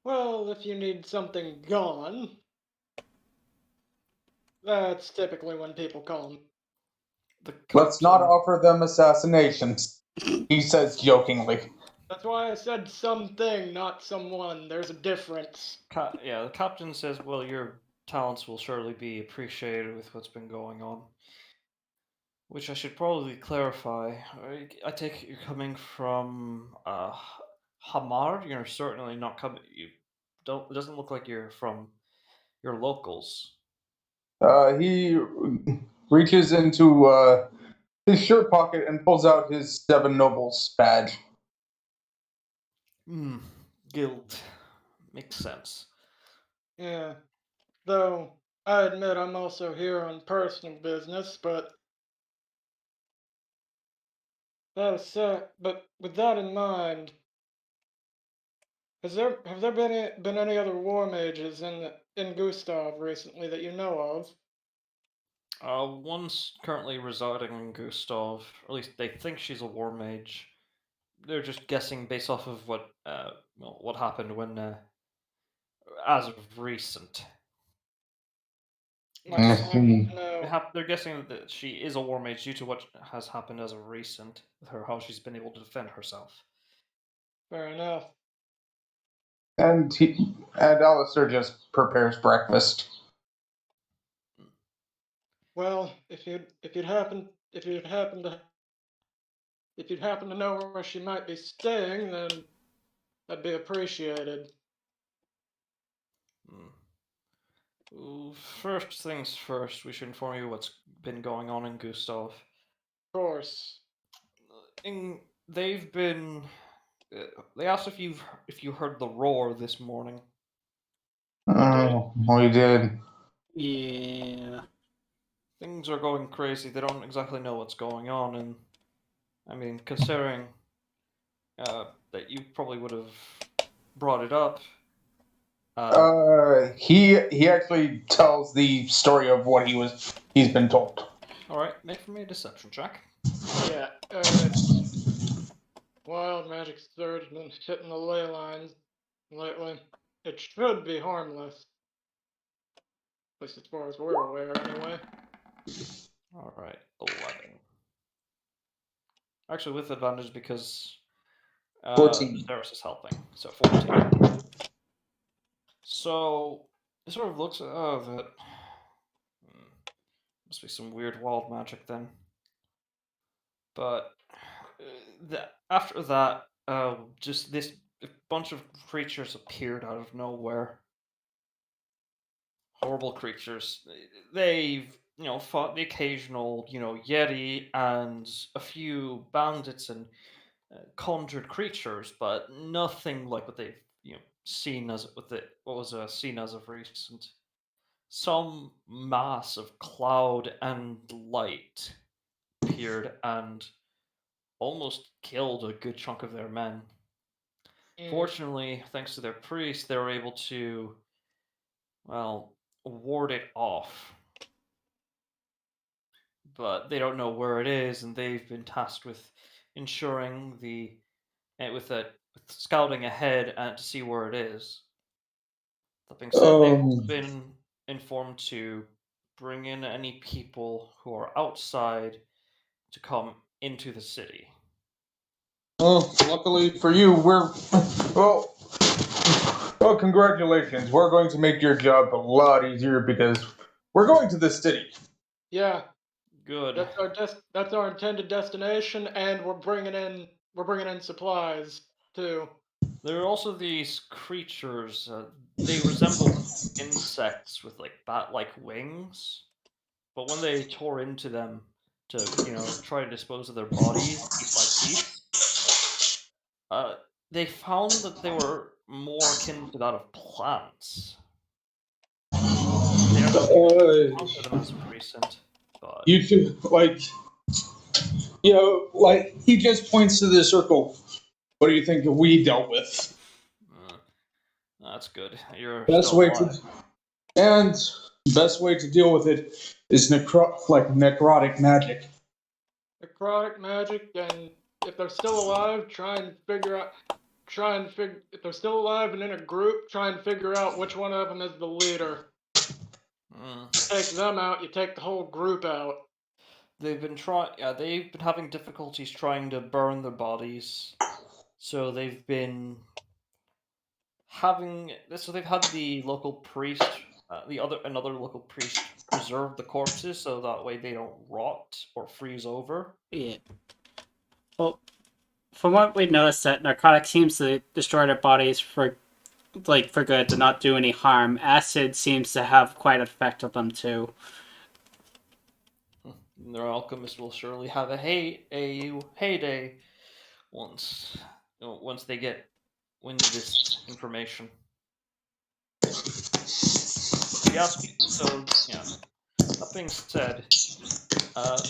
well, if you need something gone, that's typically when people call me. The Let's not captain, offer them assassinations, he says jokingly. That's why I said something, not someone. There's a difference. the captain says, "Well, your talents will surely be appreciated with what's been going on." Which I should probably clarify. I take it you're coming from Hamar. You're certainly not coming. You don't. It doesn't look like you're from your locals. He reaches into his shirt pocket and pulls out his Seven Nobles badge. Hmm. Guild makes sense. Yeah. Though, I admit I'm also here on personal business, but with that in mind, have there been any other war mages in Gustav recently that you know of? One's currently residing in Gustav. Or at least they think she's a war mage. They're just guessing based off of what happened when as of recent. Like Which how do Mhm. you know? they're guessing that she is a war mage due to what has happened as of recent with her, how she's been able to defend herself. Fair enough. And Alistair just prepares breakfast. Well, if you'd happen to know where she might be staying, then that'd be appreciated. Hmm. Ooh, first things first, we should inform you what's been going on in Gustav. Of course. They've been. They asked if you heard the roar this morning. I did. Oh, we did. Yeah. Things are going crazy. They don't exactly know what's going on, and I mean, considering that you probably would have brought it up. He actually tells the story of what he's been told. All right, make for me a deception check. Yeah, it's wild magic surge been hitting the ley lines lately. It should be harmless, at least as far as we're aware, anyway. All right, 11. Actually, with advantage because 14. Zaris is helping, so 14. So it sort of looks that must be some weird wild magic then. But after that, just this bunch of creatures appeared out of nowhere. Horrible creatures. They've fought the occasional yeti and a few bandits and conjured creatures, but nothing like what they've seen as what was seen as of recent. Some mass of cloud and light appeared and almost killed a good chunk of their men. Mm. Fortunately, thanks to their priest, they were able to, well, ward it off. But they don't know where it is, and they've been tasked with ensuring with scouting ahead and to see where it is. That being said, they've also Um, been informed to bring in any people who are outside to come into the city. well, luckily for you, well, well, congratulations. We're going to make your job a lot easier because we're going to the city. Yeah, Good. that's our intended destination, and we're bringing in supplies too. There are also these creatures. They resemble insects with like bat-like wings, but when they tore into them to, try to dispose of their bodies piece by piece, uh, they found that they were more akin to that of plants. They don't know if you've Uh, encountered them as of recent, but you two, like, he just points to the circle. What do you think we dealt with? uh, that's good. You're Best still way to, alive. and best way to deal with it is necrotic magic. Necrotic magic, and if they're still alive, if they're still alive and in a group, try and figure out which one of them is the leader. Mm. Take them out, you take the whole group out. They've been trying. Yeah, they've been having difficulties trying to burn their bodies, so they've been having. So they've had the local priest, another local priest, preserve the corpses so that way they don't rot or freeze over. Yeah. Well, from what we've noticed, that narcotic seems to destroy their bodies for good, to not do any harm. Acid seems to have quite an effect on them too. Their alchemist will surely have a heyday once once they get wind of this information. If you ask me, so yeah. That being said, uh,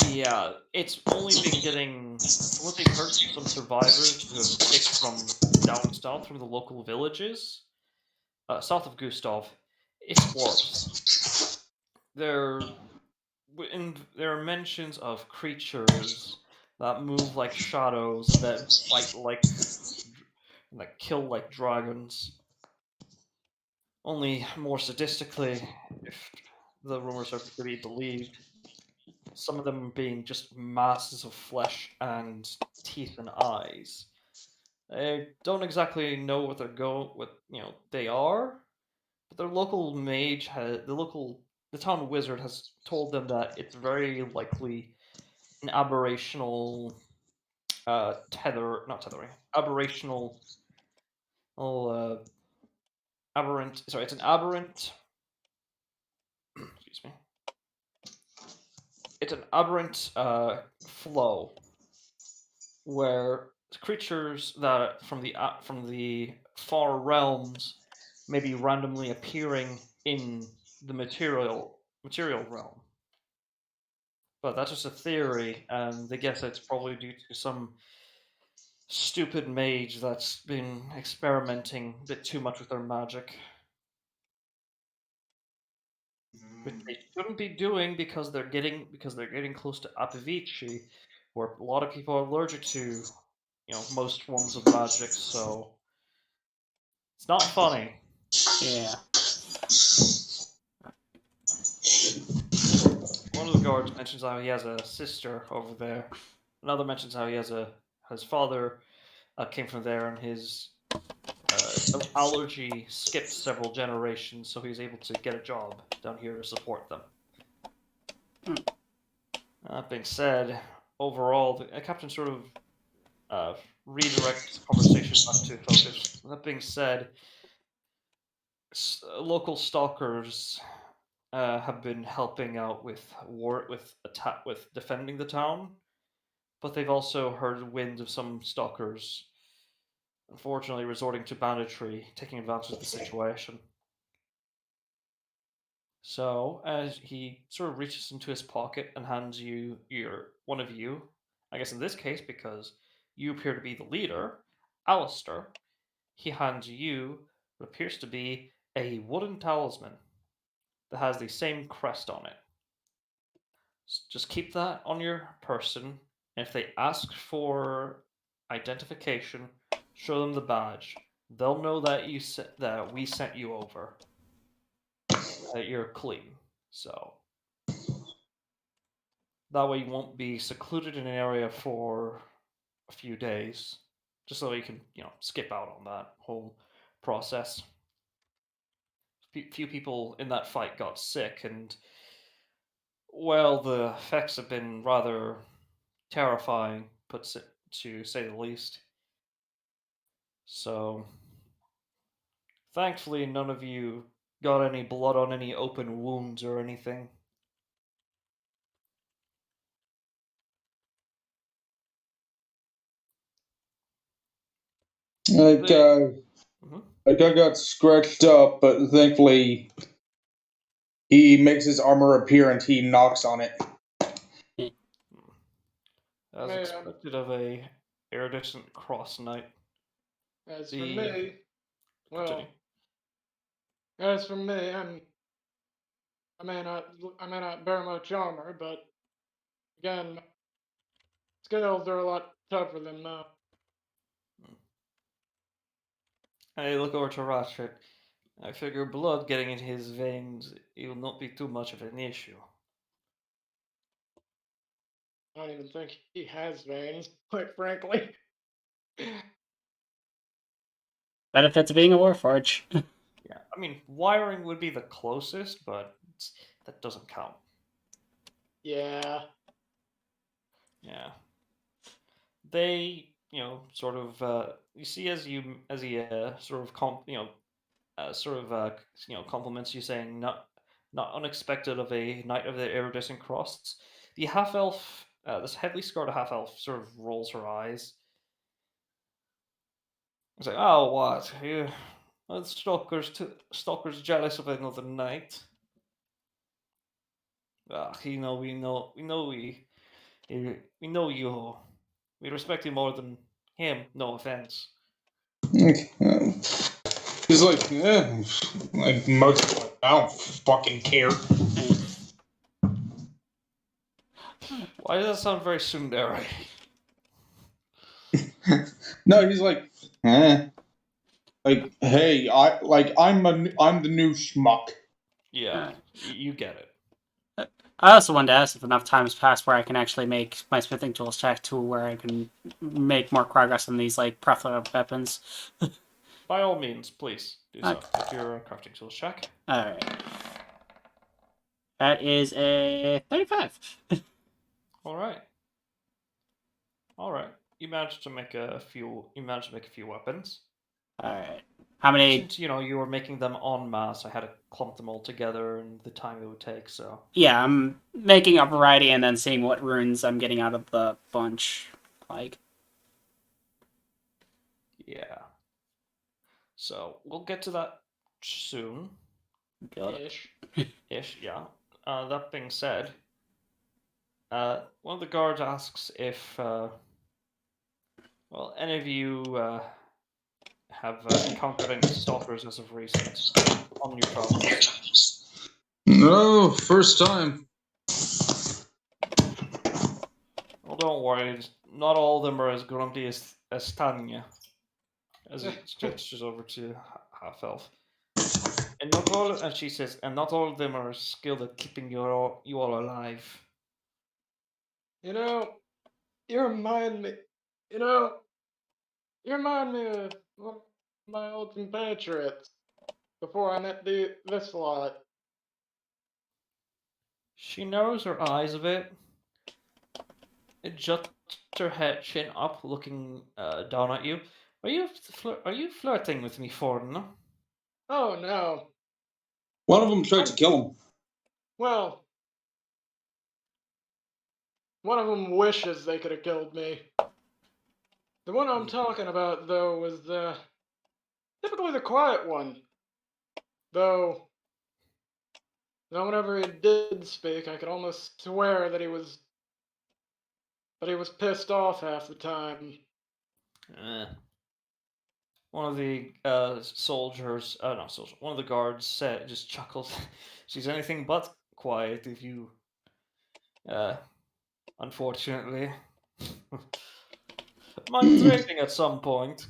yeah, it's only been getting, from what they've heard from some survivors who have escaped from down south from the local villages, south of Gustav, it's worse. There, there are mentions of creatures that move like shadows and that fight and that kill like dragons. Only more sadistically, if the rumors are to be believed. Some of them being just masses of flesh and teeth and eyes. I don't exactly know what they are, but their local mage has the town wizard has told them that it's very likely an aberrational not tethering, aberrational oh, aberrant. Sorry, it's an aberrant. Excuse me. It's an aberrant flow where creatures that from the far realms may be randomly appearing in the material realm. But that's just a theory, and they guess it's probably due to some stupid mage that's been experimenting a bit too much with their magic, which they shouldn't be doing because they're getting close to Apivici, where a lot of people are allergic to most forms of magic. So it's not funny. Yeah. of the guards mentions how he has a sister over there. Another mentions how he has his father came from there, and his allergy skipped several generations, so he was able to get a job down here to support them. That being said, overall, the captain sort of redirects the conversation back to focus. That being said, local stalkers have been helping out with defending the town, but they've also heard wind of some stalkers, unfortunately, resorting to banditry, taking advantage of the situation. So, as he sort of reaches into his pocket and hands you one of you, I guess in this case, because you appear to be the leader, Alistair, he hands you what appears to be a wooden talisman that has the same crest on it. Just keep that on your person, and if they ask for identification, show them the badge. They'll know that that we sent you over. That you're clean. So that way you won't be secluded in an area for a few days, just so you can, skip out on that whole process. Few people in that fight got sick, and well, the effects have been rather terrifying, to say the least. So, thankfully, none of you got any blood on any open wounds or anything. Like, Mhm. like I got scratched up, but thankfully he makes his armor appear and he knocks on it. As Man, expected of a iridescent cross knight. as for The me, Continue. well, as for me, I may not bear much armor, but again, skills are a lot tougher than mine. I look over to Ratchet. I figure blood getting in his veins, it will not be too much of an issue. I don't even think he has veins, quite frankly. Benefits of being a warforge. Yeah, I mean, wiring would be the closest, but that doesn't count. Yeah. Yeah. They, sort of, you see as he sort of compliments you, saying not unexpected of a knight of the iridescent cross. The half elf, this heavily scarred half elf, sort of rolls her eyes. It's like, oh, what? You, stalker's jealous of another knight. Ah, we know you. We respect you more than him. No offense. He's like, like most, I don't fucking care. Why does that sound very tsundere? No, he's like, like, hey, I'm the new schmuck. Yeah, you get it. I also wanted to ask if enough time has passed where I can actually make my smithing tools check to where I can make more progress on these like plethora weapons. By all means, please do so. Okay. Make your crafting tools check. Alright. That is a 35. All right. All right. You managed to make a few. You managed to make a few weapons. Alright. How many? Since you were making them en masse, I had to clump them all together and the time it would take. So Yeah, I'm making a variety and then seeing what runes I'm getting out of the bunch. Like, yeah. So we'll get to that soon. Ish. Ish. Yeah. That being said, one of the guards asks if any of you have encountered any stalkers as of recent on your travels. No, first time. Well, don't worry. Not all of them are as grumpy as Tanya. As he gestures over to half elf. And not all, and she says, and not all of them are skilled at keeping you all alive. You know, you remind me. You know, you remind me of one of my old compatriots before I met this lot. She narrows her eyes a bit, adjusts her head chin up, looking down at you. Are you flirting with me, foreigner? Oh no. One of them tried to I'm kill him. well. One of them wishes they could have killed me. The one I'm talking about, though, was typically the quiet one. Though, whenever he did speak, I could almost swear that he was pissed off half the time. Eh. One of the soldiers, not soldier, one of the guards said, just chuckles. She's anything but quiet, if you, uh, unfortunately. Mind trading at some point.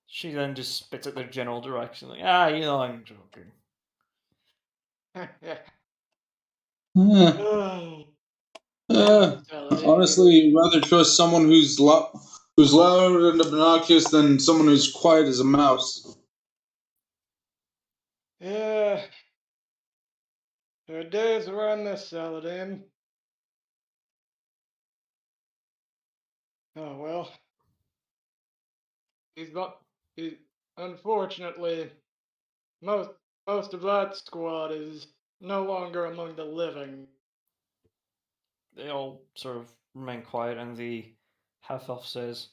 She then just spits at their general direction, like, I'm joking. Eh, Damn, eh, Saladin, honestly, rather trust someone who's loud and obnoxious than someone who's quiet as a mouse. Yeah, there are days where I miss Saladin. Oh well, he's not. He, unfortunately, most most of that squad is no longer among the living. They all sort of remain quiet, and the half elf says,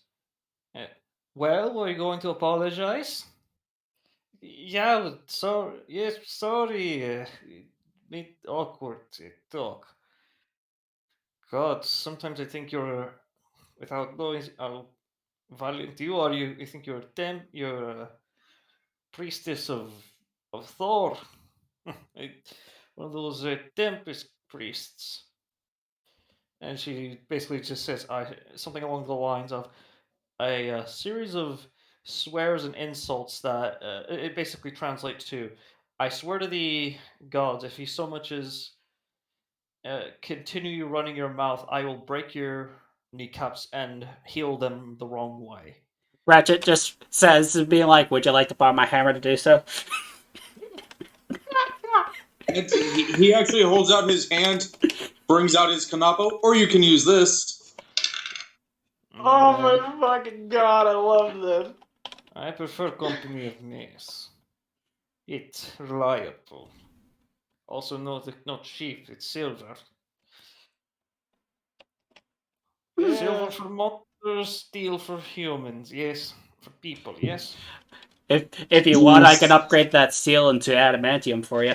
eh, well, were you going to apologize? Yeah, so yes, sorry. Bit awkward to talk. God, sometimes I think you're, without knowing how valiant you are, you think you're a priestess of Thor. One of those Tempest priests. And she basically just says something along the lines of a series of swears and insults that it basically translates to, I swear to the gods, if you so much as continue running your mouth, I will break your kneecaps and heal them the wrong way. Ratchet just says, being like, "Would you like to borrow my hammer to do so?" And he actually holds out his hand, brings out his kanapo, or you can use this. Oh But my fucking god, I love this. I prefer company of knees. It's reliable. Also, not cheap. It's silver. Silver Yeah, for monsters, steel for humans. Yes, for people. Yes. If you want, I can Yes. upgrade that steel into adamantium for you.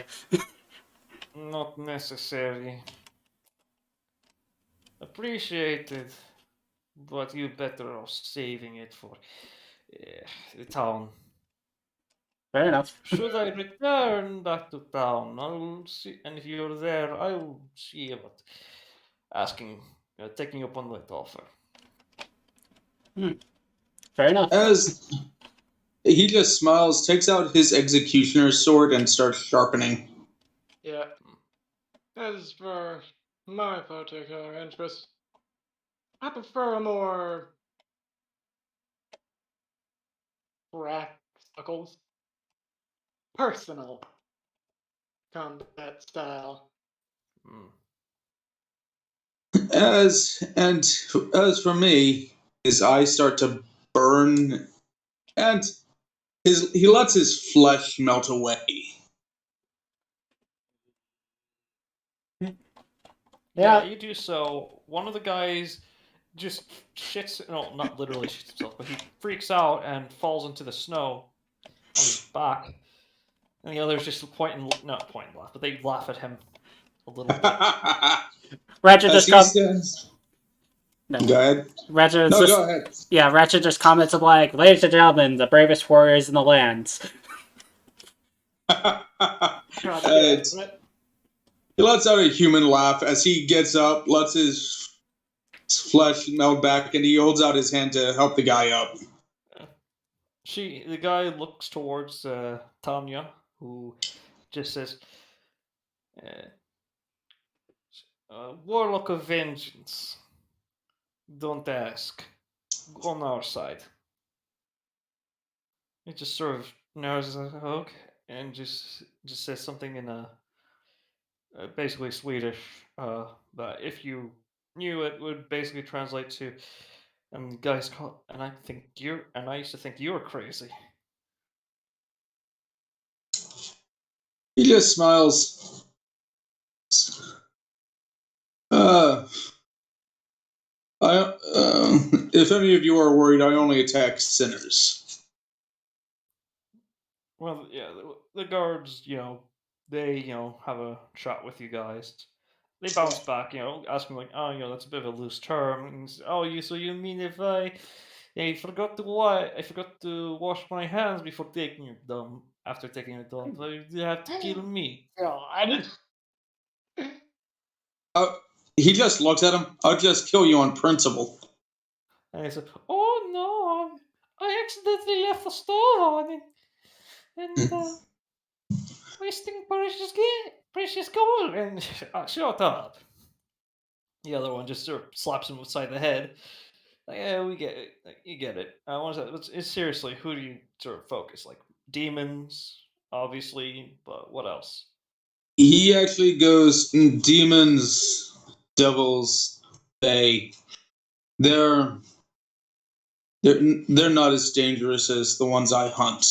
Not necessary. Appreciated, but you better off saving it for the town. Fair enough. Should I return back to town, I'll see, and if you're there, I'll see about asking, taking up on that offer. Fair enough. As he just smiles, takes out his executioner's sword, and starts sharpening. yeah. As for my particular interest, I prefer a more practical, personal combat style. Hmm. As for me, his eyes start to burn, and he lets his flesh melt away. Yeah, Yeah. you do so. One of the guys just shits, no, not literally shits himself, but he freaks out and falls into the snow on his back. And the others just not point and laugh, but they laugh at him a little bit. Ratchet As just he come. stands, No. go ahead. Ratchet No, just. go ahead. Yeah, Ratchet just comments of like, "Ladies and gentlemen, the bravest warriors in the land." God Uh, damn it. he lets out a human laugh as he gets up, lets his flesh melt back, and he holds out his hand to help the guy up. The guy looks towards Tanya, who just says, "Warlock of Vengeance. Don't ask. Go on our side." It just sort of narrows his eyes, okay, and just says something in a basically Swedish. That if you knew it would basically translate to, and guys call, and I used to think you were crazy. He just smiles. If any of you are worried, I only attack sinners. Well, yeah, the guards, they, have a chat with you guys. They bounce back, asking like, oh, that's a bit of a loose term. And oh, so you mean if I forgot to wash my hands before taking it down, after taking it off, you have to kill me. God. He just looks at him. I'll just kill you on principle. And he said, oh no, I accidentally left the store on and wasting precious gold. And shut up. The other one just sort of slaps him upside the head. Like, yeah, we get it. Like, you get it. I want to. Seriously, who do you sort of focus? Like demons, obviously, but what else? He actually goes demons, devils, they. They're they're not as dangerous as the ones I hunt.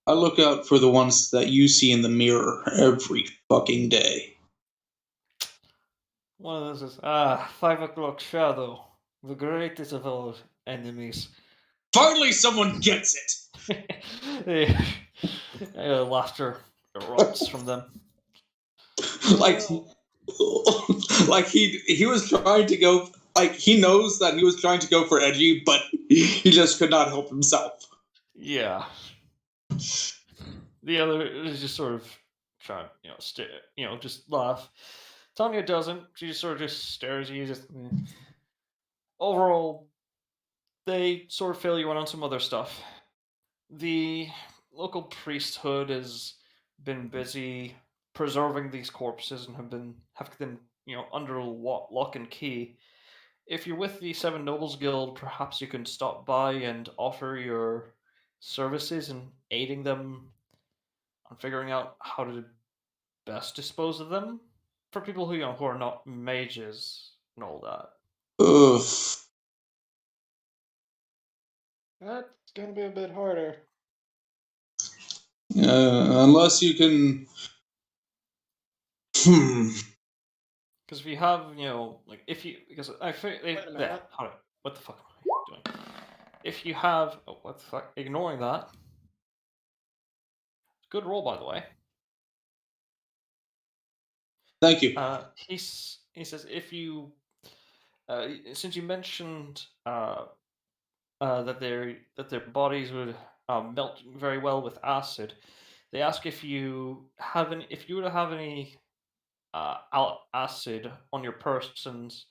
I look out for the ones that you see in the mirror every fucking day. One of those is 5 o'clock shadow, the greatest of all enemies. Finally, someone gets it. Laughter erupts from them. like, like he was trying to go. Like he knows that he was trying to go for edgy, but he just could not help himself. Yeah. The other is just sort of trying, just laugh. Tanya doesn't. She just sort of just stares at you. Overall, they sort of fill you in on some other stuff. The local priesthood has been busy preserving these corpses and have them under lock and key. If you're with the Seven Nobles Guild, perhaps you can stop by and offer your services in aiding them on figuring out how to best dispose of them for people who are not mages and all that. Ugh. That's gonna be a bit harder. Unless you can. Because if you have, because I think Wait a minute. what the fuck am I doing? If you have, what the fuck? Ignoring that. Good roll, by the way. Thank you. He says if you, since you mentioned that their bodies would melt very well with acid, they ask if you were to have any acid on your persons,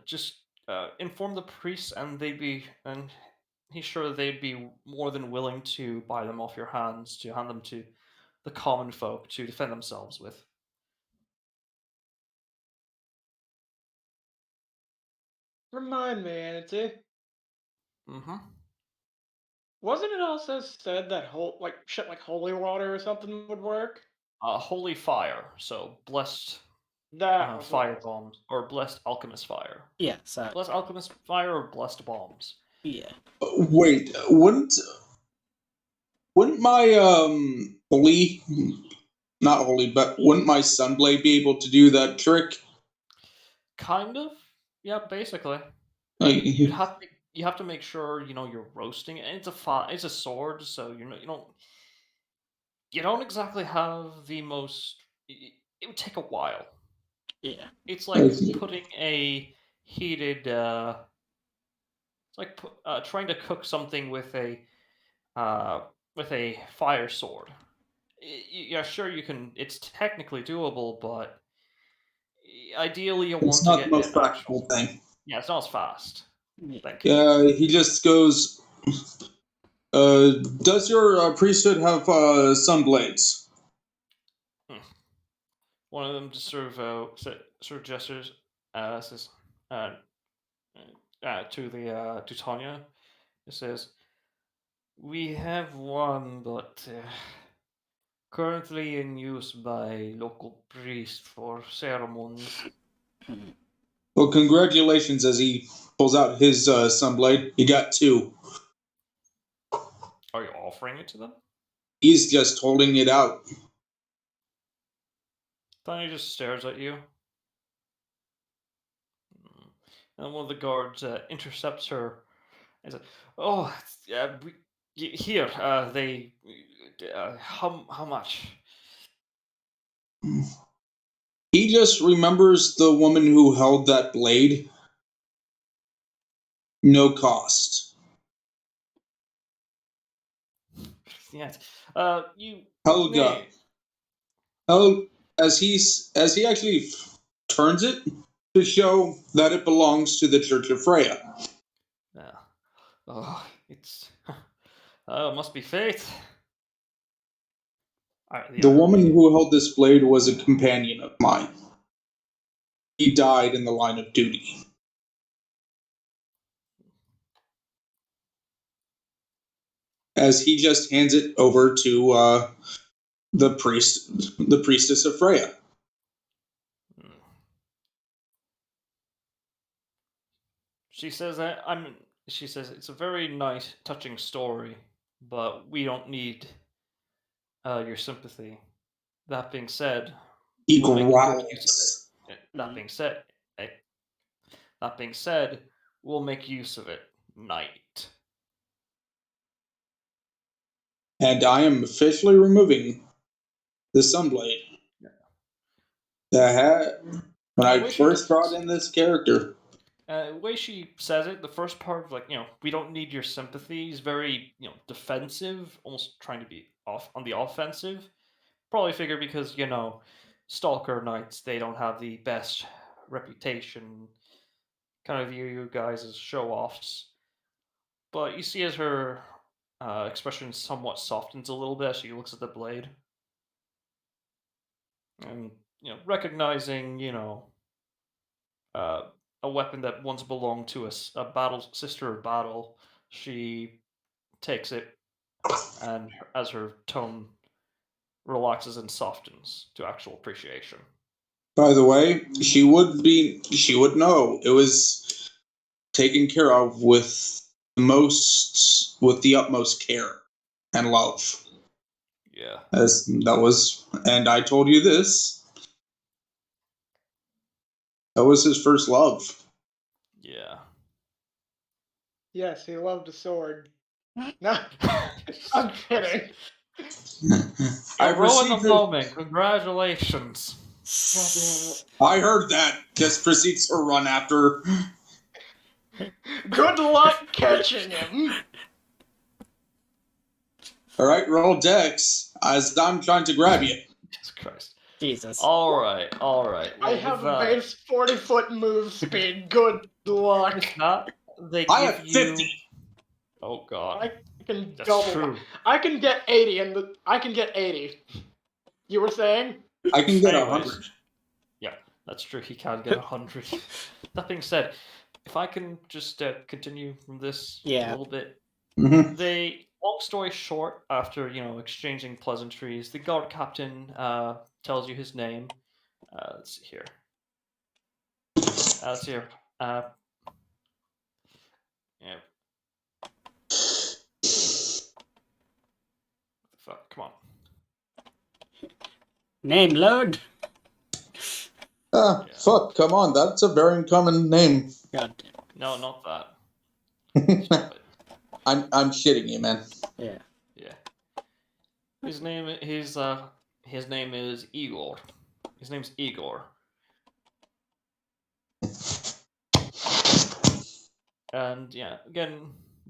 just inform the priests, and he's sure they'd be more than willing to buy them off your hands to hand them to the common folk to defend themselves with. Remind me, Anity. Mm-hmm. Wasn't it also said that shit like holy water or something would work? Holy fire, so blessed That was fire bombs, or blessed alchemist fire. Yeah, so Blessed alchemist fire or blessed bombs. yeah. Wait, wouldn't my holy, not holy, but wouldn't my sunblade be able to do that trick? Kind of, yeah, basically. Like, You have to make sure you're roasting it. And it's a sword, so you don't exactly have the most. It would take a while. Yeah. It's like putting a heated. It's like trying to cook something with a fire sword. Yeah, sure you can. It's technically doable, but ideally you it's want to not the get most an actual. practical thing. Yeah, it's not as fast. Yeah. Thank you. Yeah, he just goes. Does your priesthood have sunblades? One of them just sort of gestures, says, to to Tanya. It says, "We have one, but currently in use by local priests for ceremonies." Well, congratulations as he pulls out his sunblade. You got two. Are you offering it to them? He's just holding it out. Tanya just stares at you. And one of the guards intercepts her and says, "Oh, here, they. How much?" He just remembers the woman who held that blade. No cost. Yes. You. Helga. As he actually turns it to show that it belongs to the Church of Freya. Yeah. Oh, it's. It must be fate. Alright, the The other woman lady. who held this blade was a companion of mine. He died in the line of duty. As he just hands it over to the priestess of Freya. Hmm. She says that I'm. She says it's a very nice, touching story, but we don't need your sympathy. That being said, He we'll make good use of growls. it. Eh, that being said, we'll make use of it. Night. And I am officially removing the sunblade. When And the I way she first brought does, in this character. the way she says it, the first part of we don't need your sympathy is very, defensive, almost trying to be off on the offensive. Probably figure because stalker knights, they don't have the best reputation. Kind of view you guys as show offs. But you see as her expression somewhat softens a little bit as she looks at the blade. And, recognizing, uh, a weapon that once belonged to a battle sister of battle, she takes it, and as her tone relaxes and softens to actual appreciation. By the way, she would know it was taken care of with the utmost care and love. Yeah. And I told you this. That was his first love. Yeah. Yes, he loved a sword. No, I'm kidding. You'll I've ruin the received it. moment. Congratulations. God damn it. I heard that. Just proceeds to run after. Good luck catching him. All right, roll dex as I'm trying to grab you. Jesus Christ. Jesus. All right. I Well, have with a base 40-foot move speed. Good luck. with that, they I give have you. 50. Oh God. I can That's double. true. I can get 80 I can get 80. You were saying? I can get Anyways. 100. Yeah, that's true. He can get 100. That being said, if I can just continue from this a Yeah. little bit. Mm-hmm. Long story short, after exchanging pleasantries, the guard captain tells you his name. Let's see here. Let's see here. Yeah. What the fuck? Come on. Name load. Yeah. Fuck, come on. That's a very uncommon name. God damn. No, not that. Stop it. I'm shitting you, man. Yeah. Yeah. His name is Igor. His name's Igor. And yeah, again,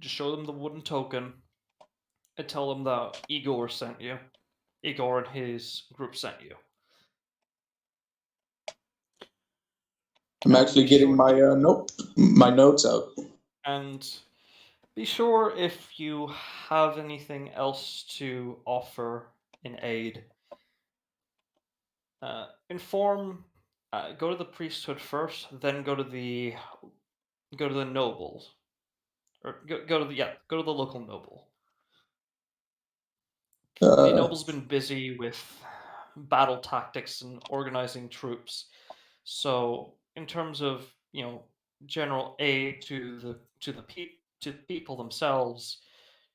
just show them the wooden token and tell them that Igor sent you. Igor and his group sent you. I'm And actually be getting sure my to my notes out. and Be sure if you have anything else to offer in aid. Inform. Go to the priesthood first, then go to the nobles, or go to the local noble. The Uh, noble's been busy with battle tactics and organizing troops. So, in terms of general aid to the people themselves,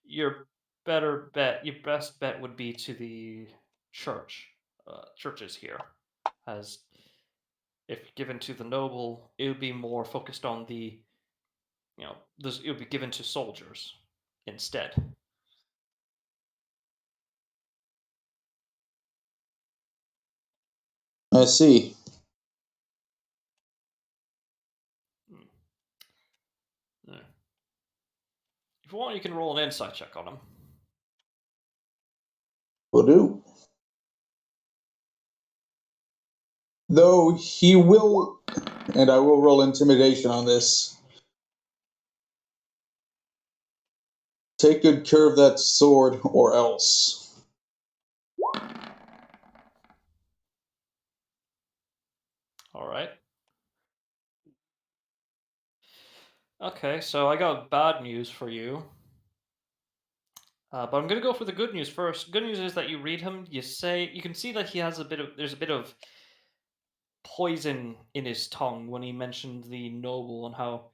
your best bet would be to the churches here, as if given to the noble, it would be more focused on it would be given to soldiers instead. I see. Hmm. Yeah. If you want, you can roll an insight check on him. Will do. Though he will, and I will roll intimidation on this. Take good care of that sword, or else. All right. Okay, so I got bad news for you. But I'm gonna go for the good news first. Good news is that you read him. You can see that there's a bit of poison in his tongue when he mentioned the noble and how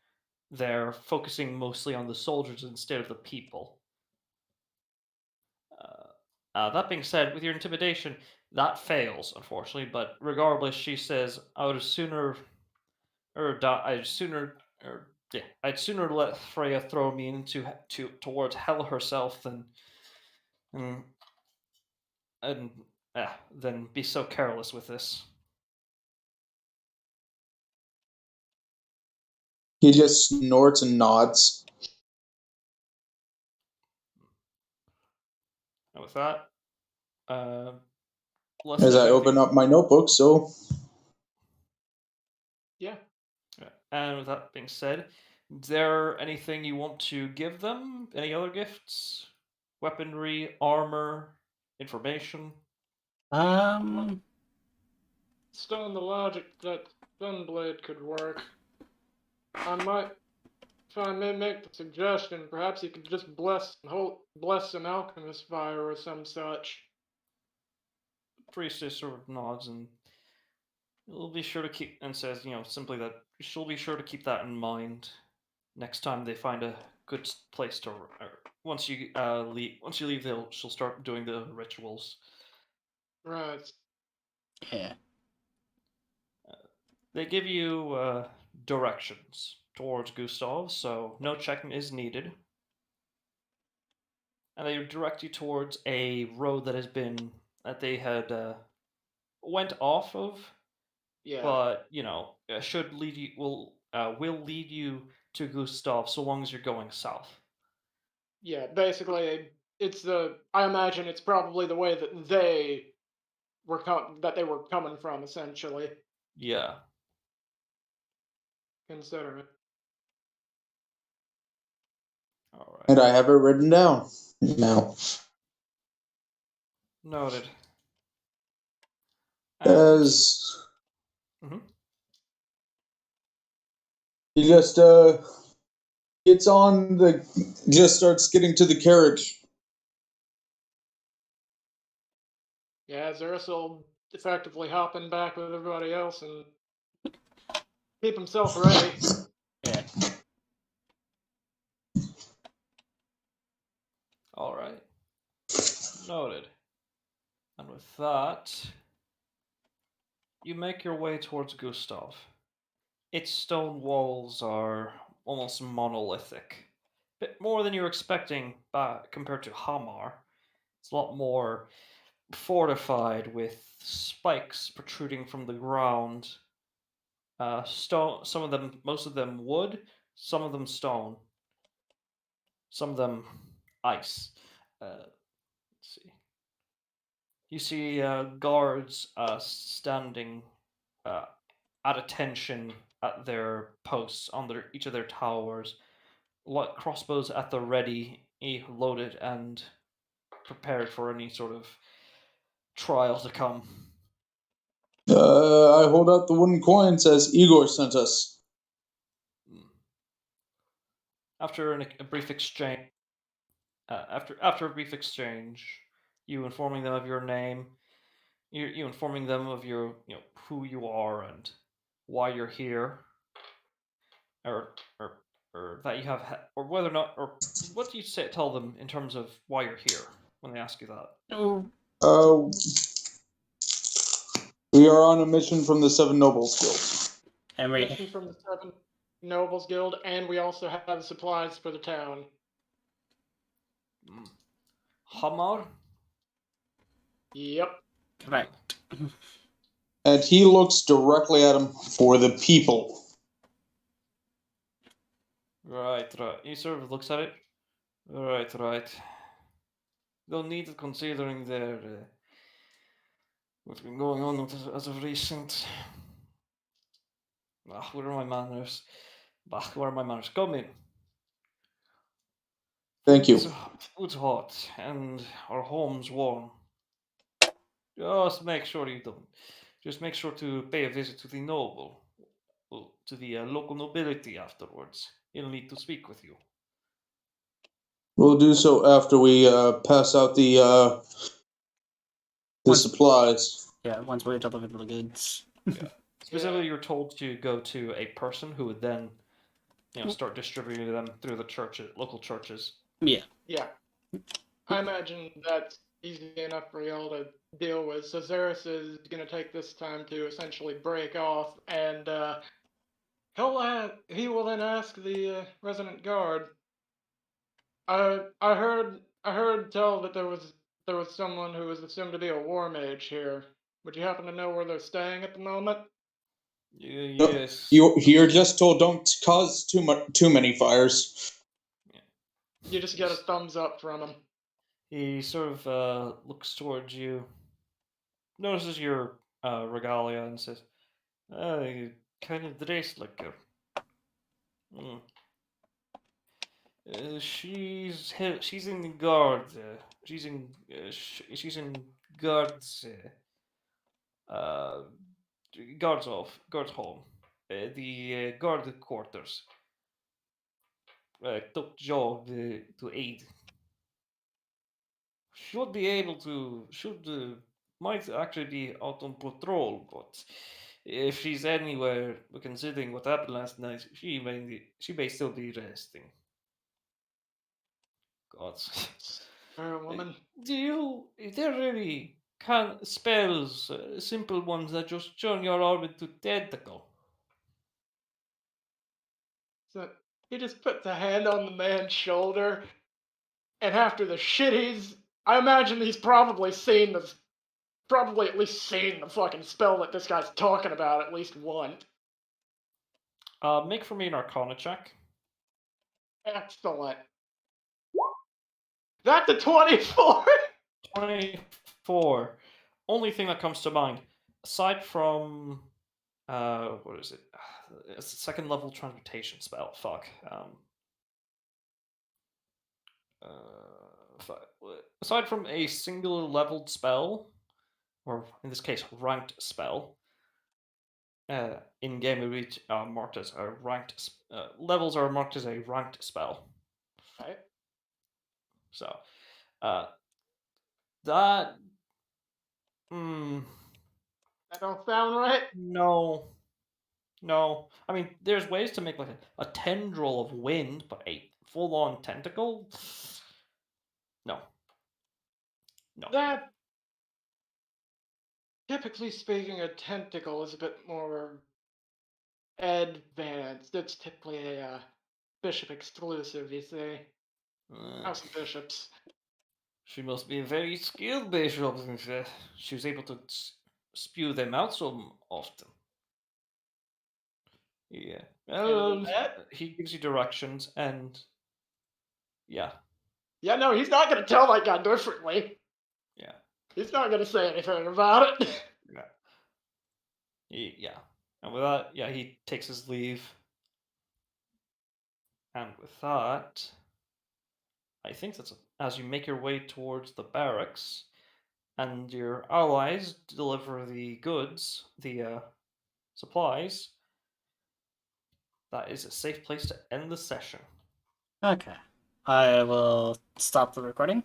they're focusing mostly on the soldiers instead of the people. That being said, with your intimidation, that fails, unfortunately. But regardless, she says, "I would sooner, or die, I'd sooner, or yeah, I'd sooner let Freya throw me towards hell herself mm, and than be so careless with this." He just snorts and nods. And with that, uh, unless As there's I open anything, up my notebook, so Yeah. yeah. And with that being said, is there anything you want to give them? Any other gifts? Weaponry, armor, information? Stone the logic that Gunblade could work. I might, if I may make the suggestion, perhaps you could just bless an alchemist fire or some such. Priestess sort of nods and will be sure to keep and says, simply that she'll be sure to keep that in mind next time they find a good place to. Or once you leave, she'll start doing the rituals. Right. Yeah. They give you directions towards Gustav, so no checking is needed. And they direct you towards a road that they had went off of, Yeah. but should lead you will lead you to Gustav so long as you're going south. Yeah. Basically, I imagine it's probably the way that they were coming from, essentially. Yeah. Consider it. All right. and I have it written down now. Noted. And As mhm. he just gets on the, just starts getting to the carriage. Yeah, Zerus will effectively hop in back with everybody else and keep himself ready. Yeah. All right. Noted. And with that, you make your way towards Gustav. Its stone walls are almost monolithic. Bit more than you were expecting compared to Hamar. It's a lot more fortified with spikes protruding from the ground. Stone, most of them wood, some of them stone, some of them ice. Let's see. You see guards standing at attention at their posts on each of their towers, crossbows at the ready, loaded and prepared for any sort of trial to come. I hold out the wooden coin. Says Igor sent us. After a brief exchange, after a brief exchange, you informing them of your name, you informing them of your who you are and why you're here, or that you have or whether or not, or what do you tell them in terms of why you're here when they ask you that? Oh, We are on a mission from the Seven Nobles Guild. and we Mission from the Seven Nobles Guild, and we also have supplies for the town. Hamar? Yep. correct. And he looks directly at him. For the people. Right. He sort of looks at it. Right. They'll need it considering their what's been going on as of recent. Where are my manners? Where are my manners? Come in. Thank you. Food's hot and our home's warm. Just make sure you don't. Just make sure to pay a visit to the noble, to the local nobility afterwards. He'll need to speak with you. We'll do so after we pass out the supplies. Yeah, once we deliver the goods. Yeah. Specifically, you're told to go to a person who would then, start distributing them through the local churches. Yeah. Yeah. I imagine that's easy enough for y'all to deal with. So Zeris is going to take this time to essentially break off, and he will then ask the resident guard. I heard tell that there was someone who was assumed to be a war mage here. Would you happen to know where they're staying at the moment? Yes. You're just told don't cause too many fires. You just get a thumbs up from him. He sort of looks towards you, notices your regalia, and says, you kind of dressed like her. She's in the guard. She's in guards. Guards home. The guard quarters. Took job to aid. Should be able to. Might actually be out on patrol, but if she's anywhere, considering what happened last night, she may still be resting. God. For a woman. There really can spells, simple ones that just turn your arm into tentacle? So he just puts a hand on the man's shoulder, and after the shit I imagine he's probably at least seen the fucking spell that this guy's talking about at least once. Make for me an Arcana check. Excellent. That's a 24! 24. Only thing that comes to mind, aside from, what is it? It's a second level transmutation spell. Fuck. Aside from a singular leveled spell, or in this case, ranked spell, in game we reach marked as a ranked. Levels are marked as a ranked spell. Right. So, that. That don't sound right? No. I mean, there's ways to make like a tendril of wind, but a full-on tentacle. No. That, typically speaking, a tentacle is a bit more advanced. It's typically a bishop exclusive, you see. House of Bishops. She must be a very skilled bishop since she was able to spew them out so often. Yeah. He gives you directions, and yeah. Yeah, no, he's not gonna tell that guy differently. Yeah. He's not gonna say anything about it. Yeah. And with that, yeah, he takes his leave. And with that, I think that's as you make your way towards the barracks, and your allies deliver the goods, the supplies. That is a safe place to end the session. Okay. I will stop the recording.